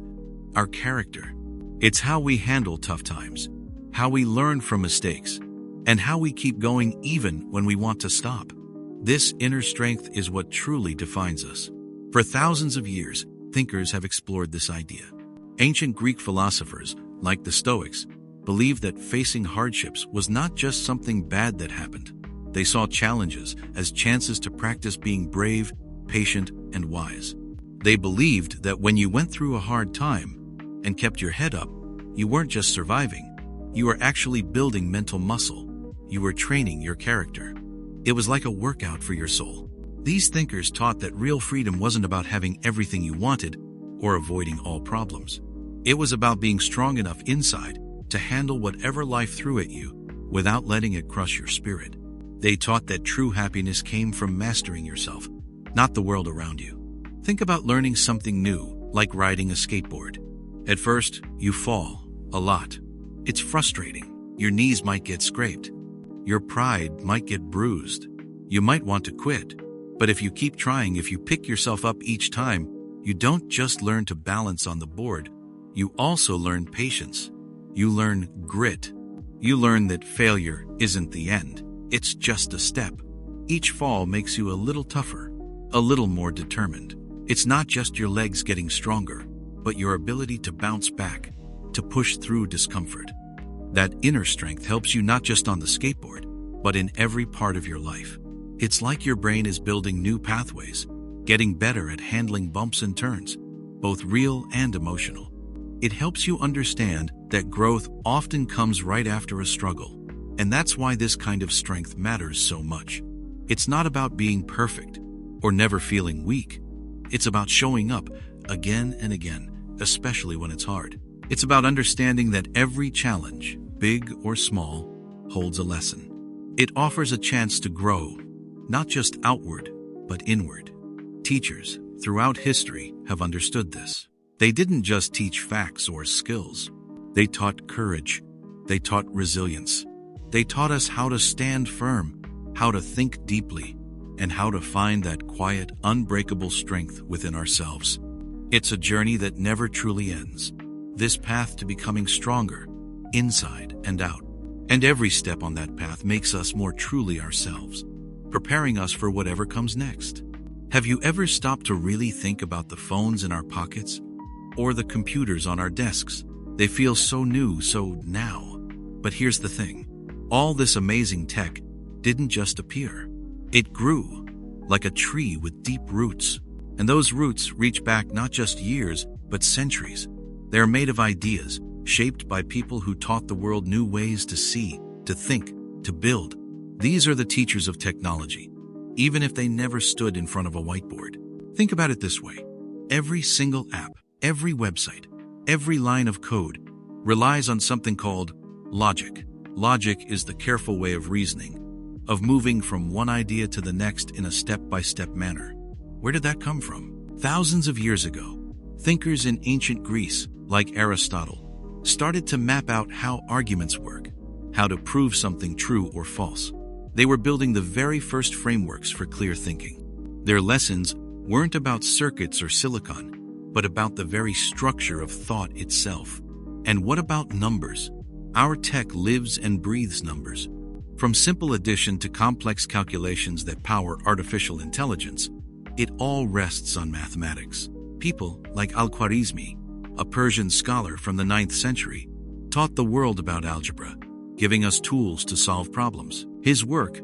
our character. It's how we handle tough times, how we learn from mistakes, and how we keep going even when we want to stop. This inner strength is what truly defines us. For thousands of years, thinkers have explored this idea. Ancient Greek philosophers, like the Stoics, believed that facing hardships was not just something bad that happened. They saw challenges as chances to practice being brave, patient, and wise. They believed that when you went through a hard time and kept your head up, you weren't just surviving, you were actually building mental muscle. You were training your character. It was like a workout for your soul. These thinkers taught that real freedom wasn't about having everything you wanted or avoiding all problems. It was about being strong enough inside to handle whatever life threw at you without letting it crush your spirit. They taught that true happiness came from mastering yourself, not the world around you. Think about learning something new, like riding a skateboard. At first, you fall a lot. It's frustrating. Your knees might get scraped. Your pride might get bruised. You might want to quit. But if you keep trying, if you pick yourself up each time, you don't just learn to balance on the board. You also learn patience. You learn grit. You learn that failure isn't the end. It's just a step. Each fall makes you a little tougher, a little more determined. It's not just your legs getting stronger, but your ability to bounce back, to push through discomfort. That inner strength helps you not just on the skateboard, but in every part of your life. It's like your brain is building new pathways, getting better at handling bumps and turns, both real and emotional. It helps you understand that growth often comes right after a struggle, and that's why this kind of strength matters so much. It's not about being perfect or never feeling weak. It's about showing up again and again, especially when it's hard. It's about understanding that every challenge, big or small, holds a lesson. It offers a chance to grow, not just outward, but inward. Teachers throughout history have understood this. They didn't just teach facts or skills. They taught courage. They taught resilience. They taught us how to stand firm, how to think deeply, and how to find that quiet, unbreakable strength within ourselves. It's a journey that never truly ends. This path to becoming stronger, inside and out. And every step on that path makes us more truly ourselves, preparing us for whatever comes next. Have you ever stopped to really think about the phones in our pockets? Or the computers on our desks? They feel so new, so now. But here's the thing. All this amazing tech didn't just appear. It grew, like a tree with deep roots. And those roots reach back not just years, but centuries. They are made of ideas, shaped by people who taught the world new ways to see, to think, to build. These are the teachers of technology, even if they never stood in front of a whiteboard. Think about it this way. Every single app, every website, every line of code relies on something called logic. Logic is the careful way of reasoning, of moving from one idea to the next in a step-by-step manner. Where did that come from? Thousands of years ago, thinkers in ancient Greece, like Aristotle, started to map out how arguments work, how to prove something true or false. They were building the very first frameworks for clear thinking. Their lessons weren't about circuits or silicon, but about the very structure of thought itself. And what about numbers? Our tech lives and breathes numbers. From simple addition to complex calculations that power artificial intelligence, it all rests on mathematics. People like Al-Khwarizmi, a Persian scholar from the 9th century, taught the world about algebra, giving us tools to solve problems. His work,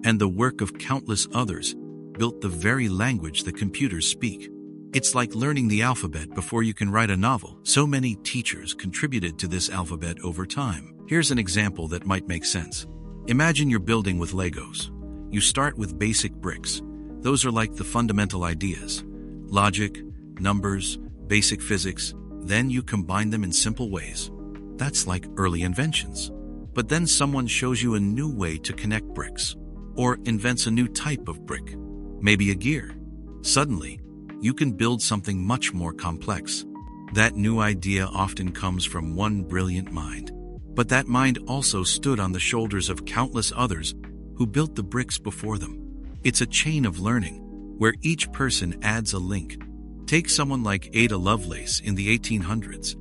and the work of countless others, built the very language that computers speak. It's like learning the alphabet before you can write a novel. So many teachers contributed to this alphabet over time. Here's an example that might make sense. Imagine you're building with Legos. You start with basic bricks. Those are like the fundamental ideas. Logic, numbers, basic physics. Then you combine them in simple ways. That's like early inventions. But then someone shows you a new way to connect bricks, or invents a new type of brick, maybe a gear. Suddenly, you can build something much more complex. That new idea often comes from one brilliant mind. But that mind also stood on the shoulders of countless others who built the bricks before them. It's a chain of learning, where each person adds a link. Take someone like Ada Lovelace in the 1800s.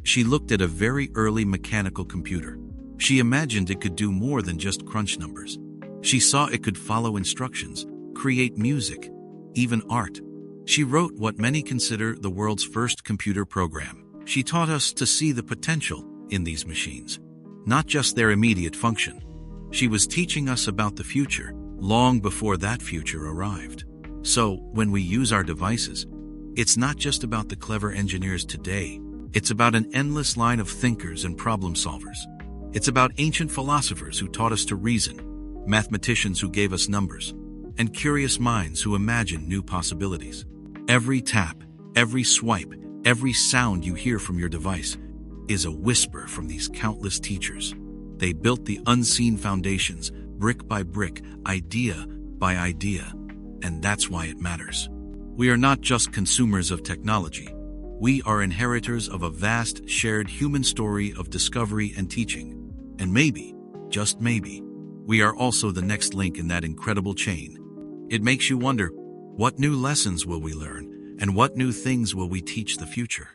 She looked at a very early mechanical computer. She imagined it could do more than just crunch numbers. She saw it could follow instructions, create music, even art. She wrote what many consider the world's first computer program. She taught us to see the potential in these machines, not just their immediate function. She was teaching us about the future, long before that future arrived. So, when we use our devices, it's not just about the clever engineers today. It's about an endless line of thinkers and problem solvers. It's about ancient philosophers who taught us to reason, mathematicians who gave us numbers, and curious minds who imagined new possibilities. Every tap, every swipe, every sound you hear from your device is a whisper from these countless teachers. They built the unseen foundations, brick by brick, idea by idea, and that's why it matters. We are not just consumers of technology. We are inheritors of a vast, shared human story of discovery and teaching. And maybe, just maybe, we are also the next link in that incredible chain. It makes you wonder, what new lessons will we learn, and what new things will we teach the future?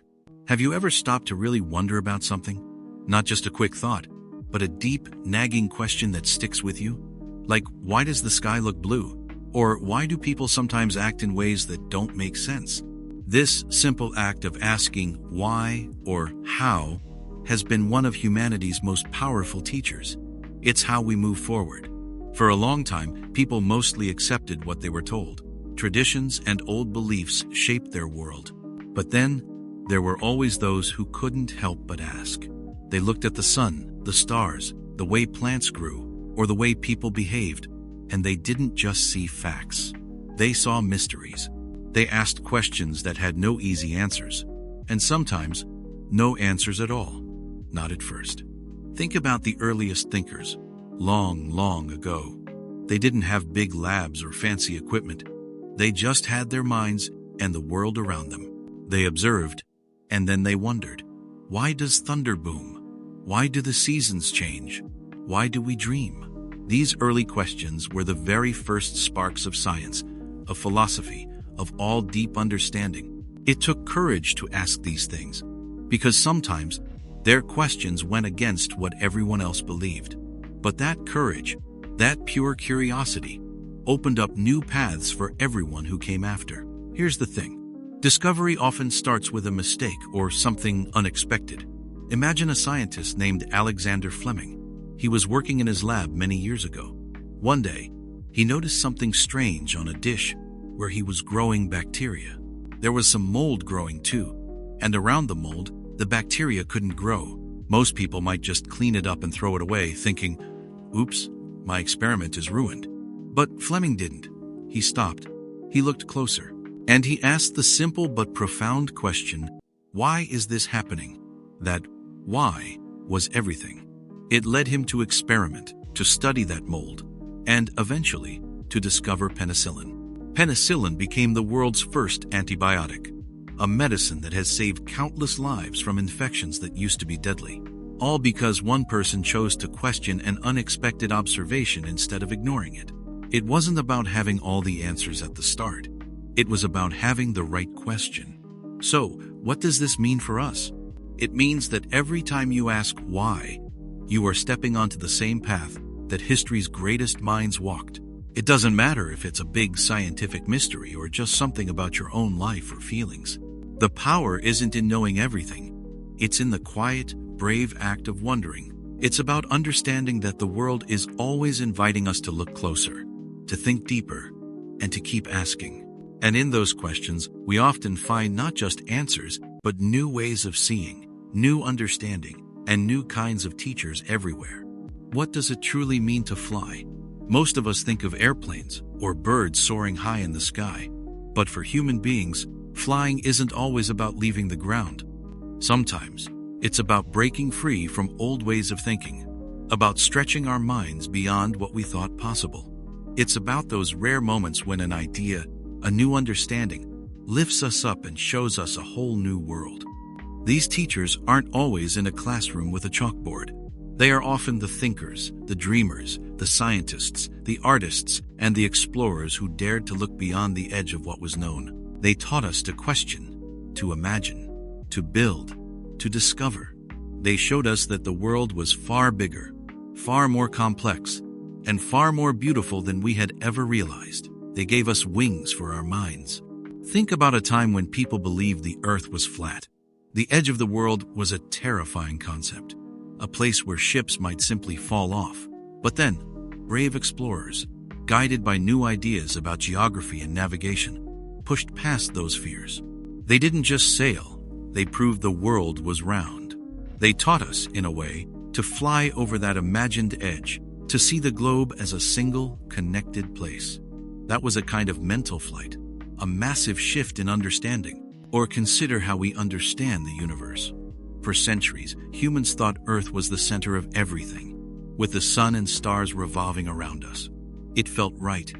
Have you ever stopped to really wonder about something? Not just a quick thought, but a deep, nagging question that sticks with you? Like, why does the sky look blue? Or why do people sometimes act in ways that don't make sense? This simple act of asking why or how has been one of humanity's most powerful teachers. It's how we move forward. For a long time, people mostly accepted what they were told. Traditions and old beliefs shaped their world. But then, there were always those who couldn't help but ask. They looked at the sun, the stars, the way plants grew, or the way people behaved, and they didn't just see facts. They saw mysteries. They asked questions that had no easy answers, and sometimes, no answers at all. Not at first. Think about the earliest thinkers, long ago. They didn't have big labs or fancy equipment. They just had their minds and the world around them. They observed, and then they wondered, why does thunder boom? Why do the seasons change? Why do we dream? These early questions were the very first sparks of science, of philosophy, of all deep understanding. It took courage to ask these things, because sometimes their questions went against what everyone else believed. But that courage, that pure curiosity, opened up new paths for everyone who came after. Here's the thing. Discovery often starts with a mistake or something unexpected. Imagine a scientist named Alexander Fleming. He was working in his lab many years ago. One day, he noticed something strange on a dish where he was growing bacteria. There was some mold growing too, and around the mold, the bacteria couldn't grow. Most people might just clean it up and throw it away, thinking, "Oops, my experiment is ruined." But Fleming didn't. He stopped. He looked closer, and he asked the simple but profound question, why is this happening? That why was everything. It led him to experiment, to study that mold, and eventually to discover penicillin. Penicillin became the world's first antibiotic, a medicine that has saved countless lives from infections that used to be deadly. All because one person chose to question an unexpected observation instead of ignoring it. It wasn't about having all the answers at the start. It was about having the right question. So, what does this mean for us? It means that every time you ask why, you are stepping onto the same path that history's greatest minds walked. It doesn't matter if it's a big scientific mystery or just something about your own life or feelings. The power isn't in knowing everything. It's in the quiet, brave act of wondering. It's about understanding that the world is always inviting us to look closer, to think deeper, and to keep asking. And in those questions, we often find not just answers, but new ways of seeing, new understanding, and new kinds of teachers everywhere. What does it truly mean to fly? Most of us think of airplanes or birds soaring high in the sky. But for human beings, flying isn't always about leaving the ground. Sometimes, it's about breaking free from old ways of thinking, about stretching our minds beyond what we thought possible. It's about those rare moments when an idea, a new understanding, lifts us up and shows us a whole new world. These teachers aren't always in a classroom with a chalkboard. They are often the thinkers, the dreamers, the scientists, the artists, and the explorers who dared to look beyond the edge of what was known. They taught us to question, to imagine, to build, to discover. They showed us that the world was far bigger, far more complex, and far more beautiful than we had ever realized. They gave us wings for our minds. Think about a time when people believed the earth was flat. The edge of the world was a terrifying concept, a place where ships might simply fall off. But then, brave explorers, guided by new ideas about geography and navigation, pushed past those fears. They didn't just sail, they proved the world was round. They taught us, in a way, to fly over that imagined edge, to see the globe as a single, connected place. That was a kind of mental flight, a massive shift in understanding. Or consider how we understand the universe. For centuries, humans thought Earth was the center of everything, with the sun and stars revolving around us. It felt right.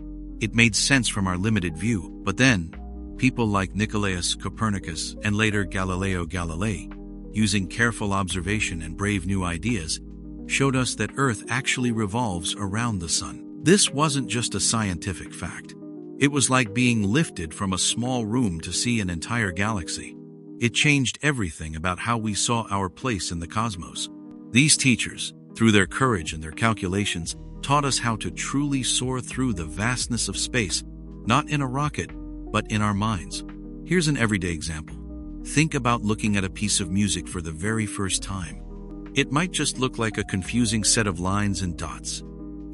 It made sense from our limited view. But then, people like Nicolaus Copernicus and later Galileo Galilei, using careful observation and brave new ideas, showed us that Earth actually revolves around the sun. This wasn't just a scientific fact. It was like being lifted from a small room to see an entire galaxy. It changed everything about how we saw our place in the cosmos. These teachers, through their courage and their calculations, taught us how to truly soar through the vastness of space, not in a rocket, but in our minds. Here's an everyday example. Think about looking at a piece of music for the very first time. It might just look like a confusing set of lines and dots.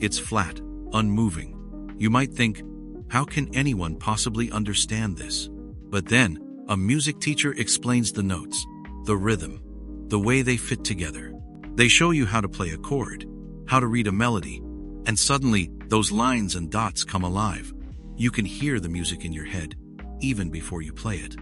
It's flat, unmoving. You might think, how can anyone possibly understand this? But then, a music teacher explains the notes, the rhythm, the way they fit together. They show you how to play a chord, how to read a melody, and suddenly, those lines and dots come alive. You can hear the music in your head, even before you play it.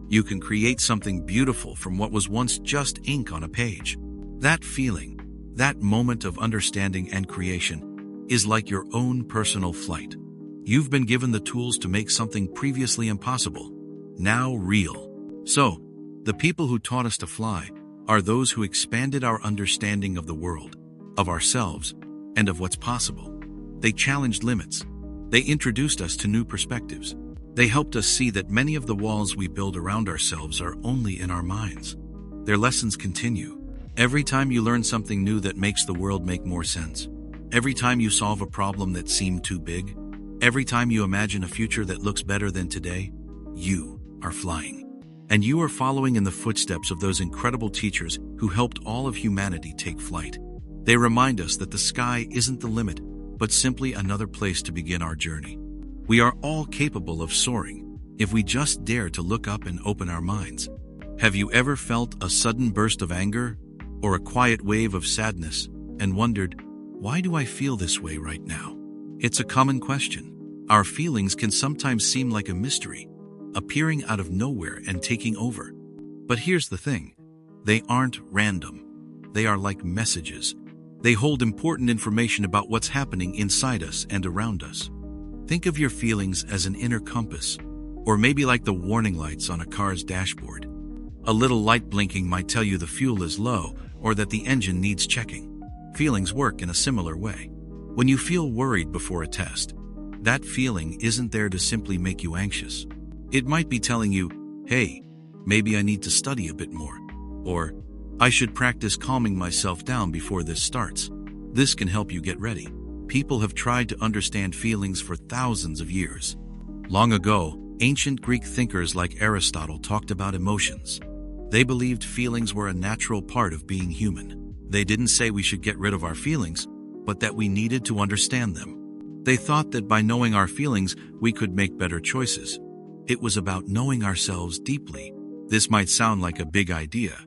You can create something beautiful from what was once just ink on a page. That feeling, that moment of understanding and creation, is like your own personal flight. You've been given the tools to make something previously impossible, now real. So, the people who taught us to fly are those who expanded our understanding of the world, of ourselves, and of what's possible. They challenged limits. They introduced us to new perspectives. They helped us see that many of the walls we build around ourselves are only in our minds. Their lessons continue. Every time you learn something new that makes the world make more sense. Every time you solve a problem that seemed too big. Every time you imagine a future that looks better than today, you are flying. And you are following in the footsteps of those incredible teachers who helped all of humanity take flight. They remind us that the sky isn't the limit, but simply another place to begin our journey. We are all capable of soaring if we just dare to look up and open our minds. Have you ever felt a sudden burst of anger or a quiet wave of sadness and wondered, why do I feel this way right now? It's a common question. Our feelings can sometimes seem like a mystery, appearing out of nowhere and taking over. But here's the thing. They aren't random. They are like messages. They hold important information about what's happening inside us and around us. Think of your feelings as an inner compass, or maybe like the warning lights on a car's dashboard. A little light blinking might tell you the fuel is low or that the engine needs checking. Feelings work in a similar way. When you feel worried before a test, that feeling isn't there to simply make you anxious. It might be telling you, hey, maybe I need to study a bit more, or I should practice calming myself down before this starts. This can help you get ready. People have tried to understand feelings for thousands of years. Long ago, ancient Greek thinkers like Aristotle talked about emotions. They believed feelings were a natural part of being human. They didn't say we should get rid of our feelings, but that we needed to understand them. They thought that by knowing our feelings, we could make better choices. It was about knowing ourselves deeply. This might sound like a big idea,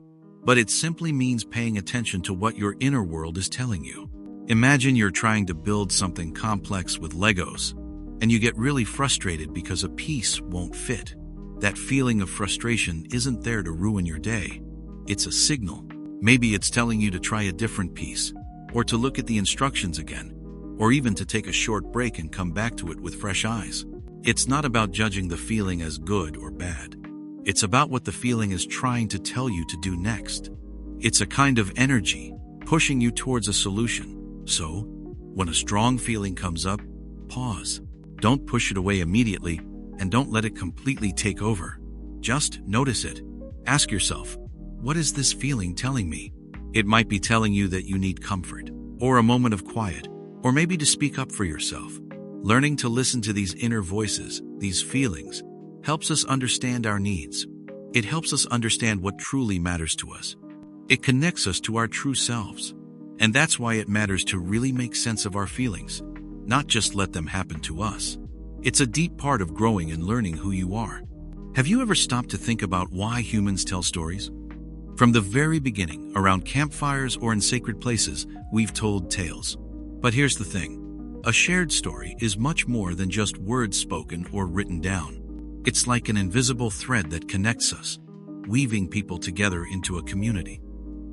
but it simply means paying attention to what your inner world is telling you. Imagine you're trying to build something complex with Legos, and you get really frustrated because a piece won't fit. That feeling of frustration isn't there to ruin your day. It's a signal. Maybe it's telling you to try a different piece, or to look at the instructions again, or even to take a short break and come back to it with fresh eyes. It's not about judging the feeling as good or bad. It's about what the feeling is trying to tell you to do next. It's a kind of energy pushing you towards a solution. So, when a strong feeling comes up, pause. Don't push it away immediately, and don't let it completely take over. Just notice it. Ask yourself, what is this feeling telling me? It might be telling you that you need comfort, or a moment of quiet, or maybe to speak up for yourself. Learning to listen to these inner voices, these feelings, helps us understand our needs. It helps us understand what truly matters to us. It connects us to our true selves. And that's why it matters to really make sense of our feelings, not just let them happen to us. It's a deep part of growing and learning who you are. Have you ever stopped to think about why humans tell stories? From the very beginning, around campfires or in sacred places, we've told tales. But here's the thing. A shared story is much more than just words spoken or written down. It's like an invisible thread that connects us, weaving people together into a community.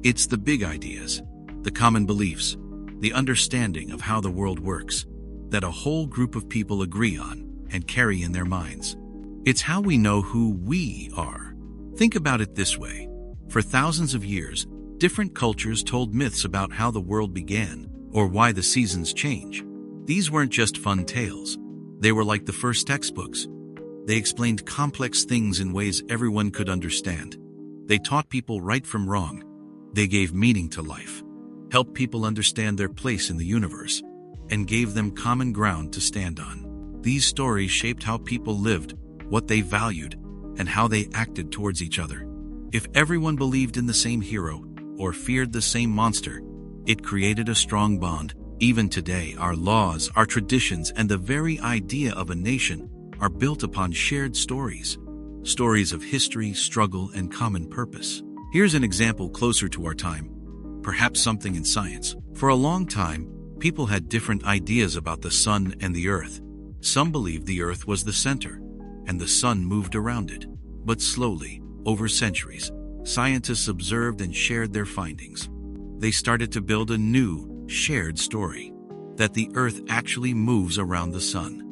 It's the big ideas, the common beliefs, the understanding of how the world works, that a whole group of people agree on and carry in their minds. It's how we know who we are. Think about it this way. For thousands of years, different cultures told myths about how the world began or why the seasons change. These weren't just fun tales. They were like the first textbooks. They explained complex things in ways everyone could understand. They taught people right from wrong. They gave meaning to life, helped people understand their place in the universe, and gave them common ground to stand on. These stories shaped how people lived, what they valued, and how they acted towards each other. If everyone believed in the same hero or feared the same monster, it created a strong bond. Even today, our laws, our traditions, and the very idea of a nation are built upon shared stories. Stories of history, struggle, and common purpose. Here's an example closer to our time. Perhaps something in science. For a long time, people had different ideas about the sun and the earth. Some believed the earth was the center, and the sun moved around it. But slowly, over centuries, scientists observed and shared their findings. They started to build a new, shared story, that the earth actually moves around the sun.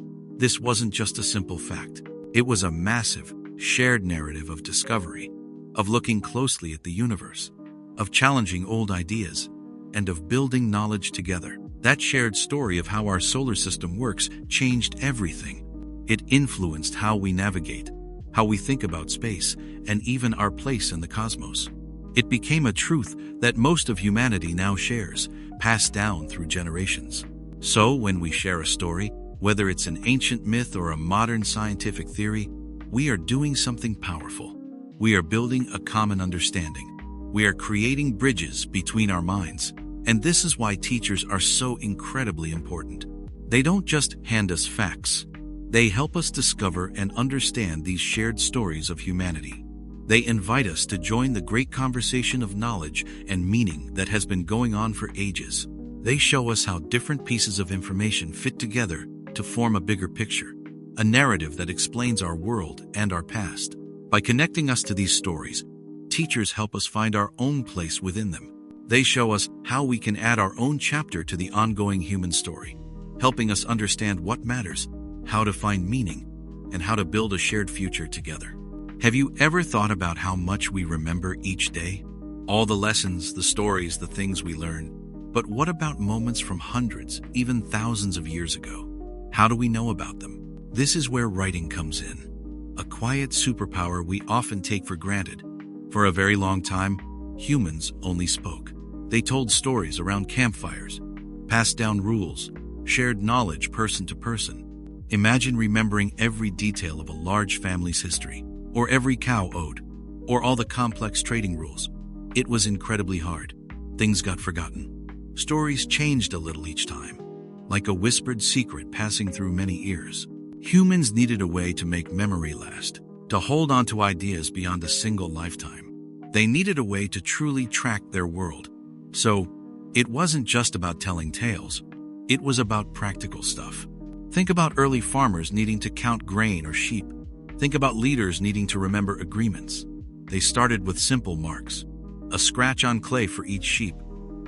This wasn't just a simple fact. It was a massive, shared narrative of discovery, of looking closely at the universe, of challenging old ideas, and of building knowledge together. That shared story of how our solar system works changed everything. It influenced how we navigate, how we think about space, and even our place in the cosmos. It became a truth that most of humanity now shares, passed down through generations. So when we share a story, whether it's an ancient myth or a modern scientific theory, we are doing something powerful. We are building a common understanding. We are creating bridges between our minds. And this is why teachers are so incredibly important. They don't just hand us facts. They help us discover and understand these shared stories of humanity. They invite us to join the great conversation of knowledge and meaning that has been going on for ages. They show us how different pieces of information fit together to form a bigger picture, a narrative that explains our world and our past. By connecting us to these stories, teachers help us find our own place within them. They show us how we can add our own chapter to the ongoing human story, helping us understand what matters, how to find meaning, and how to build a shared future together. Have you ever thought about how much we remember each day? All the lessons, the stories, the things we learn. But what about moments from hundreds, even thousands of years ago? How do we know about them? This is where writing comes in. A quiet superpower we often take for granted. For a very long time, humans only spoke. They told stories around campfires, passed down rules, shared knowledge person to person. Imagine remembering every detail of a large family's history, or every cow owed, or all the complex trading rules. It was incredibly hard. Things got forgotten. Stories changed a little each time, like a whispered secret passing through many ears. Humans needed a way to make memory last, to hold on to ideas beyond a single lifetime. They needed a way to truly track their world. So, it wasn't just about telling tales. It was about practical stuff. Think about early farmers needing to count grain or sheep. Think about leaders needing to remember agreements. They started with simple marks. A scratch on clay for each sheep.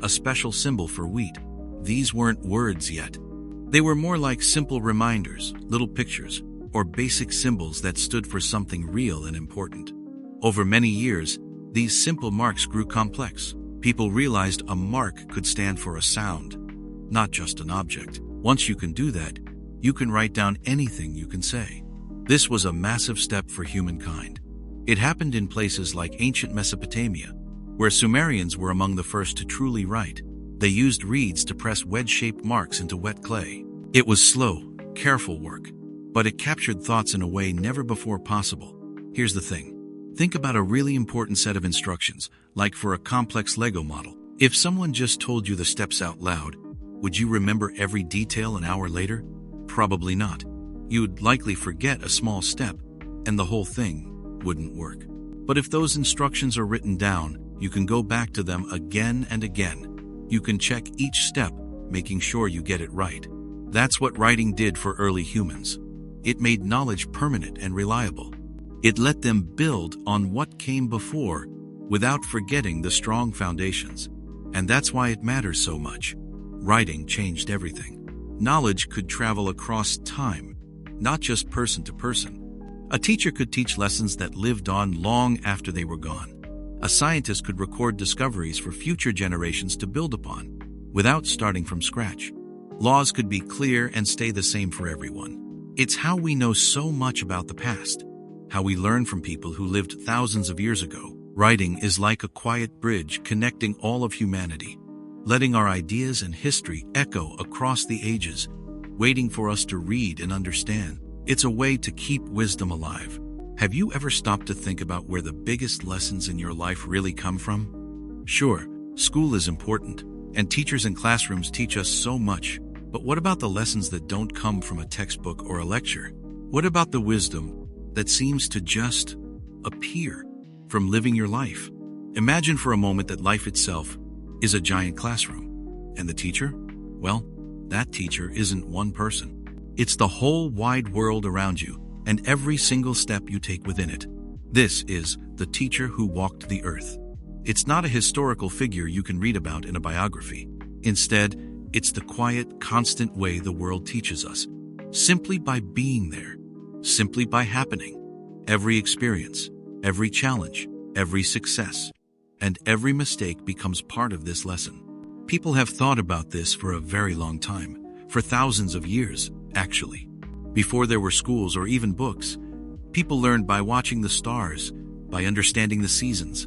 A special symbol for wheat. These weren't words yet. They were more like simple reminders, little pictures, or basic symbols that stood for something real and important. Over many years, these simple marks grew complex. People realized a mark could stand for a sound, not just an object. Once you can do that, you can write down anything you can say. This was a massive step for humankind. It happened in places like ancient Mesopotamia, where Sumerians were among the first to truly write. They used reeds to press wedge-shaped marks into wet clay. It was slow, careful work, but it captured thoughts in a way never before possible. Here's the thing. Think about a really important set of instructions, like for a complex Lego model. If someone just told you the steps out loud, would you remember every detail an hour later? Probably not. You'd likely forget a small step, and the whole thing wouldn't work. But if those instructions are written down, you can go back to them again and again. You can check each step, making sure you get it right. That's what writing did for early humans. It made knowledge permanent and reliable. It let them build on what came before without forgetting the strong foundations. And that's why it matters so much. Writing changed everything. Knowledge could travel across time, not just person to person. A teacher could teach lessons that lived on long after they were gone. A scientist could record discoveries for future generations to build upon, without starting from scratch. Laws could be clear and stay the same for everyone. It's how we know so much about the past, how we learn from people who lived thousands of years ago. Writing is like a quiet bridge connecting all of humanity, letting our ideas and history echo across the ages, waiting for us to read and understand. It's a way to keep wisdom alive. Have you ever stopped to think about where the biggest lessons in your life really come from? Sure, school is important, and teachers and classrooms teach us so much. But what about the lessons that don't come from a textbook or a lecture? What about the wisdom that seems to just appear from living your life? Imagine for a moment that life itself is a giant classroom. And the teacher? Well, that teacher isn't one person. It's the whole wide world around you and every single step you take within it. This is the teacher who walked the earth. It's not a historical figure you can read about in a biography. Instead, it's the quiet, constant way the world teaches us. Simply by being there. Simply by happening. Every experience, every challenge, every success, and every mistake becomes part of this lesson. People have thought about this for a very long time, for thousands of years, actually. Before there were schools or even books, people learned by watching the stars, by understanding the seasons,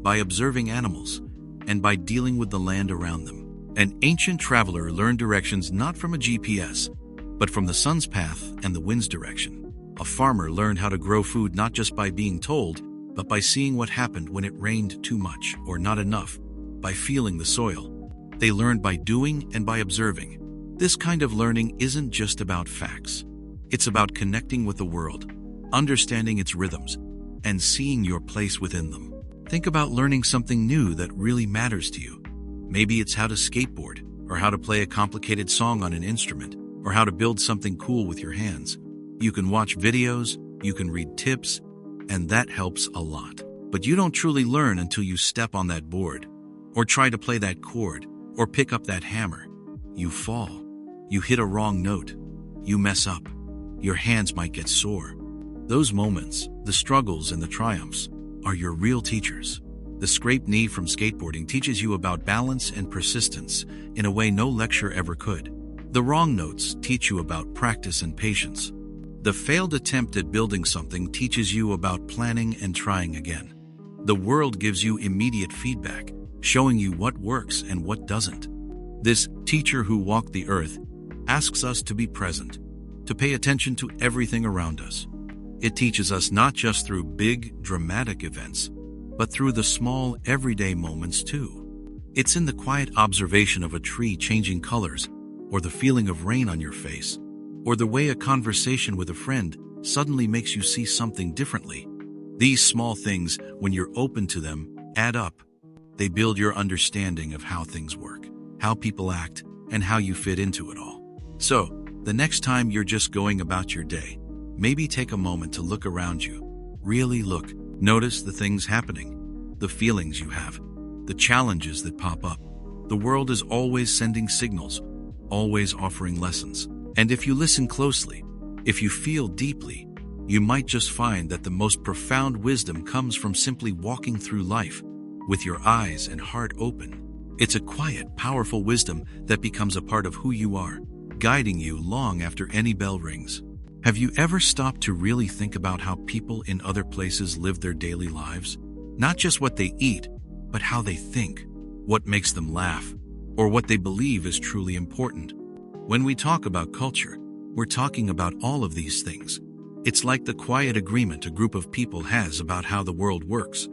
by observing animals, and by dealing with the land around them. An ancient traveler learned directions not from a GPS, but from the sun's path and the wind's direction. A farmer learned how to grow food not just by being told, but by seeing what happened when it rained too much or not enough, by feeling the soil. They learned by doing and by observing. This kind of learning isn't just about facts. It's about connecting with the world, understanding its rhythms, and seeing your place within them. Think about learning something new that really matters to you. Maybe it's how to skateboard, or how to play a complicated song on an instrument, or how to build something cool with your hands. You can watch videos, you can read tips, and that helps a lot. But you don't truly learn until you step on that board, or try to play that chord, or pick up that hammer. You fall. You hit a wrong note. You mess up. Your hands might get sore. Those moments, the struggles and the triumphs, are your real teachers. The scraped knee from skateboarding teaches you about balance and persistence in a way no lecture ever could. The wrong notes teach you about practice and patience. The failed attempt at building something teaches you about planning and trying again. The world gives you immediate feedback, showing you what works and what doesn't. This teacher who walked the earth asks us to be present, to pay attention to everything around us. It teaches us not just through big, dramatic events, but through the small, everyday moments too. It's in the quiet observation of a tree changing colors, or the feeling of rain on your face, or the way a conversation with a friend suddenly makes you see something differently. These small things, when you're open to them, add up. They build your understanding of how things work, how people act, and how you fit into it all. So, the next time you're just going about your day, maybe take a moment to look around you. Really look. Notice the things happening, the feelings you have, the challenges that pop up. The world is always sending signals, always offering lessons. And if you listen closely, if you feel deeply, you might just find that the most profound wisdom comes from simply walking through life with your eyes and heart open. It's a quiet, powerful wisdom that becomes a part of who you are, guiding you long after any bell rings. Have you ever stopped to really think about how people in other places live their daily lives? Not just what they eat, but how they think, what makes them laugh, or what they believe is truly important. When we talk about culture, we're talking about all of these things. It's like the quiet agreement a group of people has about how the world works.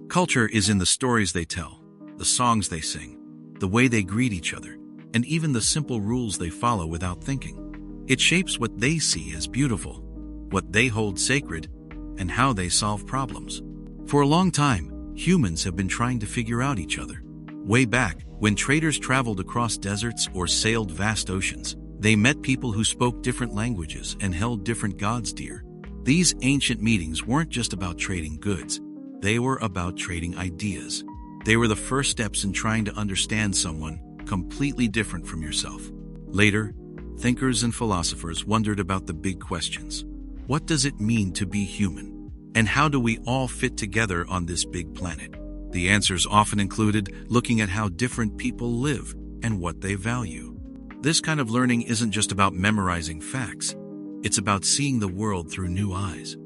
Culture is in the stories they tell, the songs they sing, the way they greet each other, and even the simple rules they follow without thinking. It shapes what they see as beautiful, what they hold sacred, and how they solve problems. For a long time, humans have been trying to figure out each other. Way back, when traders traveled across deserts or sailed vast oceans, they met people who spoke different languages and held different gods dear. These ancient meetings weren't just about trading goods. They were about trading ideas. They were the first steps in trying to understand someone completely different from yourself. Later, thinkers and philosophers wondered about the big questions. What does it mean to be human? And how do we all fit together on this big planet? The answers often included looking at how different people live and what they value. This kind of learning isn't just about memorizing facts. It's about seeing the world through new eyes.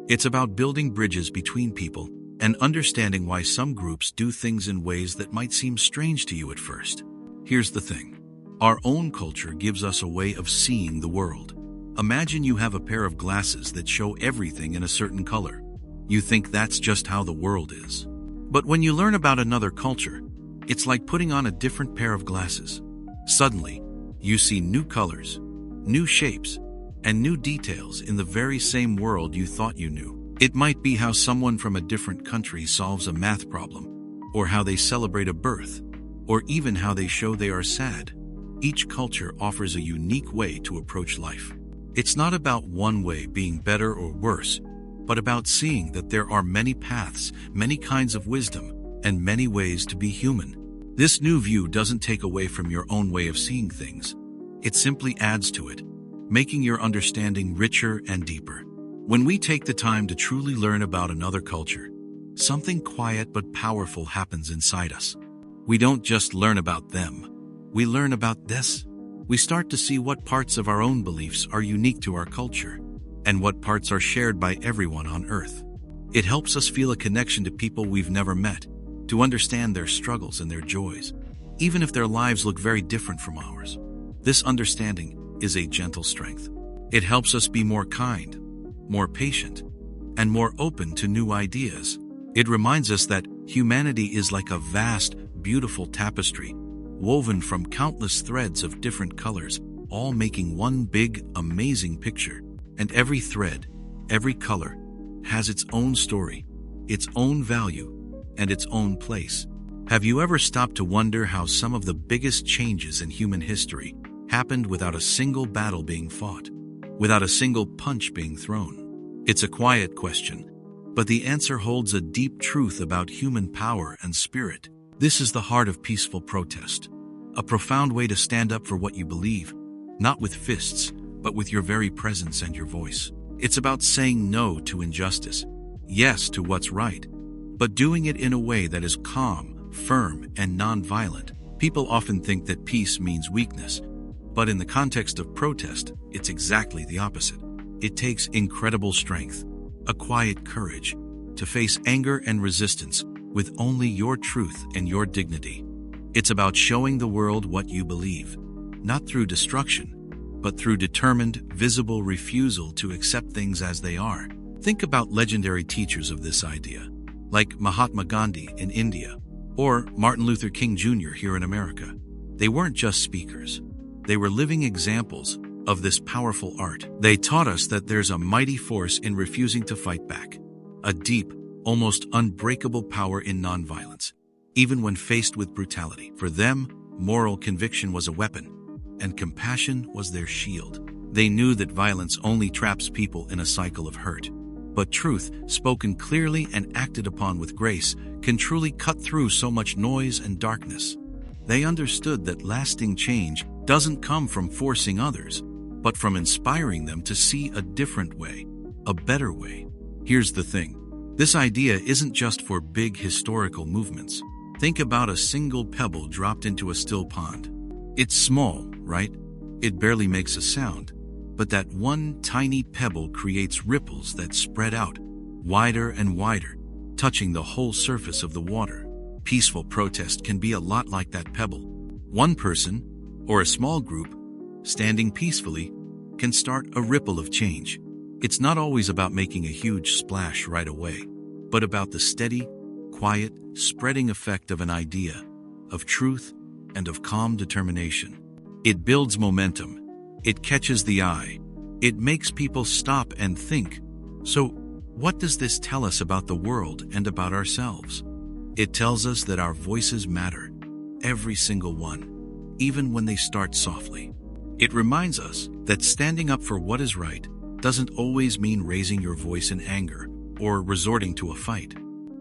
It's about building bridges between people and understanding why some groups do things in ways that might seem strange to you at first. Here's the thing. Our own culture gives us a way of seeing the world. Imagine you have a pair of glasses that show everything in a certain color. You think that's just how the world is. But when you learn about another culture, it's like putting on a different pair of glasses. Suddenly, you see new colors, new shapes, and new details in the very same world you thought you knew. It might be how someone from a different country solves a math problem, or how they celebrate a birth, or even how they show they are sad. Each culture offers a unique way to approach life. It's not about one way being better or worse, but about seeing that there are many paths, many kinds of wisdom, and many ways to be human. This new view doesn't take away from your own way of seeing things. It simply adds to it, making your understanding richer and deeper. When we take the time to truly learn about another culture, something quiet but powerful happens inside us. We don't just learn about them, we learn about this. We start to see what parts of our own beliefs are unique to our culture, and what parts are shared by everyone on Earth. It helps us feel a connection to people we've never met, to understand their struggles and their joys, even if their lives look very different from ours. This understanding is a gentle strength. It helps us be more kind, more patient, and more open to new ideas. It reminds us that humanity is like a vast, beautiful tapestry, woven from countless threads of different colors, all making one big, amazing picture. And every thread, every color, has its own story, its own value, and its own place. Have you ever stopped to wonder how some of the biggest changes in human history happened without a single battle being fought, without a single punch being thrown? It's a quiet question, but the answer holds a deep truth about human power and spirit. This is the heart of peaceful protest, a profound way to stand up for what you believe, not with fists, but with your very presence and your voice. It's about saying no to injustice, yes to what's right, but doing it in a way that is calm, firm, and non-violent. People often think that peace means weakness, but in the context of protest, it's exactly the opposite. It takes incredible strength, a quiet courage, to face anger and resistance with only your truth and your dignity. It's about showing the world what you believe, not through destruction, but through determined, visible refusal to accept things as they are. Think about legendary teachers of this idea, like Mahatma Gandhi in India, or Martin Luther King Jr. here in America. They weren't just speakers. They were living examples of this powerful art. They taught us that there's a mighty force in refusing to fight back, a deep, almost unbreakable power in nonviolence, even when faced with brutality. For them, moral conviction was a weapon, and compassion was their shield. They knew that violence only traps people in a cycle of hurt. But truth, spoken clearly and acted upon with grace, can truly cut through so much noise and darkness. They understood that lasting change doesn't come from forcing others, but from inspiring them to see a different way, a better way. Here's the thing. This idea isn't just for big historical movements. Think about a single pebble dropped into a still pond. It's small, right? It barely makes a sound. But that one tiny pebble creates ripples that spread out, wider and wider, touching the whole surface of the water. Peaceful protest can be a lot like that pebble. One person, or a small group, standing peacefully, can start a ripple of change. It's not always about making a huge splash right away, but about the steady, quiet, spreading effect of an idea, of truth, and of calm determination. It builds momentum. It catches the eye. It makes people stop and think. So, what does this tell us about the world and about ourselves? It tells us that our voices matter, every single one, even when they start softly. It reminds us that standing up for what is right doesn't always mean raising your voice in anger or resorting to a fight.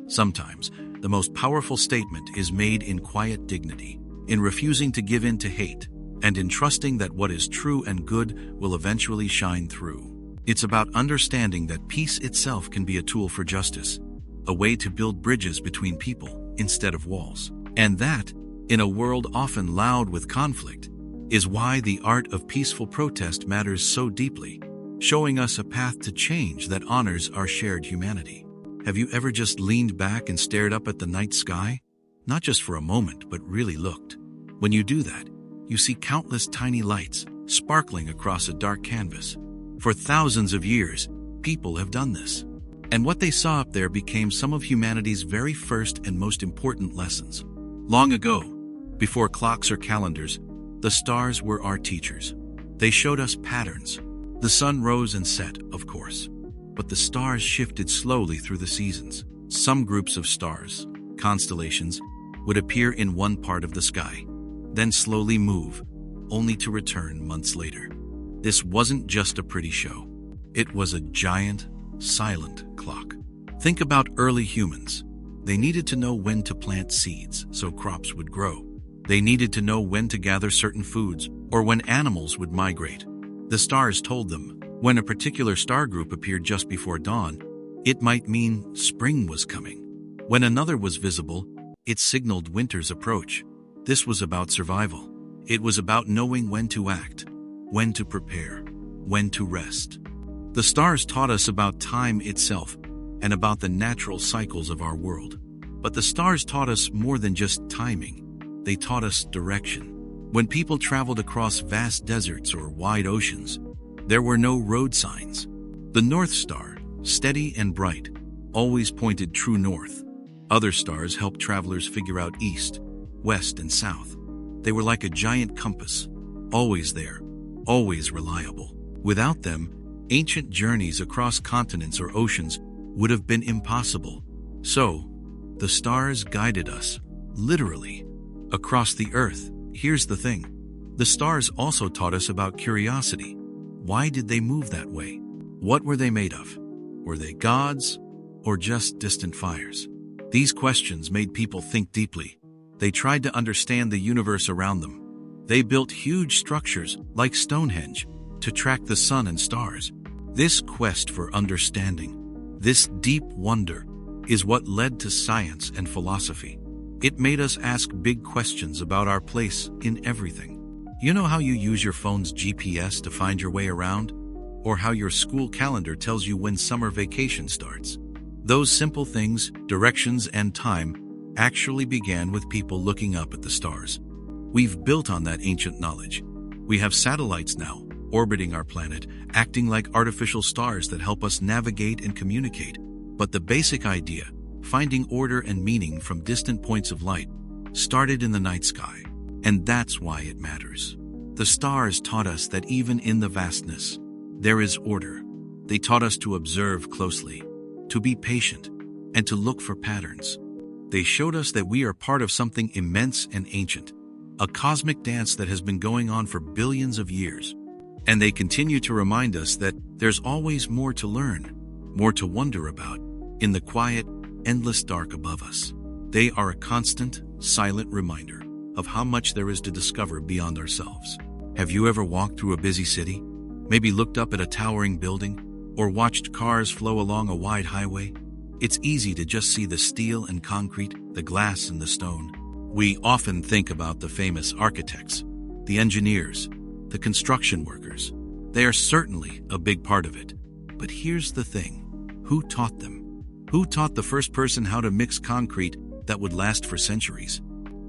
Sometimes, the most powerful statement is made in quiet dignity, in refusing to give in to hate, and in trusting that what is true and good will eventually shine through. It's about understanding that peace itself can be a tool for justice, a way to build bridges between people instead of walls. And that, in a world often loud with conflict, is why the art of peaceful protest matters so deeply, showing us a path to change that honors our shared humanity. Have you ever just leaned back and stared up at the night sky? Not just for a moment, but really looked. When you do that, you see countless tiny lights sparkling across a dark canvas. For thousands of years, people have done this. And what they saw up there became some of humanity's very first and most important lessons. Long ago, before clocks or calendars, the stars were our teachers. They showed us patterns. The sun rose and set, of course, but the stars shifted slowly through the seasons. Some groups of stars, constellations, would appear in one part of the sky, then slowly move, only to return months later. This wasn't just a pretty show. It was a giant, silent clock. Think about early humans. They needed to know when to plant seeds so crops would grow. They needed to know when to gather certain foods or when animals would migrate. The stars told them when a particular star group appeared just before dawn, it might mean spring was coming. When another was visible, it signaled winter's approach. This was about survival. It was about knowing when to act, when to prepare, when to rest. The stars taught us about time itself and about the natural cycles of our world. But the stars taught us more than just timing. They taught us direction. When people traveled across vast deserts or wide oceans, there were no road signs. The North Star, steady and bright, always pointed true north. Other stars helped travelers figure out east, west, and south. They were like a giant compass, always there, always reliable. Without them, ancient journeys across continents or oceans would have been impossible. So, the stars guided us, literally, across the earth. Here's the thing. The stars also taught us about curiosity. Why did they move that way? What were they made of? Were they gods or just distant fires? These questions made people think deeply. They tried to understand the universe around them. They built huge structures like Stonehenge to track the sun and stars. This quest for understanding, this deep wonder, is what led to science and philosophy. It made us ask big questions about our place in everything. You know how you use your phone's GPS to find your way around? Or how your school calendar tells you when summer vacation starts? Those simple things, directions and time, actually began with people looking up at the stars. We've built on that ancient knowledge. We have satellites now, orbiting our planet, acting like artificial stars that help us navigate and communicate. But the basic idea, finding order and meaning from distant points of light, started in the night sky. And that's why it matters. The stars taught us that even in the vastness, there is order. They taught us to observe closely, to be patient, and to look for patterns. They showed us that we are part of something immense and ancient, a cosmic dance that has been going on for billions of years. And they continue to remind us that there's always more to learn, more to wonder about, in the quiet, endless dark above us. They are a constant, silent reminder of how much there is to discover beyond ourselves. Have you ever walked through a busy city? Maybe looked up at a towering building? Or watched cars flow along a wide highway? It's easy to just see the steel and concrete, the glass and the stone. We often think about the famous architects, the engineers, the construction workers. They are certainly a big part of it. But here's the thing. Who taught them? Who taught the first person how to mix concrete that would last for centuries?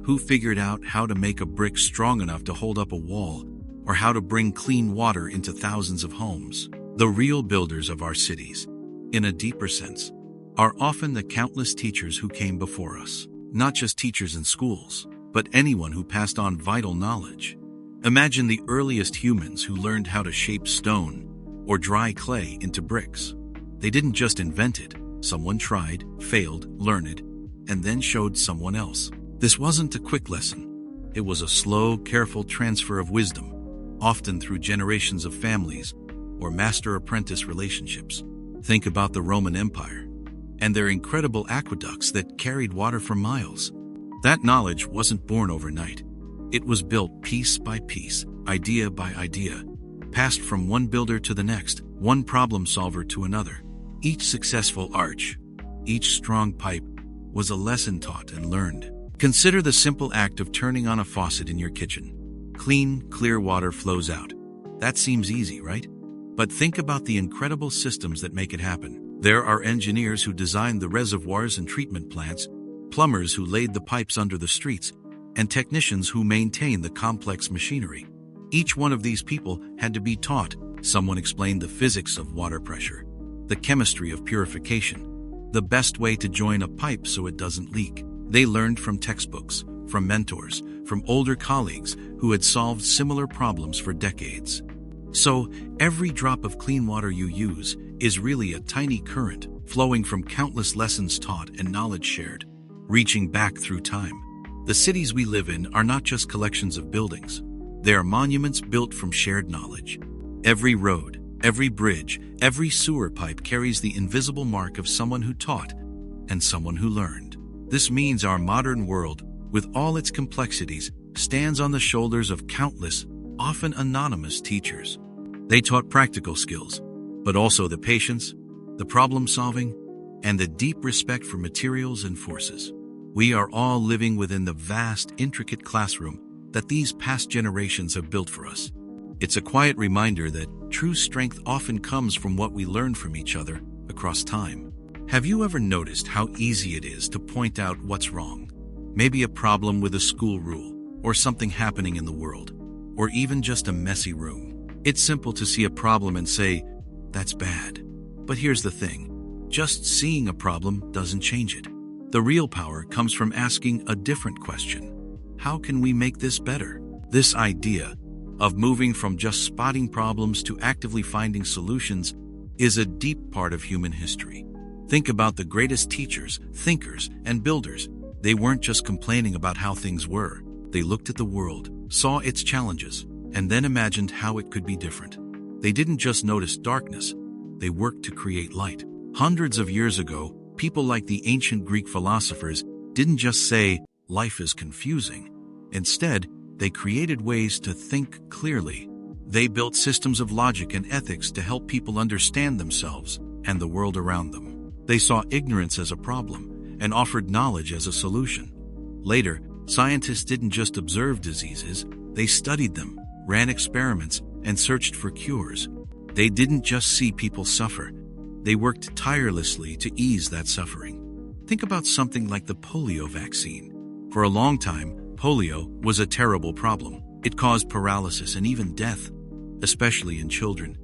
Who figured out how to make a brick strong enough to hold up a wall, or how to bring clean water into thousands of homes? The real builders of our cities, in a deeper sense, are often the countless teachers who came before us. Not just teachers in schools, but anyone who passed on vital knowledge. Imagine the earliest humans who learned how to shape stone or dry clay into bricks. They didn't just invent it. Someone tried, failed, learned it, and then showed someone else. This wasn't a quick lesson. It was a slow, careful transfer of wisdom, often through generations of families or master-apprentice relationships. Think about the Roman Empire and their incredible aqueducts that carried water for miles. That knowledge wasn't born overnight. It was built piece by piece, idea by idea, passed from one builder to the next, one problem solver to another. Each successful arch, each strong pipe, was a lesson taught and learned. Consider the simple act of turning on a faucet in your kitchen. Clean, clear water flows out. That seems easy, right? But think about the incredible systems that make it happen. There are engineers who designed the reservoirs and treatment plants, plumbers who laid the pipes under the streets, and technicians who maintained the complex machinery. Each one of these people had to be taught. Someone explained the physics of water pressure, the chemistry of purification, the best way to join a pipe so it doesn't leak. They learned from textbooks, from mentors, from older colleagues who had solved similar problems for decades. So, every drop of clean water you use is really a tiny current flowing from countless lessons taught and knowledge shared, reaching back through time. The cities we live in are not just collections of buildings. They are monuments built from shared knowledge. Every road, every bridge, every sewer pipe carries the invisible mark of someone who taught and someone who learned. This means our modern world, with all its complexities, stands on the shoulders of countless, often anonymous teachers. They taught practical skills, but also the patience, the problem-solving, and the deep respect for materials and forces. We are all living within the vast, intricate classroom that these past generations have built for us. It's a quiet reminder that true strength often comes from what we learn from each other across time. Have you ever noticed how easy it is to point out what's wrong? Maybe a problem with a school rule, or something happening in the world, or even just a messy room. It's simple to see a problem and say, "That's bad." But here's the thing. Just seeing a problem doesn't change it. The real power comes from asking a different question. How can we make this better? This idea, of moving from just spotting problems to actively finding solutions, is a deep part of human history. Think about the greatest teachers, thinkers, and builders. They weren't just complaining about how things were. They looked at the world, saw its challenges, and then imagined how it could be different. They didn't just notice darkness, they worked to create light. Hundreds of years ago, people like the ancient Greek philosophers didn't just say, "Life is confusing." Instead, they created ways to think clearly. They built systems of logic and ethics to help people understand themselves and the world around them. They saw ignorance as a problem and offered knowledge as a solution. Later, scientists didn't just observe diseases, they studied them, ran experiments, and searched for cures. They didn't just see people suffer, they worked tirelessly to ease that suffering. Think about something like the polio vaccine. For a long time, polio was a terrible problem. It caused paralysis and even death, especially in children.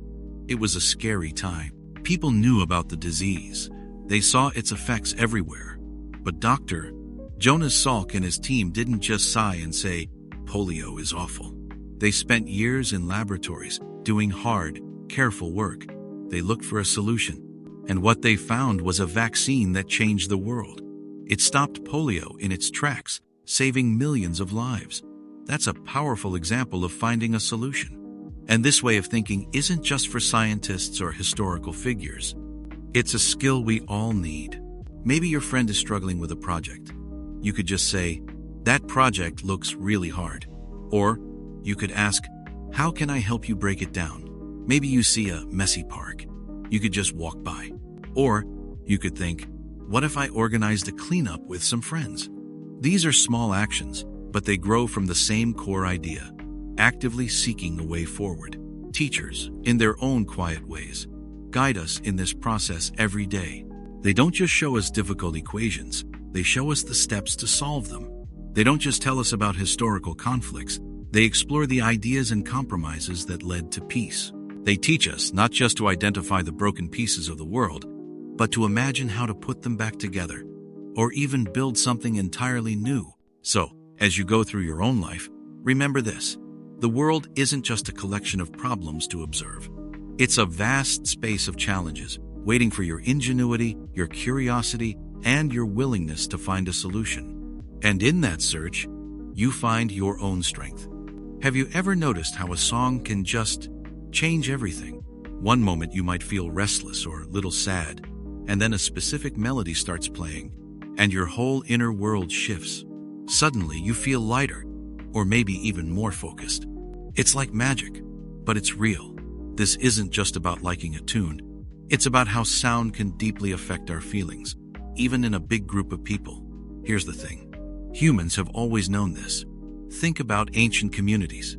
It was a scary time. People knew about the disease. They saw its effects everywhere. But Dr. Jonas Salk and his team didn't just sigh and say, "Polio is awful." They spent years in laboratories doing hard, careful work. They looked for a solution. And what they found was a vaccine that changed the world. It stopped polio in its tracks, saving millions of lives. That's a powerful example of finding a solution. And this way of thinking isn't just for scientists or historical figures. It's a skill we all need. Maybe your friend is struggling with a project. You could just say, "That project looks really hard." Or you could ask, "How can I help you break it down?" Maybe you see a messy park. You could just walk by. Or you could think, "What if I organized a cleanup with some friends?" These are small actions, but they grow from the same core idea, actively seeking a way forward. Teachers, in their own quiet ways, guide us in this process every day. They don't just show us difficult equations, they show us the steps to solve them. They don't just tell us about historical conflicts, they explore the ideas and compromises that led to peace. They teach us not just to identify the broken pieces of the world, but to imagine how to put them back together, or even build something entirely new. So, as you go through your own life, remember this: the world isn't just a collection of problems to observe. It's a vast space of challenges, waiting for your ingenuity, your curiosity, and your willingness to find a solution. And in that search, you find your own strength. Have you ever noticed how a song can just change everything? One moment you might feel restless or a little sad, and then a specific melody starts playing, and your whole inner world shifts. Suddenly you feel lighter, or maybe even more focused. It's like magic, but it's real. This isn't just about liking a tune. It's about how sound can deeply affect our feelings, even in a big group of people. Here's the thing. Humans have always known this. Think about ancient communities.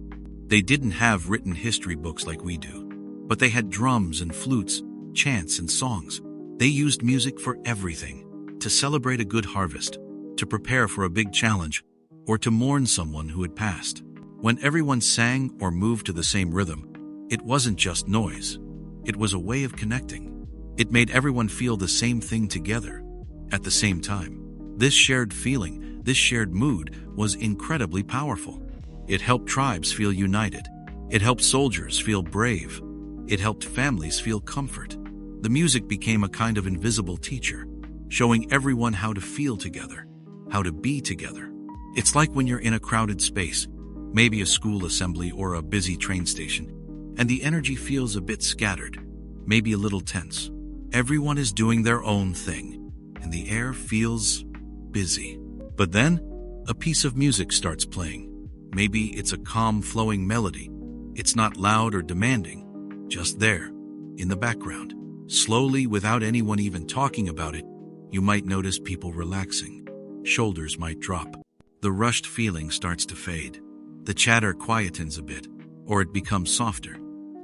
They didn't have written history books like we do, but they had drums and flutes, chants and songs. They used music for everything: to celebrate a good harvest, to prepare for a big challenge, or to mourn someone who had passed. When everyone sang or moved to the same rhythm, it wasn't just noise. It was a way of connecting. It made everyone feel the same thing together at the same time. This shared feeling, this shared mood was incredibly powerful. It helped tribes feel united. It helped soldiers feel brave. It helped families feel comfort. The music became a kind of invisible teacher, showing everyone how to feel together, how to be together. It's like when you're in a crowded space, maybe a school assembly or a busy train station, and the energy feels a bit scattered, maybe a little tense. Everyone is doing their own thing, and the air feels busy. But then, a piece of music starts playing. Maybe it's a calm, flowing melody. It's not loud or demanding, just there, in the background. Slowly, without anyone even talking about it, you might notice people relaxing. Shoulders might drop. The rushed feeling starts to fade. The chatter quietens a bit, or it becomes softer.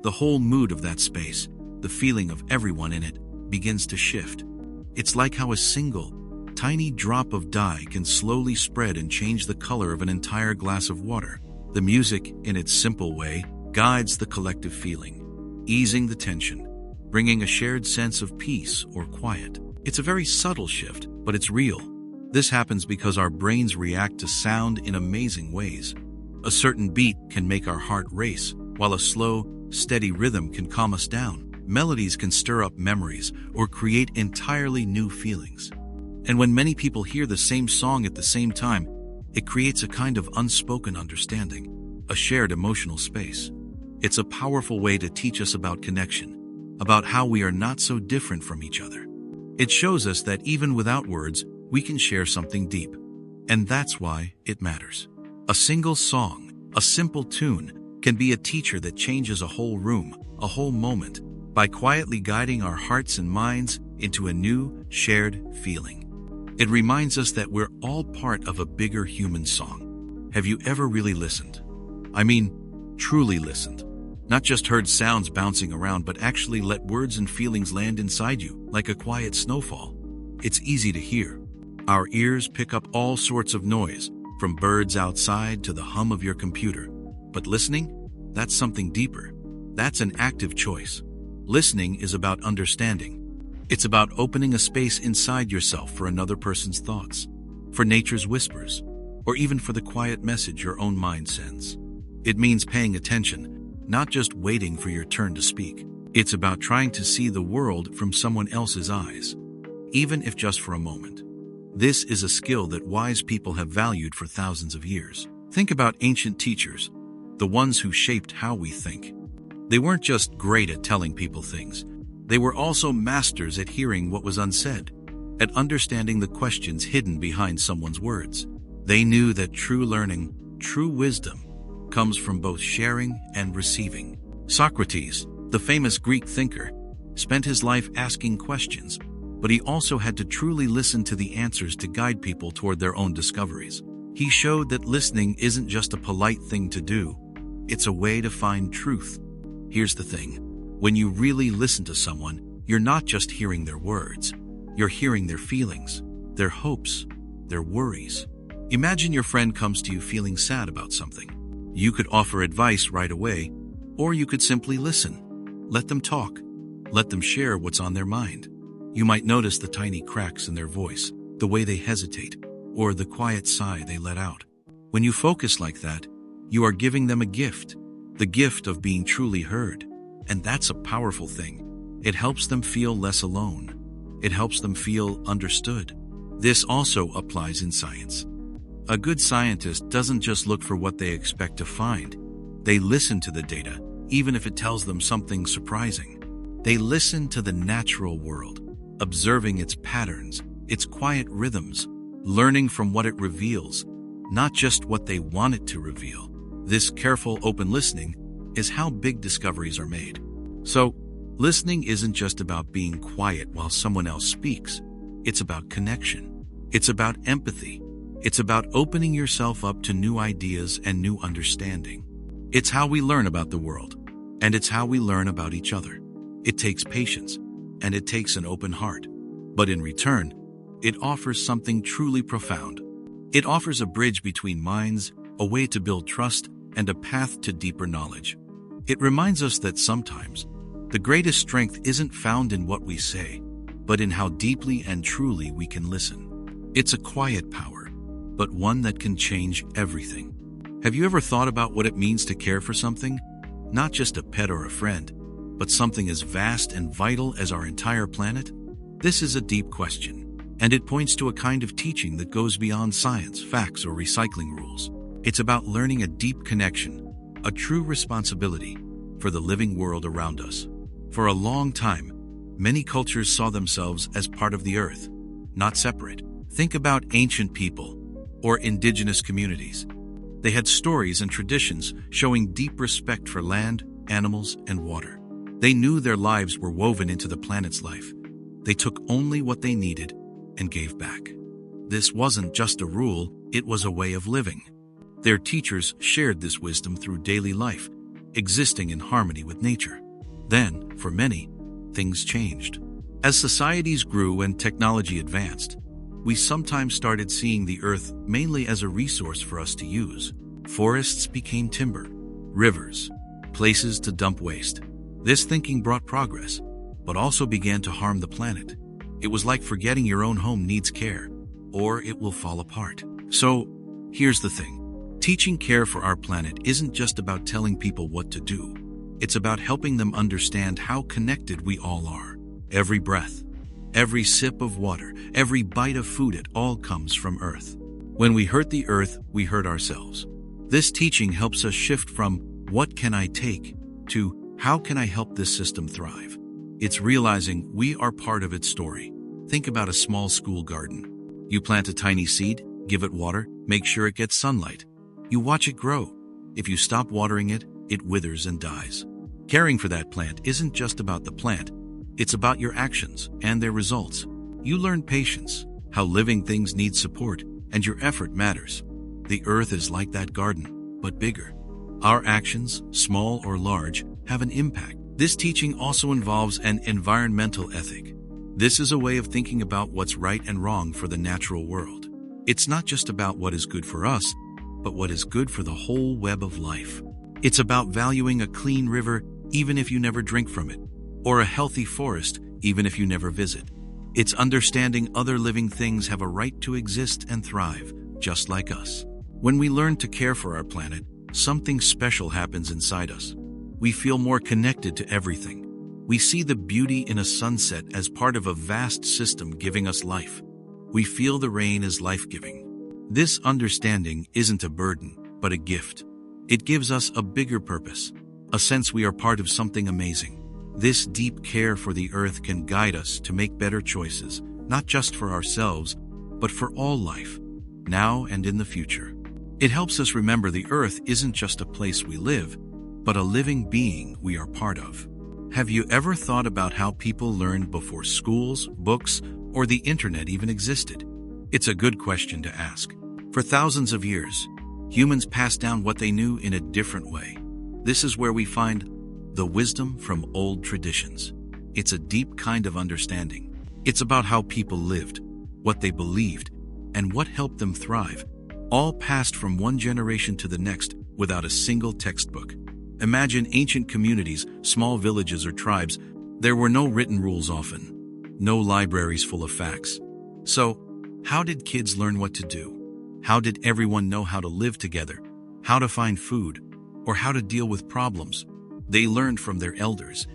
The whole mood of that space, the feeling of everyone in it, begins to shift. It's like how a single, tiny drop of dye can slowly spread and change the color of an entire glass of water. The music, in its simple way, guides the collective feeling, easing the tension, bringing a shared sense of peace or quiet. It's a very subtle shift, but it's real. This happens because our brains react to sound in amazing ways. A certain beat can make our heart race, while a slow, steady rhythm can calm us down. Melodies can stir up memories or create entirely new feelings. And when many people hear the same song at the same time, it creates a kind of unspoken understanding, a shared emotional space. It's a powerful way to teach us about connection, about how we are not so different from each other. It shows us that even without words, we can share something deep. And that's why it matters. A single song, a simple tune, can be a teacher that changes a whole room, a whole moment, by quietly guiding our hearts and minds into a new, shared feeling. It reminds us that we're all part of a bigger human song. Have you ever really listened? I mean, truly listened. Not just heard sounds bouncing around, but actually let words and feelings land inside you, like a quiet snowfall. It's easy to hear. Our ears pick up all sorts of noise, from birds outside to the hum of your computer. But listening? That's something deeper. That's an active choice. Listening is about understanding. It's about opening a space inside yourself for another person's thoughts, for nature's whispers, or even for the quiet message your own mind sends. It means paying attention, not just waiting for your turn to speak. It's about trying to see the world from someone else's eyes, even if just for a moment. This is a skill that wise people have valued for thousands of years. Think about ancient teachers, the ones who shaped how we think. They weren't just great at telling people things. They were also masters at hearing what was unsaid, at understanding the questions hidden behind someone's words. They knew that true learning, true wisdom, comes from both sharing and receiving. Socrates, the famous Greek thinker, spent his life asking questions, but he also had to truly listen to the answers to guide people toward their own discoveries. He showed that listening isn't just a polite thing to do, it's a way to find truth. Here's the thing. When you really listen to someone, you're not just hearing their words. You're hearing their feelings, their hopes, their worries. Imagine your friend comes to you feeling sad about something. You could offer advice right away, or you could simply listen. Let them talk. Let them share what's on their mind. You might notice the tiny cracks in their voice, the way they hesitate, or the quiet sigh they let out. When you focus like that, you are giving them a gift, the gift of being truly heard. And that's a powerful thing. It helps them feel less alone. It helps them feel understood. This also applies in science. A good scientist doesn't just look for what they expect to find. They listen to the data, even if it tells them something surprising. They listen to the natural world, observing its patterns, its quiet rhythms, learning from what it reveals, not just what they want it to reveal. This careful, open listening is how big discoveries are made. So, listening isn't just about being quiet while someone else speaks. It's about connection. It's about empathy. It's about opening yourself up to new ideas and new understanding. It's how we learn about the world, and it's how we learn about each other. It takes patience, and it takes an open heart. But in return, it offers something truly profound. It offers a bridge between minds, a way to build trust, and a path to deeper knowledge. It reminds us that sometimes, the greatest strength isn't found in what we say, but in how deeply and truly we can listen. It's a quiet power, but one that can change everything. Have you ever thought about what it means to care for something? Not just a pet or a friend, but something as vast and vital as our entire planet? This is a deep question, and it points to a kind of teaching that goes beyond science, facts, or recycling rules. It's about learning a deep connection, a true responsibility for the living world around us. For a long time, many cultures saw themselves as part of the earth, not separate. Think about ancient people or indigenous communities. They had stories and traditions showing deep respect for land, animals, and water. They knew their lives were woven into the planet's life. They took only what they needed and gave back. This wasn't just a rule, it was a way of living. Their teachers shared this wisdom through daily life, existing in harmony with nature. Then, for many, things changed. As societies grew and technology advanced, we sometimes started seeing the earth mainly as a resource for us to use. Forests became timber, rivers, places to dump waste. This thinking brought progress, but also began to harm the planet. It was like forgetting your own home needs care, or it will fall apart. So, here's the thing. Teaching care for our planet isn't just about telling people what to do. It's about helping them understand how connected we all are. Every breath, every sip of water, every bite of food, it all comes from Earth. When we hurt the Earth, we hurt ourselves. This teaching helps us shift from "what can I take" to "how can I help this system thrive?" It's realizing we are part of its story. Think about a small school garden. You plant a tiny seed, give it water, make sure it gets sunlight. You watch it grow. If you stop watering it, it withers and dies. Caring for that plant isn't just about the plant. It's about your actions and their results. You learn patience, how living things need support, and your effort matters. The Earth is like that garden, but bigger. Our actions, small or large, have an impact. This teaching also involves an environmental ethic. This is a way of thinking about what's right and wrong for the natural world. It's not just about what is good for us, but what is good for the whole web of life. It's about valuing a clean river even if you never drink from it, or a healthy forest even if you never visit. It's understanding other living things have a right to exist and thrive, just like us. When we learn to care for our planet, something special happens inside us. We feel more connected to everything. We see the beauty in a sunset as part of a vast system giving us life. We feel the rain as life-giving. This understanding isn't a burden, but a gift. It gives us a bigger purpose, a sense we are part of something amazing. This deep care for the Earth can guide us to make better choices, not just for ourselves, but for all life, now and in the future. It helps us remember the Earth isn't just a place we live, but a living being we are part of. Have you ever thought about how people learned before schools, books, or the internet even existed? It's a good question to ask. For thousands of years, humans passed down what they knew in a different way. This is where we find the wisdom from old traditions. It's a deep kind of understanding. It's about how people lived, what they believed, and what helped them thrive, all passed from one generation to the next without a single textbook. Imagine ancient communities, small villages or tribes. There were no written rules often, no libraries full of facts. So, how did kids learn what to do? How did everyone know how to live together, how to find food, or how to deal with problems? They learned from their elders.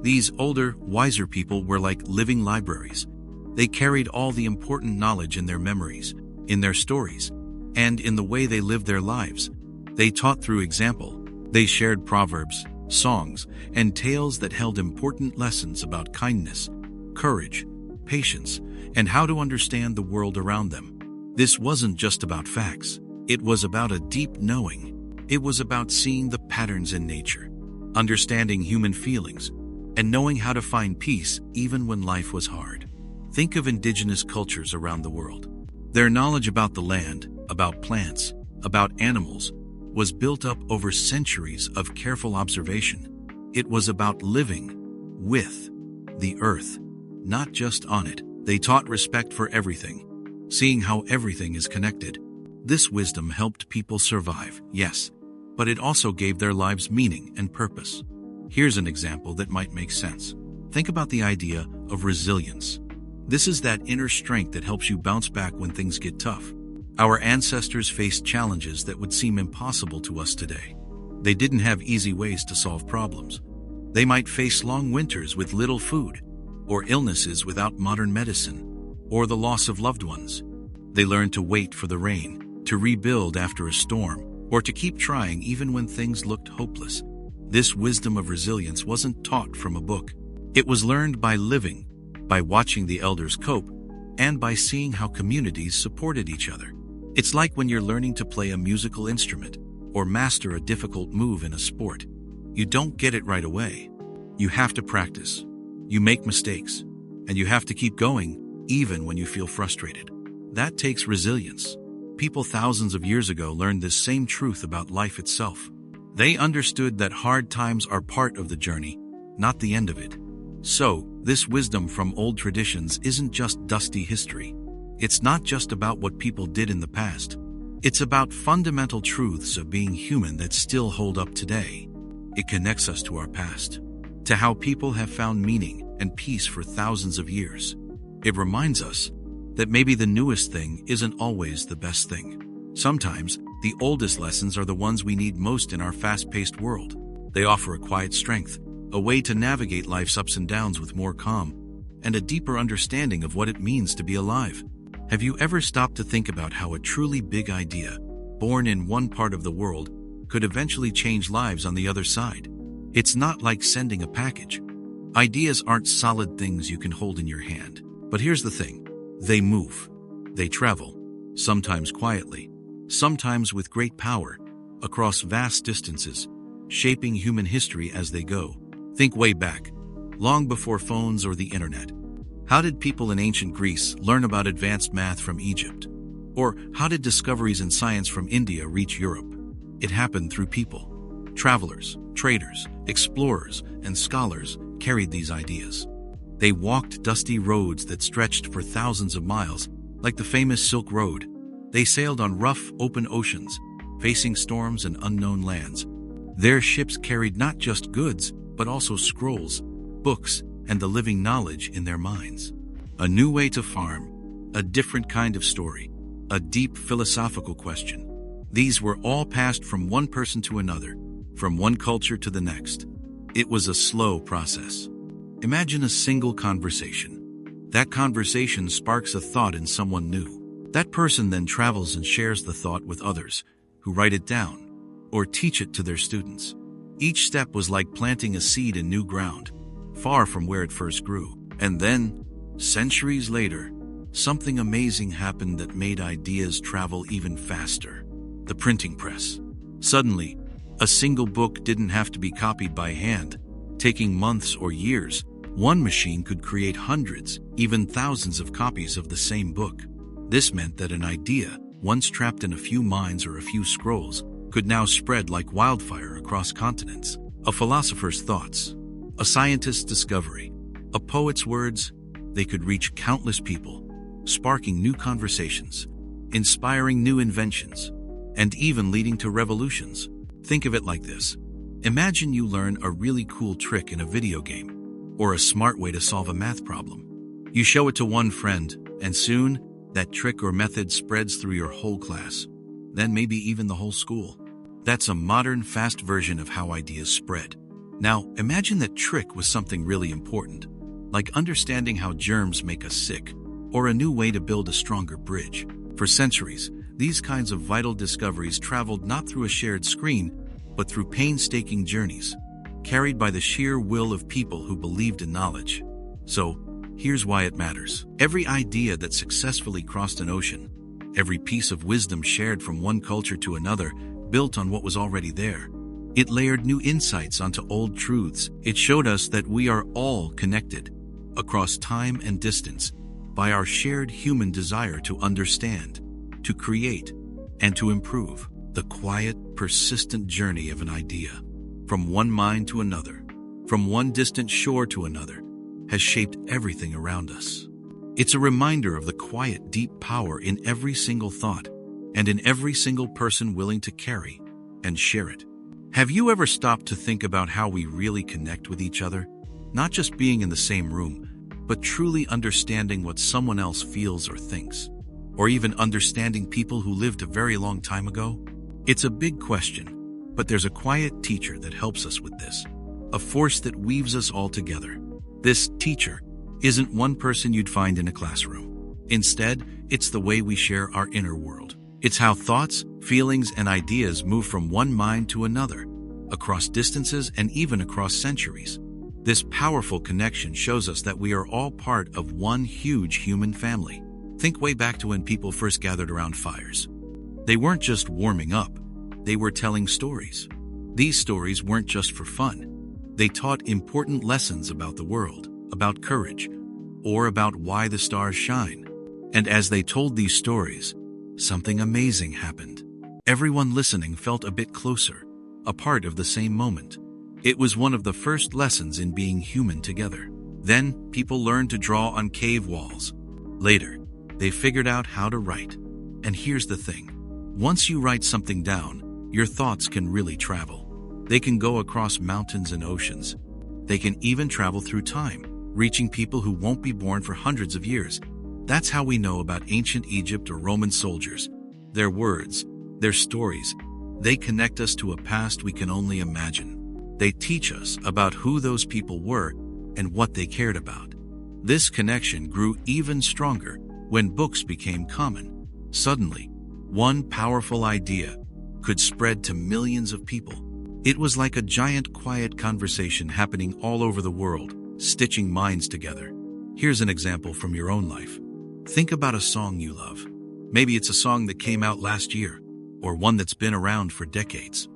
These older, wiser people were like living libraries. They carried all the important knowledge in their memories, in their stories, and in the way they lived their lives. They taught through example. They shared proverbs, songs, and tales that held important lessons about kindness, courage, patience, and how to understand the world around them. This wasn't just about facts. It was about a deep knowing. It was about seeing the patterns in nature, understanding human feelings, and knowing how to find peace even when life was hard. Think of indigenous cultures around the world. Their knowledge about the land, about plants, about animals, was built up over centuries of careful observation. It was about living with the earth, not just on it. They taught respect for everything, seeing how everything is connected. This wisdom helped people survive, yes, but it also gave their lives meaning and purpose. Here's an example that might make sense. Think about the idea of resilience. This is that inner strength that helps you bounce back when things get tough. Our ancestors faced challenges that would seem impossible to us today. They didn't have easy ways to solve problems. They might face long winters with little food, or illnesses without modern medicine, or the loss of loved ones. They learned to wait for the rain, to rebuild after a storm, or to keep trying even when things looked hopeless. This wisdom of resilience wasn't taught from a book. It was learned by living, by watching the elders cope, and by seeing how communities supported each other. It's like when you're learning to play a musical instrument or master a difficult move in a sport. You don't get it right away. You have to practice. You make mistakes, and you have to keep going even when you feel frustrated. That takes resilience. People thousands of years ago learned this same truth about life itself. They understood that hard times are part of the journey, not the end of it. So, this wisdom from old traditions isn't just dusty history. It's not just about what people did in the past. It's about fundamental truths of being human that still hold up today. It connects us to our past, to how people have found meaning and peace for thousands of years. It reminds us that maybe the newest thing isn't always the best thing. Sometimes, The oldest lessons are the ones we need most in our fast-paced world. They offer a quiet strength, a way to navigate life's ups and downs with more calm, and a deeper understanding of what it means to be alive. Have you ever stopped to think about how a truly big idea, born in one part of the world, could eventually change lives on the other side? It's not like sending a package. Ideas aren't solid things you can hold in your hand. But here's the thing. They move. They travel, sometimes quietly, sometimes with great power, across vast distances, shaping human history as they go. Think way back, long before phones or the internet. How did people in ancient Greece learn about advanced math from Egypt? Or how did discoveries in science from India reach Europe? It happened through people. Travelers, traders, explorers, and scholars carried these ideas. They walked dusty roads that stretched for thousands of miles, like the famous Silk Road. They sailed on rough, open oceans, facing storms and unknown lands. Their ships carried not just goods, but also scrolls, books, and the living knowledge in their minds. A new way to farm, a different kind of story, a deep philosophical question. These were all passed from one person to another, from one culture to the next. It was a slow process. Imagine a single conversation. That conversation sparks a thought in someone new. That person then travels and shares the thought with others, who write it down, or teach it to their students. Each step was like planting a seed in new ground, far from where it first grew. And then, centuries later, something amazing happened that made ideas travel even faster. The printing press. Suddenly, a single book didn't have to be copied by hand, taking months or years. One machine could create hundreds, even thousands of copies of the same book. This meant that an idea, once trapped in a few minds or a few scrolls, could now spread like wildfire across continents. A philosopher's thoughts, a scientist's discovery, a poet's words, they could reach countless people, sparking new conversations, inspiring new inventions, and even leading to revolutions. Think of it like this. Imagine you learn a really cool trick in a video game, or a smart way to solve a math problem. You show it to one friend, and soon, that trick or method spreads through your whole class, then maybe even the whole school. That's a modern, fast version of how ideas spread. Now, imagine that trick was something really important, like understanding how germs make us sick, or a new way to build a stronger bridge. For centuries, these kinds of vital discoveries traveled not through a shared screen, but through painstaking journeys, carried by the sheer will of people who believed in knowledge. So, here's why it matters. Every idea that successfully crossed an ocean, every piece of wisdom shared from one culture to another, built on what was already there. It layered new insights onto old truths. It showed us that we are all connected, across time and distance, by our shared human desire to understand, to create, and to improve. The quiet, persistent journey of an idea, from one mind to another, from one distant shore to another, has shaped everything around us. It's a reminder of the quiet, deep power in every single thought, and in every single person willing to carry and share it. Have you ever stopped to think about how we really connect with each other? Not just being in the same room, but truly understanding what someone else feels or thinks, or even understanding people who lived a very long time ago? It's a big question, but there's a quiet teacher that helps us with this, a force that weaves us all together. This teacher isn't one person you'd find in a classroom. Instead, it's the way we share our inner world. It's how thoughts, feelings, and ideas move from one mind to another, across distances and even across centuries. This powerful connection shows us that we are all part of one huge human family. Think way back to when people first gathered around fires. They weren't just warming up, they were telling stories. These stories weren't just for fun. They taught important lessons about the world, about courage, or about why the stars shine. And as they told these stories, something amazing happened. Everyone listening felt a bit closer, a part of the same moment. It was one of the first lessons in being human together. Then, people learned to draw on cave walls. Later, they figured out how to write. And here's the thing. Once you write something down, your thoughts can really travel. They can go across mountains and oceans. They can even travel through time, reaching people who won't be born for hundreds of years. That's how we know about ancient Egypt or Roman soldiers. Their words, Their stories, they connect us to a past we can only imagine. They teach us about who those people were and what they cared about. This connection grew even stronger when books became common. Suddenly, one powerful idea could spread to millions of people. It was like a giant quiet conversation happening all over the world, stitching minds together. Here's an example from your own life. Think about a song you love. Maybe it's a song that came out last year, or one that's been around for decades.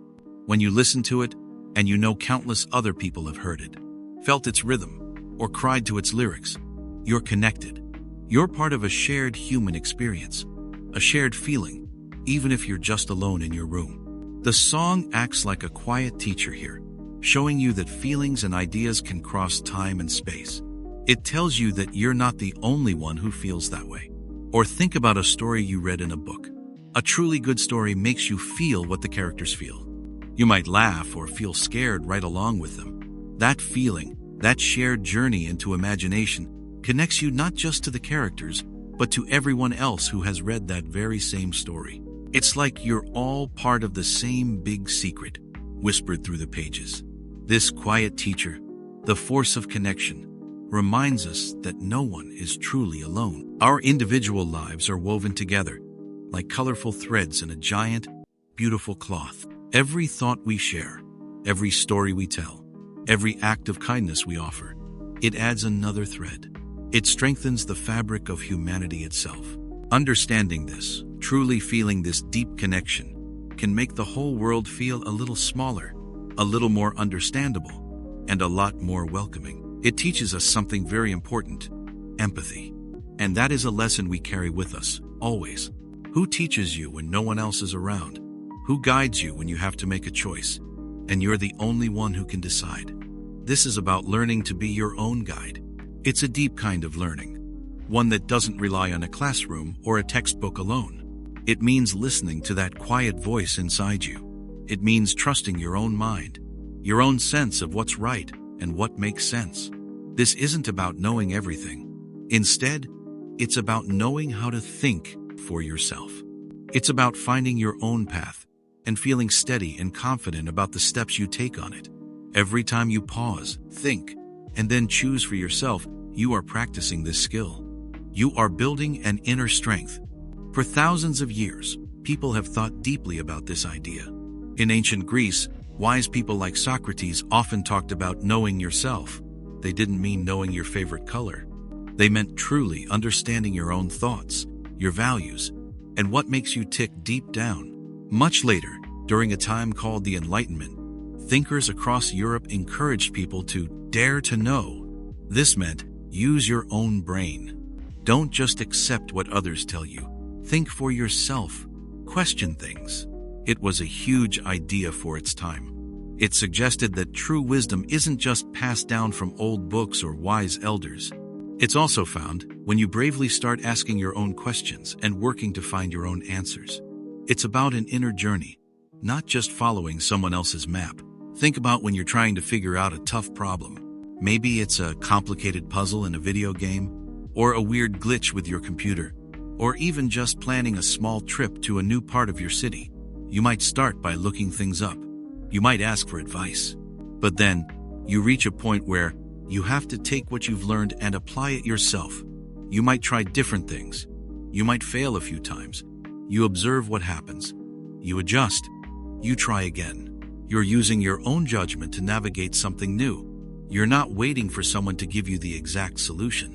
When you listen to it, and you know countless other people have heard it, felt its rhythm, or cried to its lyrics, you're connected. You're part of a shared human experience, a shared feeling, even if you're just alone in your room. The song acts like a quiet teacher here, showing you that feelings and ideas can cross time and space. It tells you that you're not the only one who feels that way. Or think about a story you read in a book. A truly good story makes you feel what the characters feel. You might laugh or feel scared right along with them. That feeling, that shared journey into imagination, connects you not just to the characters, but to everyone else who has read that very same story. It's like you're all part of the same big secret, whispered through the pages. This quiet teacher, the force of connection, reminds us that no one is truly alone. Our individual lives are woven together, like colorful threads in a giant, beautiful cloth. Every thought we share, every story we tell, every act of kindness we offer, it adds another thread. It strengthens the fabric of humanity itself. Understanding this, truly feeling this deep connection, can make the whole world feel a little smaller, a little more understandable, and a lot more welcoming. It teaches us something very important: empathy. And that is a lesson we carry with us, always. Who teaches you when no one else is around? Who guides you when you have to make a choice, and you're the only one who can decide? This is about learning to be your own guide. It's a deep kind of learning, one that doesn't rely on a classroom or a textbook alone. It means listening to that quiet voice inside you. It means trusting your own mind, your own sense of what's right and what makes sense. This isn't about knowing everything. Instead, it's about knowing how to think for yourself. It's about finding your own path and feeling steady and confident about the steps you take on it. Every time you pause, think, and then choose for yourself, you are practicing this skill. You are building an inner strength. For thousands of years, people have thought deeply about this idea. In ancient Greece, wise people like Socrates often talked about knowing yourself. They didn't mean knowing your favorite color. They meant truly understanding your own thoughts, your values, and what makes you tick deep down. Much later, during a time called the Enlightenment, thinkers across Europe encouraged people to dare to know. This meant use your own brain. Don't just accept what others tell you. Think for yourself. Question things. It was a huge idea for its time. It suggested that true wisdom isn't just passed down from old books or wise elders. It's also found when you bravely start asking your own questions and working to find your own answers. It's about an inner journey, not just following someone else's map. Think about when you're trying to figure out a tough problem. Maybe it's a complicated puzzle in a video game, or a weird glitch with your computer, or even just planning a small trip to a new part of your city. You might start by looking things up. You might ask for advice. But then, you reach a point where you have to take what you've learned and apply it yourself. You might try different things. You might fail a few times. You observe what happens. You adjust. You try again. You're using your own judgment to navigate something new. You're not waiting for someone to give you the exact solution.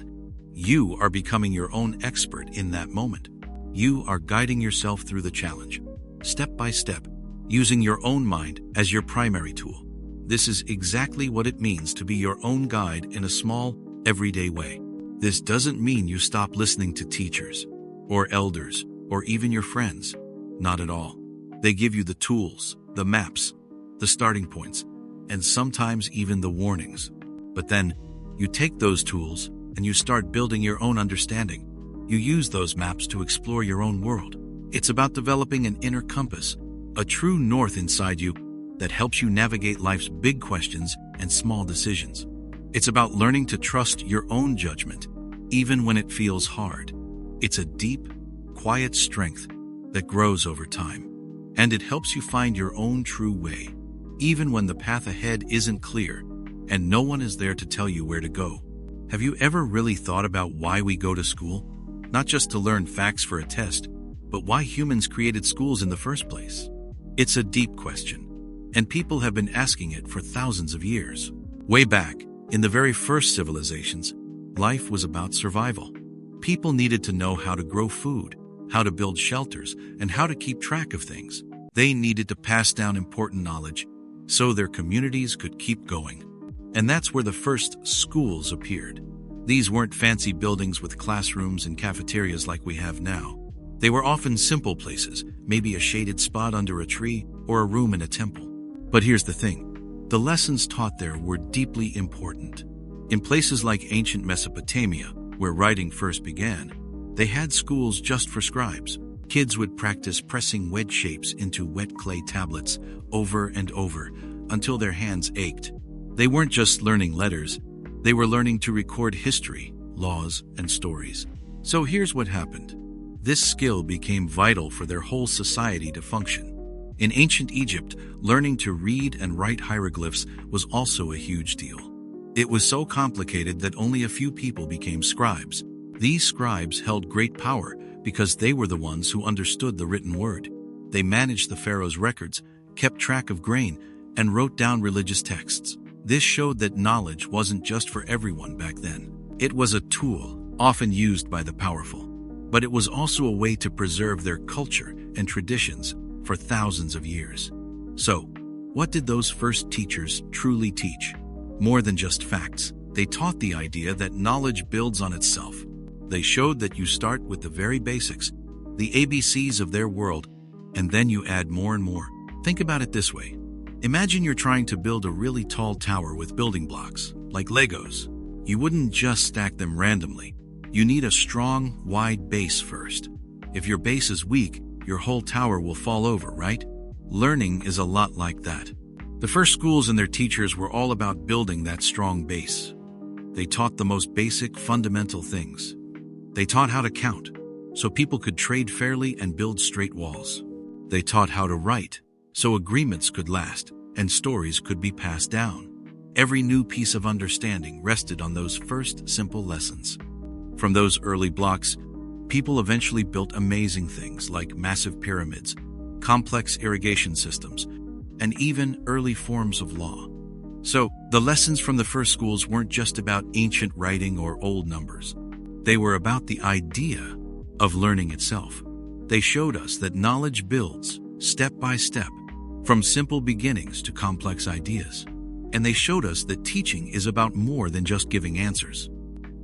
You are becoming your own expert in that moment. You are guiding yourself through the challenge, step by step, using your own mind as your primary tool. This is exactly what it means to be your own guide in a small, everyday way. This doesn't mean you stop listening to teachers, or elders, or even your friends. Not at all. They give you the tools, the maps, the starting points, and sometimes even the warnings. But then, you take those tools and you start building your own understanding. You use those maps to explore your own world. It's about developing an inner compass, a true north inside you that helps you navigate life's big questions and small decisions. It's about learning to trust your own judgment, even when it feels hard. It's a deep, quiet strength that grows over time. and it helps you find your own true way, even when the path ahead isn't clear and no one is there to tell you where to go. Have you ever really thought about why we go to school? Not just to learn facts for a test, but why humans created schools in the first place? It's a deep question, and people have been asking it for thousands of years. Way back, in the very first civilizations, life was about survival. People needed to know how to grow food, how to build shelters, and how to keep track of things. They needed to pass down important knowledge so their communities could keep going. And that's where the first schools appeared. These weren't fancy buildings with classrooms and cafeterias like we have now. They were often simple places, maybe a shaded spot under a tree or a room in a temple. But here's the thing. The lessons taught there were deeply important. In places like ancient Mesopotamia, where writing first began, they had schools just for scribes. Kids would practice pressing wedge shapes into wet clay tablets over and over until their hands ached. They weren't just learning letters, they were learning to record history, laws, and stories. So here's what happened. This skill became vital for their whole society to function. In ancient Egypt, learning to read and write hieroglyphs was also a huge deal. It was so complicated that only a few people became scribes. These scribes held great power because they were the ones who understood the written word. They managed the pharaoh's records, kept track of grain, and wrote down religious texts. This showed that knowledge wasn't just for everyone back then. It was a tool, often used by the powerful. But it was also a way to preserve their culture and traditions for thousands of years. So, what did those first teachers truly teach? More than just facts, they taught the idea that knowledge builds on itself. They showed that you start with the very basics, the ABCs of their world, and then you add more and more. Think about it this way. Imagine you're trying to build a really tall tower with building blocks, like Legos. You wouldn't just stack them randomly. You need a strong, wide base first. If your base is weak, your whole tower will fall over, right? Learning is a lot like that. The first schools and their teachers were all about building that strong base. They taught the most basic, fundamental things. They taught how to count, so people could trade fairly and build straight walls. They taught how to write, so agreements could last and stories could be passed down. Every new piece of understanding rested on those first simple lessons. From those early blocks, people eventually built amazing things like massive pyramids, complex irrigation systems, and even early forms of law. So, the lessons from the first schools weren't just about ancient writing or old numbers. They were about the idea of learning itself. They showed us that knowledge builds, step by step, from simple beginnings to complex ideas. And they showed us that teaching is about more than just giving answers.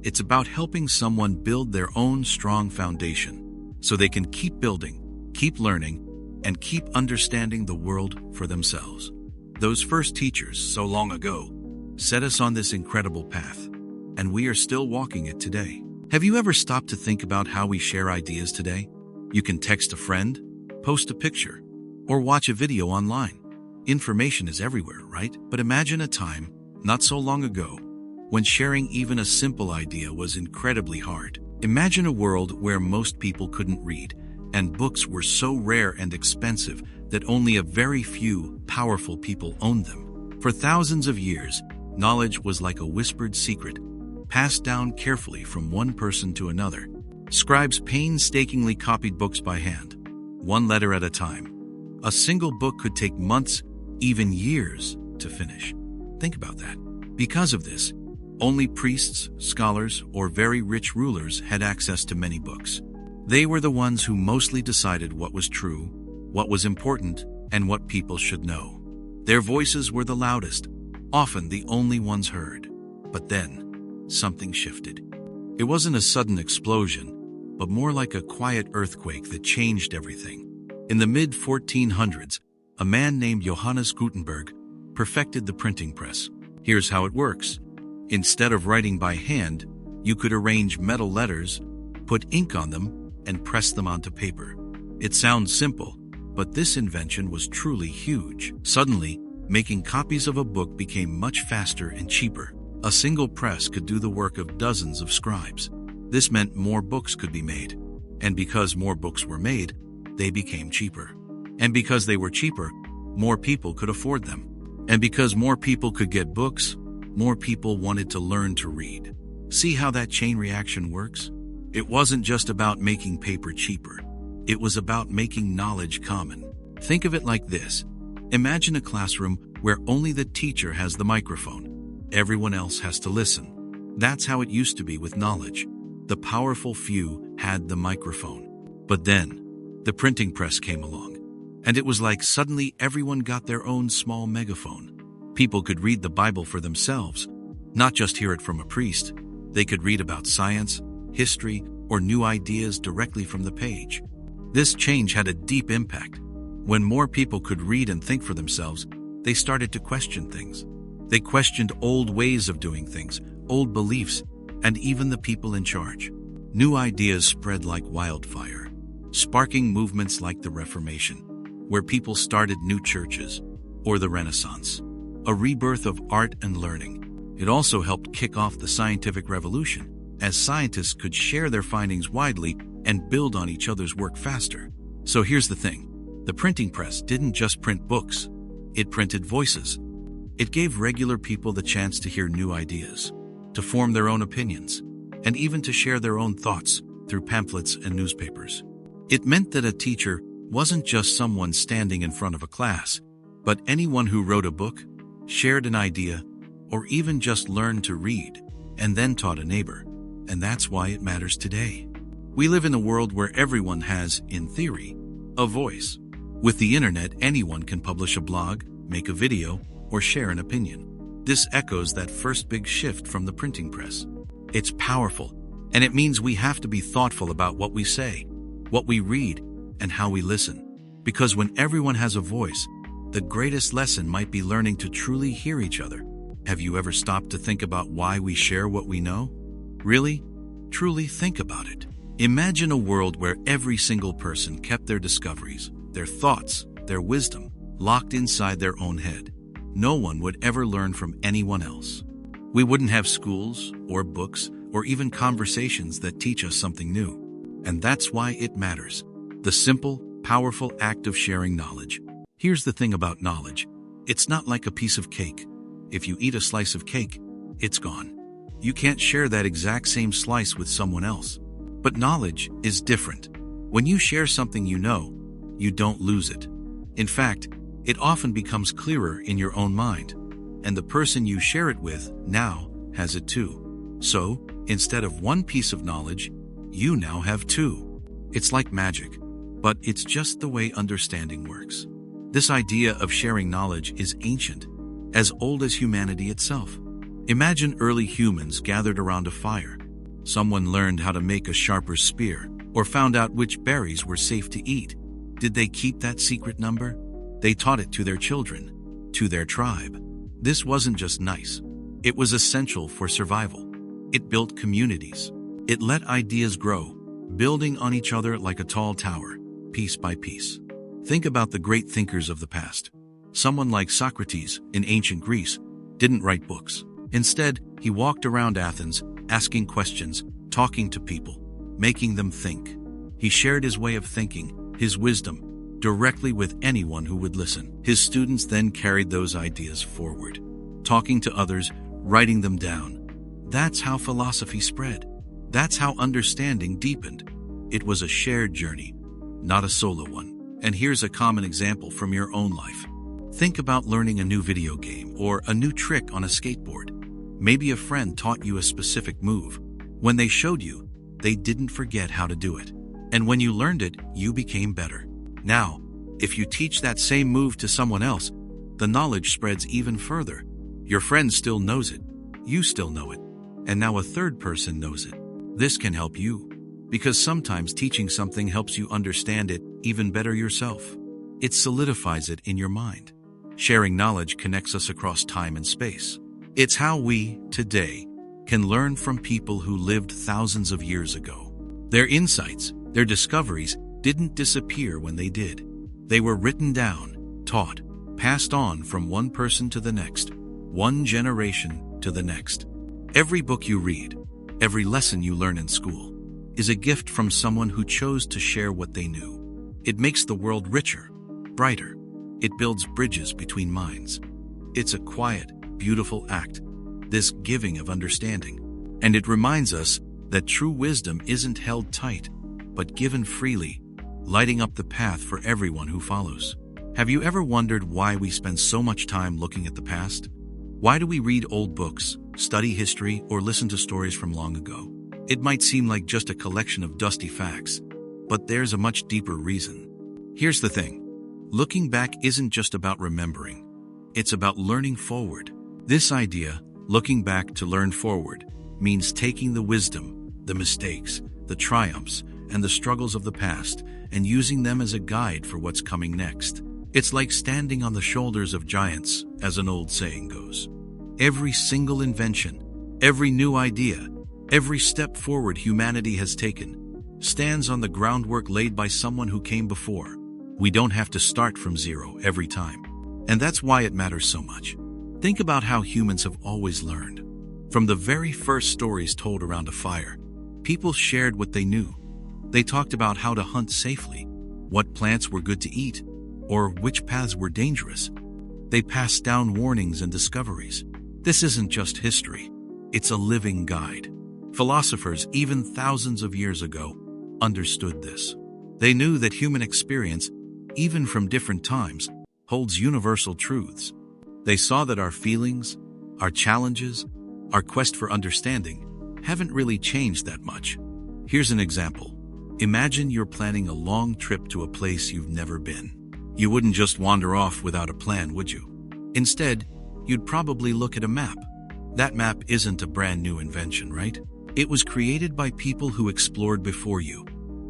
It's about helping someone build their own strong foundation so they can keep building, keep learning, and keep understanding the world for themselves. Those first teachers, so long ago, set us on this incredible path, and we are still walking it today. Have you ever stopped to think about how we share ideas today? You can text a friend, post a picture, or watch a video online. Information is everywhere, right? But imagine a time, not so long ago, when sharing even a simple idea was incredibly hard. Imagine a world where most people couldn't read, and books were so rare and expensive that only a very few powerful people owned them. For thousands of years, knowledge was like a whispered secret, passed down carefully from one person to another. Scribes painstakingly copied books by hand, one letter at a time. A single book could take months, even years, to finish. Think about that. Because of this, only priests, scholars, or very rich rulers had access to many books. They were the ones who mostly decided what was true, what was important, and what people should know. Their voices were the loudest, often the only ones heard. But then, something shifted. It wasn't a sudden explosion, but more like a quiet earthquake that changed everything. In the mid-1400s, a man named Johannes Gutenberg perfected the printing press. Here's how it works. Instead of writing by hand, you could arrange metal letters, put ink on them, and press them onto paper. It sounds simple, but this invention was truly huge. Suddenly, making copies of a book became much faster and cheaper. A single press could do the work of dozens of scribes. This meant more books could be made. And because more books were made, they became cheaper. And because they were cheaper, more people could afford them. And because more people could get books, more people wanted to learn to read. See how that chain reaction works? It wasn't just about making paper cheaper. It was about making knowledge common. Think of it like this. Imagine a classroom where only the teacher has the microphone. Everyone else has to listen. That's how it used to be with knowledge. The powerful few had the microphone. But then, the printing press came along. And it was like suddenly everyone got their own small megaphone. People could read the Bible for themselves, not just hear it from a priest. They could read about science, history, or new ideas directly from the page. This change had a deep impact. When more people could read and think for themselves, they started to question things. They questioned old ways of doing things, old beliefs, and even the people in charge. New ideas spread like wildfire, sparking movements like the Reformation, where people started new churches, or the Renaissance, a rebirth of art and learning. It also helped kick off the scientific revolution, as scientists could share their findings widely and build on each other's work faster. So here's the thing. The printing press didn't just print books. It printed voices. It gave regular people the chance to hear new ideas, to form their own opinions, and even to share their own thoughts through pamphlets and newspapers. It meant that a teacher wasn't just someone standing in front of a class, but anyone who wrote a book, shared an idea, or even just learned to read, and then taught a neighbor. And that's why it matters today. We live in a world where everyone has, in theory, a voice. With the internet, anyone can publish a blog, make a video, or share an opinion. This echoes that first big shift from the printing press. It's powerful, and it means we have to be thoughtful about what we say, what we read, and how we listen. Because when everyone has a voice, the greatest lesson might be learning to truly hear each other. Have you ever stopped to think about why we share what we know? Really? Truly think about it. Imagine a world where every single person kept their discoveries, their thoughts, their wisdom, locked inside their own head. No one would ever learn from anyone else. We wouldn't have schools, or books, or even conversations that teach us something new. And that's why it matters. The simple, powerful act of sharing knowledge. Here's the thing about knowledge. It's not like a piece of cake. If you eat a slice of cake, it's gone. You can't share that exact same slice with someone else. But knowledge is different. When you share something you know, you don't lose it. In fact, it often becomes clearer in your own mind. And the person you share it with now has it too. So, instead of one piece of knowledge, you now have two. It's like magic, but it's just the way understanding works. This idea of sharing knowledge is ancient, as old as humanity itself. Imagine early humans gathered around a fire. Someone learned how to make a sharper spear, or found out which berries were safe to eat. Did they keep that secret number? They taught it to their children, to their tribe. This wasn't just nice. It was essential for survival. It built communities. It let ideas grow, building on each other like a tall tower, piece by piece. Think about the great thinkers of the past. Someone like Socrates in ancient Greece didn't write books. Instead, he walked around Athens, asking questions, talking to people, making them think. He shared his way of thinking, his wisdom, directly with anyone who would listen. His students then carried those ideas forward, talking to others, writing them down. That's how philosophy spread. That's how understanding deepened. It was a shared journey, not a solo one. And here's a common example from your own life. Think about learning a new video game or a new trick on a skateboard. Maybe a friend taught you a specific move. When they showed you, they didn't forget how to do it. And when you learned it, you became better. Now, if you teach that same move to someone else, the knowledge spreads even further. Your friend still knows it. You still know it. And now a third person knows it. This can help you, because sometimes teaching something helps you understand it even better yourself. It solidifies it in your mind. Sharing knowledge connects us across time and space. It's how we, today, can learn from people who lived thousands of years ago. Their insights, their discoveries, didn't disappear when they did. They were written down, taught, passed on from one person to the next, one generation to the next. Every book you read, every lesson you learn in school, is a gift from someone who chose to share what they knew. It makes the world richer, brighter. It builds bridges between minds. It's a quiet, beautiful act, this giving of understanding. And it reminds us that true wisdom isn't held tight, but given freely, lighting up the path for everyone who follows. Have you ever wondered why we spend so much time looking at the past? Why do we read old books, study history, or listen to stories from long ago? It might seem like just a collection of dusty facts, but there's a much deeper reason. Here's the thing. Looking back isn't just about remembering. It's about learning forward. This idea, looking back to learn forward, means taking the wisdom, the mistakes, the triumphs, and the struggles of the past and using them as a guide for what's coming next. It's like standing on the shoulders of giants, as an old saying goes. Every single invention, every new idea, every step forward humanity has taken stands on the groundwork laid by someone who came before. We don't have to start from zero every time. And that's why it matters so much. Think about how humans have always learned. From the very first stories told around a fire, people shared what they knew. They talked about how to hunt safely, what plants were good to eat, or which paths were dangerous. They passed down warnings and discoveries. This isn't just history. It's a living guide. Philosophers, even thousands of years ago, understood this. They knew that human experience, even from different times, holds universal truths. They saw that our feelings, our challenges, our quest for understanding haven't really changed that much. Here's an example. Imagine you're planning a long trip to a place you've never been. You wouldn't just wander off without a plan, would you? Instead, you'd probably look at a map. That map isn't a brand new invention, right? It was created by people who explored before you,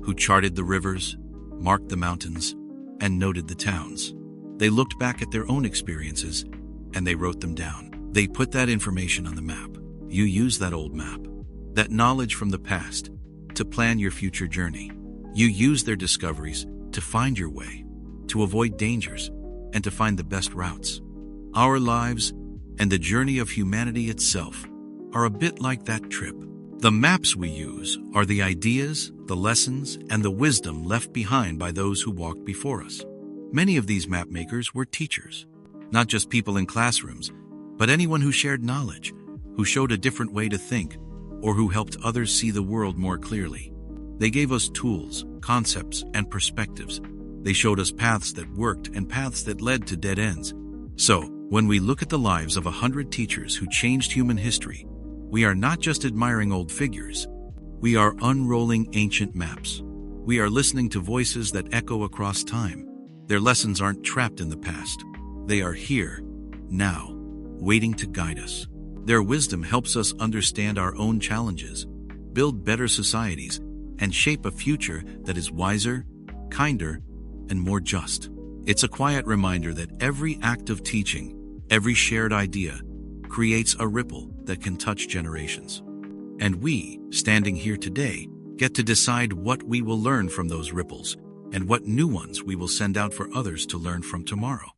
who charted the rivers, marked the mountains, and noted the towns. They looked back at their own experiences, and they wrote them down. They put that information on the map. You use that old map, that knowledge from the past, to plan your future journey. You use their discoveries to find your way, to avoid dangers, and to find the best routes. Our lives and the journey of humanity itself are a bit like that trip. The maps we use are the ideas, the lessons, and the wisdom left behind by those who walked before us. Many of these map makers were teachers, not just people in classrooms, but anyone who shared knowledge, who showed a different way to think, or who helped others see the world more clearly. They gave us tools, concepts, and perspectives. They showed us paths that worked and paths that led to dead ends. So, when we look at the lives of 100 teachers who changed human history, we are not just admiring old figures. We are unrolling ancient maps. We are listening to voices that echo across time. Their lessons aren't trapped in the past. They are here, now, waiting to guide us. Their wisdom helps us understand our own challenges, build better societies, and shape a future that is wiser, kinder, and more just. It's a quiet reminder that every act of teaching, every shared idea, creates a ripple that can touch generations. And we, standing here today, get to decide what we will learn from those ripples and what new ones we will send out for others to learn from tomorrow.